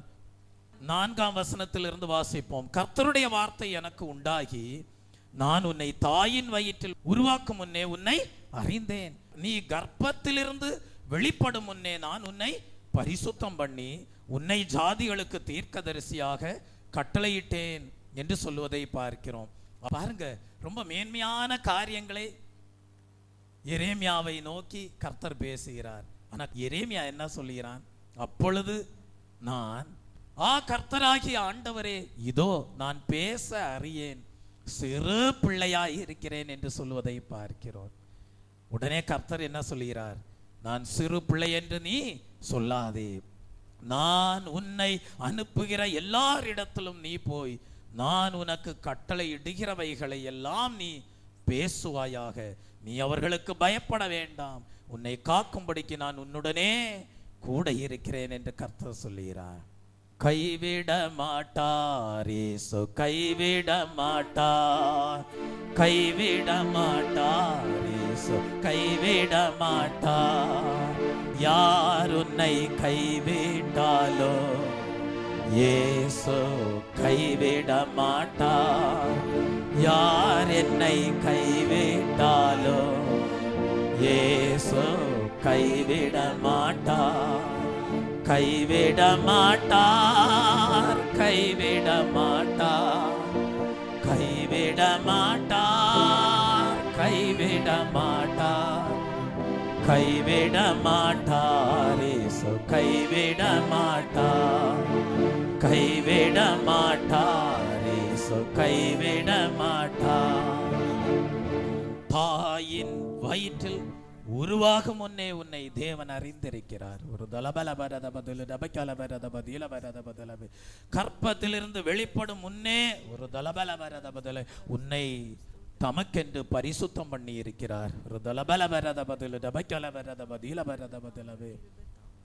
4ஆம் வசனத்திலிருந்து வாசிப்போம். கர்த்தருடைய வார்த்தை எனக்கு உண்டாகி, நான் உன்னை தாயின் வயிற்றில் உருவாக்கும் முன்னே உன்னை அறிந்தேன். நீ கர்ப்பத்திலிருந்து வெளிப்படும் முன்னே நான் உன்னை பரிசுத்தம் பண்ணி உன்னை ஜாதிகளுக்கு தீர்க்கதரிசியாக கட்டளையிட்டேன் என்று சொல்லுவதை பார்க்கிறோம். பாருங்க, ரொம்ப மேன்மையான காரியங்களை எரேமியாவை நோக்கி கர்த்தர் பேசுகிறார். ஆனால் எரேமியா என்ன சொல்லுகிறான்? அப்பொழுது நான், கர்த்தராகிய ஆண்டவரே, இதோ நான் பேச அறியேன், சிறு பிள்ளையாய் இருக்கிறேன் என்று சொல்வதை பார்க்கிறோம். உடனே கர்த்தர் என்ன சொல்கிறார்? நான் சிறு பிள்ளை என்று நீ சொல்லாதே, நான் உன்னை அனுப்புகிற எல்லாரிடத்திலும் நீ போய் நான் உனக்கு கட்டளை இடுகிறவைகளை எல்லாம் நீ பேசுவாயாக. நீ அவர்களுக்கு பயப்பட வேண்டாம், உன்னை காக்கும்படிக்கு நான் உன்னுடனே கூட இருக்கிறேன் என்று கர்த்தர் சொல்லுகிறார். கைவிட மாட்டார் இயேசு, கைவிட மாட்டார், கைவிட மாட்டார் இயேசு, கைவிட மாட்டார். யார் உன்னை கைவிட்டாலோ இயேசு கைவிட மாட்டார். யார் என்னை கைவிட்டாலோ இயேசு கைவிட மாட்டார், கைவிட மாட்டார், கைவிட மாட்டார், கைவிட மாட்டார், கைவிட மாட்டார், கைவிட மாட்டார் இயேசு கைவிட மாட்டார், கைவிட மாட்டார் இயேசு கைவிட மாட்டார். தாயின் வயிற்றில் உருவாகும் முன்னே உன்னை தேவன் அறிந்திருக்கிறார். ஒரு கற்பத்திலிருந்து வெளிப்படும் முன்னே ஒரு உன்னை தமக்கென்று பரிசுத்தம் பண்ணி இருக்கிறார்.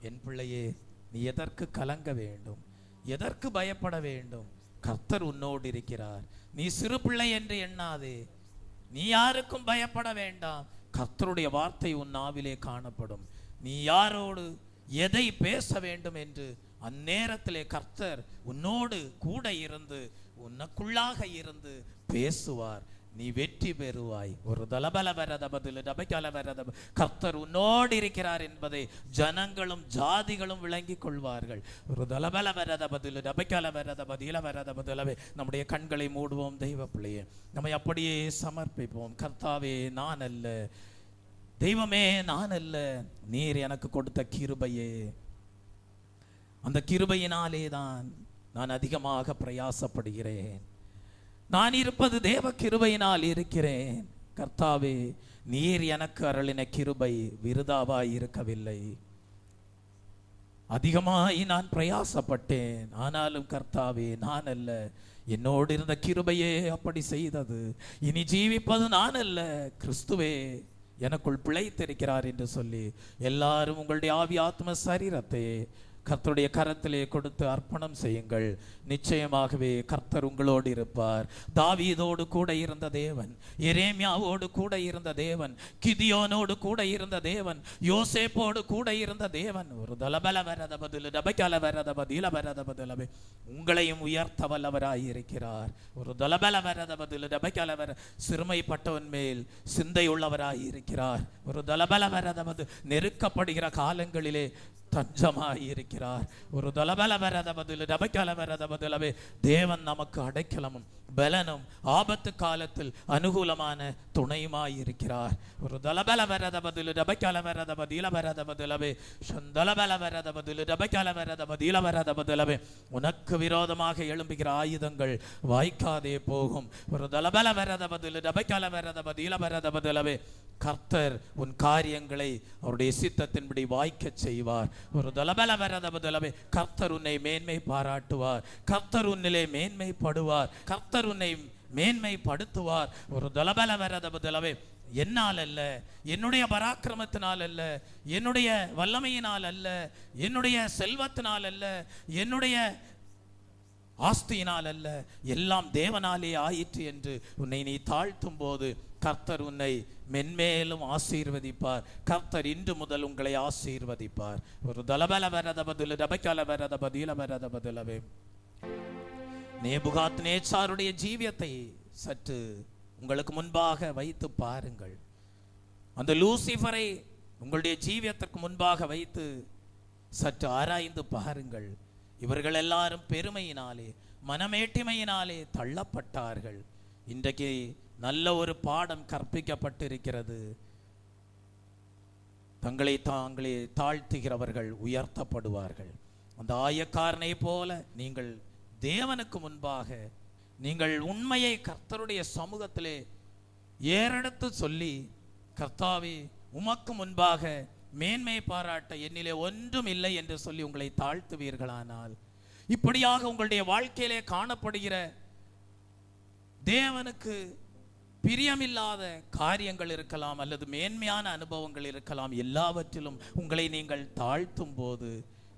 என் பிள்ளையே, நீ எதற்கு கலங்க வேண்டும்? எதற்கு பயப்பட வேண்டும்? கர்த்தர் உன்னோடு இருக்கிறார். நீ சிறு பிள்ளை என்று எண்ணாதே, நீ யாருக்கும் பயப்பட வேண்டாம். கர்த்தருடைய வார்த்தை உன் நாவிலே காணப்படும். நீ யாரோடு எதை பேச வேண்டும் என்று அந்நேரத்திலே கர்த்தர் உன்னோடு கூட இருந்து உனக்குள்ளாக இருந்து பேசுவார். நீ வெற்றி பெறுவாய். ஒரு கர்த்தர் உன்னோடு இருக்கிறார் என்பதை ஜனங்களும் ஜாதிகளும் விளங்கிக் கொள்வார்கள். ஒரு நம்முடைய கண்களை மூடுவோம். தெய்வ பிள்ளையே, நம்மை அப்படியே சமர்ப்பிப்போம். கர்த்தாவே, நான் அல்ல, தெய்வமே நான் அல்ல, நீர் எனக்கு கொடுத்த கிருபையே, அந்த கிருபையினாலே தான் நான் அதிகமாக பிரயாசப்படுகிறேன். நான் இருப்பது தேவ கிருபையினால் இருக்கிறேன். கர்த்தாவே, நீர் எனக்கு அருளின கிருபை விருதாவாய் இருக்கவில்லை. அதிகமாய் நான் பிரயாசப்பட்டேன். ஆனாலும் கர்த்தாவே, நான் அல்ல, என்னோடு இருந்த கிருபையே அப்படி செய்தது. இனி ஜீவிப்பது நான் அல்ல, கிறிஸ்துவே எனக்குள் பிழைத்திருக்கிறார் என்று சொல்லி எல்லாரும் உங்களுடைய ஆவி ஆத்ம சரீரத்தை கர்த்தருடைய கரத்திலே கொடுத்து அர்ப்பணம் செய்யுங்கள். நிச்சயமாகவே கர்த்தர் உங்களோடு இருப்பார். தாவீதோடு கூட இருந்த தேவன், எரேமியாவோடு கூட இருந்த தேவன், கிதியோனோடு கூட இருந்த தேவன், யோசேப்போடு கூட இருந்த தேவன் ஒரு தலபல வரத பதில் டபைக்கல வரத பதில வரத பதிலவே உங்களையும் உயர்த்த வல்லவராய் இருக்கிறார். ஒரு தலபல வரத பதில் டபைக்கல வர சிறுமைப்பட்டவன் மேல் சிந்தை உள்ளவராய் இருக்கிறார். ஒரு தலபல வரத பதில் நெருக்கப்படுகிற காலங்களிலே தஞ்சமாய் இருக்கிறார். ஒரு தலபல வரத பதில் டபைக்கல வரத பதிலவே தேவன் நமக்கு அடைக்கலமும் பலனும் ஆபத்து காலத்தில் அனுகூலமான துணையுமாய் இருக்கிறார். ஒரு தலபல வரத பதில் டபைக்கல வரத பதில வரத பதிலவே சந்தலபல வரத பதில் டபைக்கல வரத பதில வரத பதிலவே உனக்கு விரோதமாக எழும்புகிற ஆயுதங்கள் வாய்க்காதே போகும். ஒரு தலபல வரத பதில் டபைக்கல வரத பதில வரத பதிலவே கர்த்தர் உன் காரியங்களை அவருடைய சித்தத்தின்படி வாய்க்க செய்வார். ஒரு தலபல வரத பதிலவே கர்த்தர் உன்னை மேன்மை பாராட்டுவார். கர்த்தர் உன்னிலே மேன்மைப்படுவார். கர்த்தர் உன்னை மேன்மைப்படுத்துவார். ஒரு தலபல வரத பதிலவே என்னால் அல்ல, என்னுடைய பராக்கிரமத்தினால் அல்ல, என்னுடைய வல்லமையினால் அல்ல, என்னுடைய செல்வத்தினால் அல்ல, என்னுடைய ஆஸ்தியினால் அல்ல, எல்லாம் தேவனாலே ஆயிற்று என்று உன்னை நீ தாழ்த்தும் போது கர்த்தர் உன்னை மென்மேலும் ஆசீர்வதிப்பார். கர்த்தர் இன்று முதல் உங்களை ஆசீர்வதிப்பார். ஒரு தலபல வரத பதில் டபைக்கல வரத பதில வரத பதிலவே நேபுகாத்நேச்சாருடைய ஜீவியத்தை சற்று உங்களுக்கு முன்பாக வைத்து பாருங்கள். அந்த லூசிஃபரை உங்களுடைய ஜீவியத்திற்கு முன்பாக வைத்து சற்று ஆராய்ந்து பாருங்கள். இவர்கள் எல்லாரும் பெருமையினாலே மனமேட்டிமையினாலே தள்ளப்பட்டார்கள். இன்றைக்கு நல்ல ஒரு பாடம் கற்பிக்கப்பட்டிருக்கிறது. தங்களை தாங்களே தாழ்த்துகிறவர்கள் உயர்த்தப்படுவார்கள். அந்த ஆயக்காரனை போல நீங்கள் தேவனுக்கு முன்பாக நீங்கள் உண்மையை கர்த்தருடைய சமூகத்திலே ஏறெடுத்து சொல்லி, கர்த்தாவே உமக்கு முன்பாக மேன்மை பாராட்ட என்னிலே ஒன்றும் இல்லை என்று சொல்லி உங்களை தாழ்த்துவீர்களானால், இப்படியாக உங்களுடைய வாழ்க்கையிலே காணப்படுகிற தேவனுக்கு பிரியமில்லாத காரியங்கள் இருக்கலாம், அல்லது மேன்மையான அனுபவங்கள் இருக்கலாம். எல்லாவற்றிலும் உங்களை நீங்கள் தாழ்த்தும் போது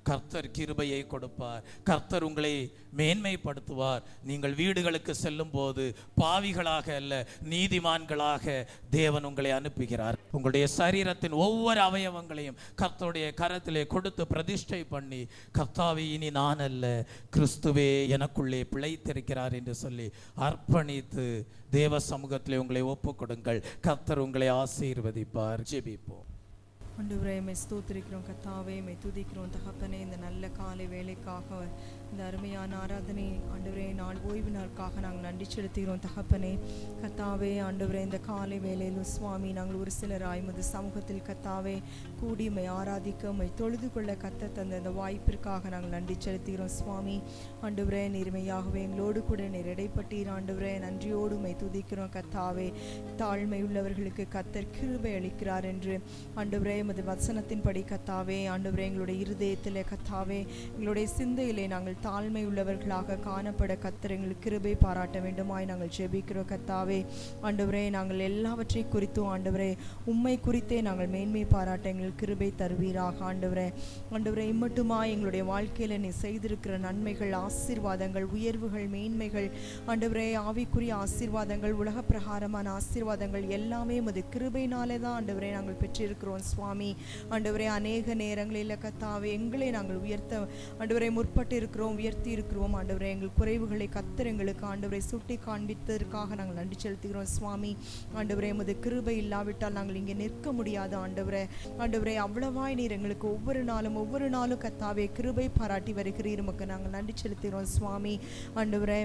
கர்த்தர் கிருபையை கொடுப்பார். கர்த்தர் உங்களை மேன்மைப்படுத்துவார். நீங்கள் வீடுகளுக்கு செல்லும் போது பாவிகளாக அல்ல, நீதிமான்களாக தேவன் உங்களை அனுப்புகிறார். உங்களுடைய சரீரத்தின் ஒவ்வொரு அவயவங்களையும் கர்த்தருடைய கரத்திலே கொடுத்து பிரதிஷ்டை பண்ணி, கர்த்தாவே இனி நான் அல்ல, கிறிஸ்துவே எனக்குள்ளே பிழைத்திருக்கிறார் என்று சொல்லி அர்ப்பணித்து தேவ சமூகத்திலே உங்களை ஒப்புக் கொடுங்கள். கர்த்தர் உங்களை ஆசீர்வதிப்பார். ஜெபிப்போம். ஆண்டவரே, மை ஸ்தோத்திரிக்கிறோம் கர்த்தாவே, மை துதிக்கிறோம் தகப்பனே. இந்த நல்ல காலை வேலைக்காக, இந்த அருமையான ஆராதனை ஆண்டவரே நாள் ஓய்வு நாளுக்காக நாங்கள் நன்றி செலுத்துகிறோம் தகப்பனே. கர்த்தாவே ஆண்டவரே, இந்த காலை வேலையிலும் சுவாமி நாங்கள் ஒரு சிலர் ஆய்மது சமூகத்தில் கர்த்தாவே கூடி மை ஆராதிக்க மை தொழுது கொள்ள கத்த தந்த இந்த வாய்ப்பிற்காக நாங்கள் நன்றி செலுத்துகிறோம் சுவாமி. ஆண்டவரே, நீர்மையாகவே எங்களோடு கூட நீர் இடைப்பட்டீர். ஆண்டவரே, நன்றியோடு மை துதிக்கிறோம் கர்த்தாவே. தாழ்மை உள்ளவர்களுக்கு கர்த்தர் கிருபை அளிக்கிறார் என்று ஆண்டவரே உமது வசனத்தின்படி கர்த்தாவே ஆண்டவரே எங்களுடைய இருதயத்திலே கர்த்தாவே எங்களுடைய சிந்தையிலே நாங்கள் தாழ்மை உள்ளவர்களாக காணப்பட கர்த்தர் எங்களுக்கு கிருபை பாராட்ட வேண்டுமாய் நாங்கள் ஜெபிக்கிறோம் கர்த்தாவே. ஆண்டவரே, நாங்கள் எல்லாவற்றை குறித்தும் ஆண்டவரே உம்மை குறித்தே நாங்கள் மேன்மை பாராட்ட எங்களுக்கு கிருபை தருவீராக. ஆண்டவரே ஆண்டவரே, இம்மட்டுமாய் எங்களுடைய வாழ்க்கையில நீ செய்திருக்கிற நன்மைகள், ஆசீர்வாதங்கள், உயர்வுகள், மேன்மைகள் ஆண்டவரே, ஆவிக்குரிய ஆசீர்வாதங்கள், உலக பிரகாரமான ஆசீர்வாதங்கள் எல்லாமே உமது கிருபையினாலே தான் ஆண்டவரே நாங்கள் பெற்றிருக்கிறோம் சுவாமி. ஆண்டவரே, அநேக நேரங்களில் கர்த்தாவே எங்களை நாங்கள் உயர்த்த ஆண்டவரே முற்பட்டு இருக்கிறோம், உயர்த்தி இருக்கிறோம். ஆண்டவரே, எங்கள் குறைவுகளை கர்த்தர் எங்களுக்கு ஆண்டவரை சுட்டி காண்பித்ததற்காக நாங்கள் நன்றி செலுத்துகிறோம் சுவாமி. ஆண்டவரே, உமது கிருபை இல்லாவிட்டால் நாங்கள் இங்கே நிற்க முடியாது. ஆண்டவரே ஆண்டவரே, அவ்வளவாய் நீர் எங்களுக்கு ஒவ்வொரு நாளும் கர்த்தாவே கிருபை பாராட்டி வருகிறீர். உமக்கு நாங்கள் நன்றி செலுத்துகிறோம் சுவாமி. ஆண்டவரே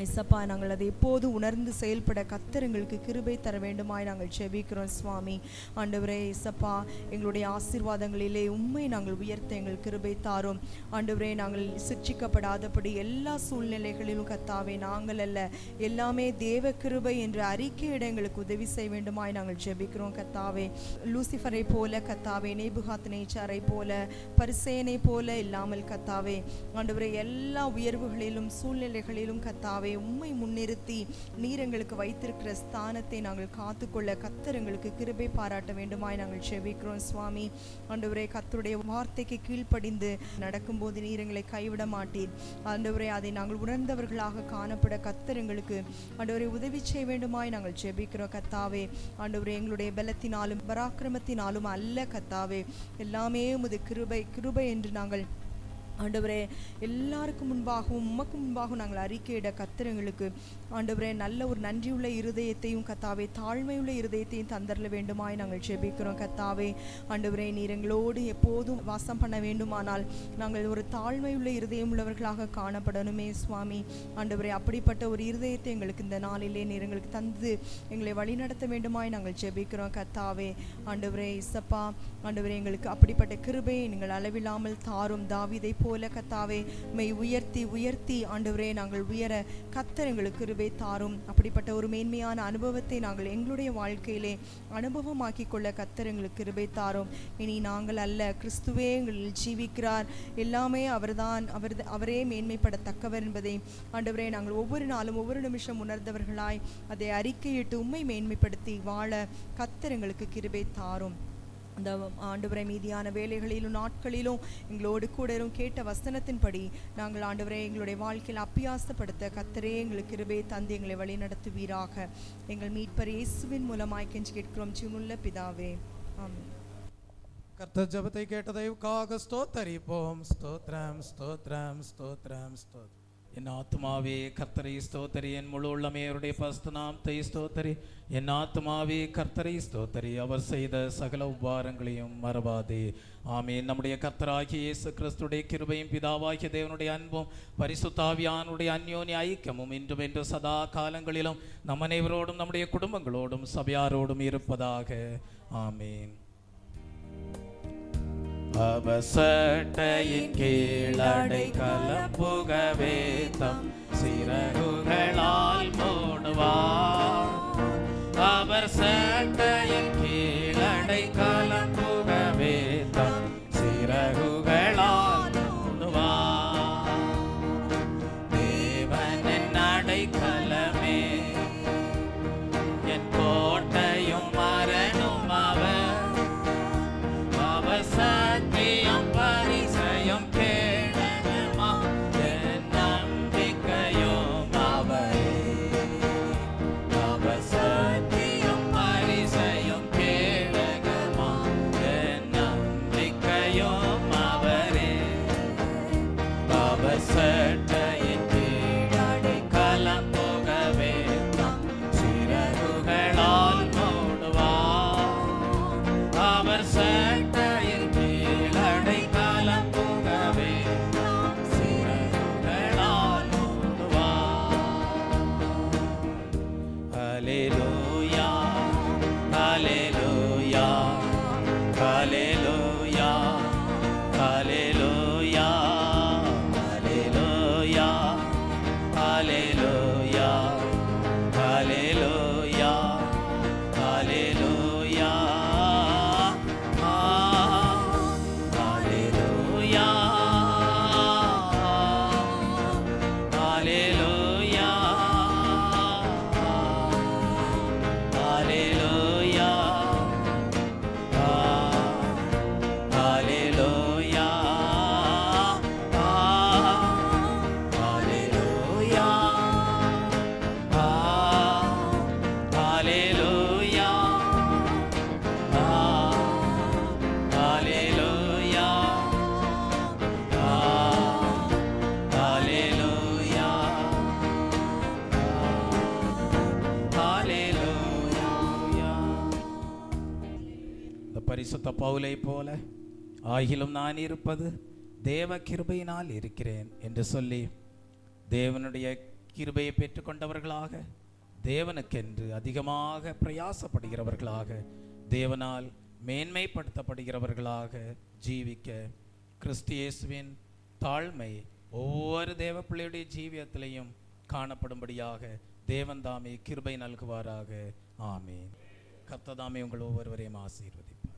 இசப்பா, நாங்கள் அதை எப்போது உணர்ந்து செயல்பட கர்த்தர் எங்களுக்கு கிருபை தர வேண்டுமாய் நாங்கள் ஜெபிக்கிறோம் சுவாமி. ஆண்டவரே இசப்பா, எங்களுடைய ஆசீர்வாதங்களிலே உம்மை நாங்கள் உயர்த்த எங்கள் கிருபை தாரும். ஆண்டவரே, நாங்கள் சிக்ஷிக்கப்படாதபடி எல்லா சூழ்நிலைகளிலும் கர்த்தாவே நாங்கள் அல்ல, எல்லாமே தேவ கிருபை என்று அறிக்கையிட எங்களுக்கு உதவி செய்ய வேண்டுமாய் நாங்கள் ஜெபிக்கிறோம் கர்த்தாவே. லூசிஃபரை போல கர்த்தாவே, நேபுகாத்நேச்சாரை போல, பரிசேயனை போல இல்லாமல் கர்த்தாவே ஆண்டவரே எல்லா உயர்வுகளிலும் சூழ்நிலைகளிலும் கர்த்தாவே கத்தாவே உம்மை முன்னிறுத்தி நீர் எங்களுக்கு வைத்திருக்கிற ஸ்தானத்தை நாங்கள் காத்துக்கொள்ள கர்த்தர் எங்களுக்கு கிருபை பாராட்ட வேண்டுமாய் நாங்கள் செபிக்கிறோம் சுவாமி. ஆண்டவரே, கர்த்தருடைய வார்த்தைக்கு கீழ்ப்படிந்து நடக்கும்போது நீர் எங்களை கைவிட மாட்டீர். ஆண்டவரே, அதை நாங்கள் உணர்ந்தவர்களாக காணப்பட கர்த்தர் எங்களுக்கு ஆண்டவரே உதவி செய்ய வேண்டுமாய் நாங்கள் ஜெபிக்கிறோம் கர்த்தாவே. ஆண்டவரே, எங்களுடைய பலத்தினாலும் பராக்கிரமத்தினாலும் அல்ல கர்த்தாவே, எல்லாமே உமது கிருபை என்று நாங்கள் ஆண்டவரே எல்லாருக்கும் முன்பாகவும் உமக்கு முன்பாகவும் நாங்கள் அறிக்கையிட கர்த்தர் எங்களுக்கு ஆண்டவரே நல்ல ஒரு நன்றியுள்ள இருதயத்தையும் கர்த்தாவே தாழ்மையுள்ள இருதயத்தையும் தந்தரல வேண்டுமாய் நாங்கள் ஜெபிக்கிறோம் கர்த்தாவே. ஆண்டவரே, நீர் எங்களோடு எப்போதும் வாசம் பண்ண வேண்டுமானால் நாங்கள் ஒரு தாழ்மையுள்ள இருதயம் உள்ளவர்களாக காணப்படணுமே சுவாமி. ஆண்டவரே, அப்படிப்பட்ட ஒரு இருதயத்தை எங்களுக்கு இந்த நாளிலே நீர் எங்களுக்கு தந்து எங்களை வழிநடத்த வேண்டுமாய் நாங்கள் ஜெபிக்கிறோம் கர்த்தாவே. ஆண்டவரே இசப்பா, ஆண்டவரே எங்களுக்கு அப்படிப்பட்ட கிருபையை நீங்கள் அளவில்லாமல் தாரும். தாவீதை போல கர்த்தாவே மெய் உயர்த்தி உயர்த்தி ஆண்டவரே நாங்கள் உயர கர்த்தர் எங்களுக்கு கிருபை தாரும். அப்படிப்பட்ட ஒரு மேன்மையான அனுபவத்தை நாங்கள் எங்களுடைய வாழ்க்கையிலே அனுபவமாக்கி கொள்ள கர்த்தர் எங்களுக்கு கிருபை தாரும். இனி நாங்கள் அல்ல, கிறிஸ்துவே எங்களில் ஜீவிக்கிறார். எல்லாமே அவர்தான், அவரே மேன்மைப்படத்தக்கவர் என்பதை ஆண்டவரே நாங்கள் ஒவ்வொரு நாளும் ஒவ்வொரு நிமிஷம் உணர்ந்தவர்களாய் அதை அறிக்கையிட்டு உம்மை மேன்மைப்படுத்தி வாழ கர்த்தர் எங்களுக்கு கிருபை தாரும். அந்த ஆண்டவரை மீதியான வேலைகளிலும் நாட்களிலும் எங்களோடு கூட கேட்ட வசனத்தின்படி நாங்கள் ஆண்டவரை எங்களுடைய வாழ்க்கையில் அப்பியாசப்படுத்த கர்த்தரே எங்களுக்கு கிருபை தந்து எங்களை வழி நடத்துவீராக. எங்கள் மீட்பர் இயேசுவின் மூலமாய் கெஞ்சி கேட்கிறோம் ஜீவனுள்ள பிதாவே, ஆமென். கர்த்தர் ஜெபத்தை கேட்டதற்காக ஸ்தோத்தரிப்போம். ஸ்தோத்திரம் ஸ்தோத்திரம் ஸ்தோத்திரம் ஸ்தோத்திரம். என் ஆத்துமாவே கர்த்தரை ஸ்தோத்தரி, என் முழு உள்ளமே அவருடைய பரிசுத்த நாமத்தை ஸ்தோத்தரி. என் ஆத்துமாவே கர்த்தரை ஸ்தோத்தரி, அவர் செய்த சகல உபகாரங்களையும் மறவாதே. ஆமென். நம்முடைய கர்த்தராகிய இயேசு கிறிஸ்துடைய கிருபையும் பிதாவாகிய தேவனுடைய அன்பும் பரிசுத்த ஆவியானுடைய அந்யோன்ய ஐக்கியமும் இன்றும் என்று சதா காலங்களிலும் நம் அனைவரோடும் நம்முடைய குடும்பங்களோடும் சபையாரோடும் இருப்பதாக. ஆமென். அவசட்டையின் கீழடை கலப்புகவே தம் சிறகுகளால் மூடுவார். அவர் சட்டையின் கீழடை கலப்புகவே தம் சிறகுகளால் மூடுவார். தேவனின் அடைக்கலமே, என் கோட்டையும் மரணும் அவர். அவர் சத்தியம் பரிசயம் கேடகமா, என் நம்பிக்கையும் அவரே. அவர் சத்தியம் பரிசயம் கேடகமா, என் நம்பிக்கையும் அவரே. அவர் சட்டையின் கீழடை கலப்புகவே தம் சிறகுகளால் மூடுவார். அவர் சட்டையின் கீழடை கலப்புகவே தம் சிறகுகளால் மூடுவார். ஹல்லேலூயா ஹல்லேலூயா ஹல்லேலூயா ஹல்லேலூயா ஹல்லேலூயா ஹல்லேலூயா ஹல்லேலூயா ஹல்லேலூயா ஹல்லேலூயா ஹல்லேலூயா ஹல்லேலூயா ஹல்லேலூயா ஹல்லேலூயா ஹல்லேலூயா ஹல்லேலூயா ஹல்லேலூயா ஹல்லேலூயா. இந்த பரிசுத்த பவுலை போல ஆகிலும் நான் இருப்பது தேவ கிருபையினால் இருக்கிறேன் என்று சொல்லி தேவனுடைய கிருபையை பெற்றுக்கொண்டவர்களாக, தேவனுக்கென்று அதிகமாக பிரயாசப்படுகிறவர்களாக, தேவனால் மேன்மைப்படுத்தப்படுகிறவர்களாக ஜீவிக்க கிறிஸ்து இயேசுவின் தாழ்மை ஒவ்வொரு தேவ பிள்ளையுடைய ஜீவியத்திலையும் காணப்படும்படியாக தேவன் தாமே கிருபை நல்குவாராக. ஆமென். கர்த்தர் தாமே உங்கள் ஒவ்வொருவரையும் ஆசீர்வதிப்பார்.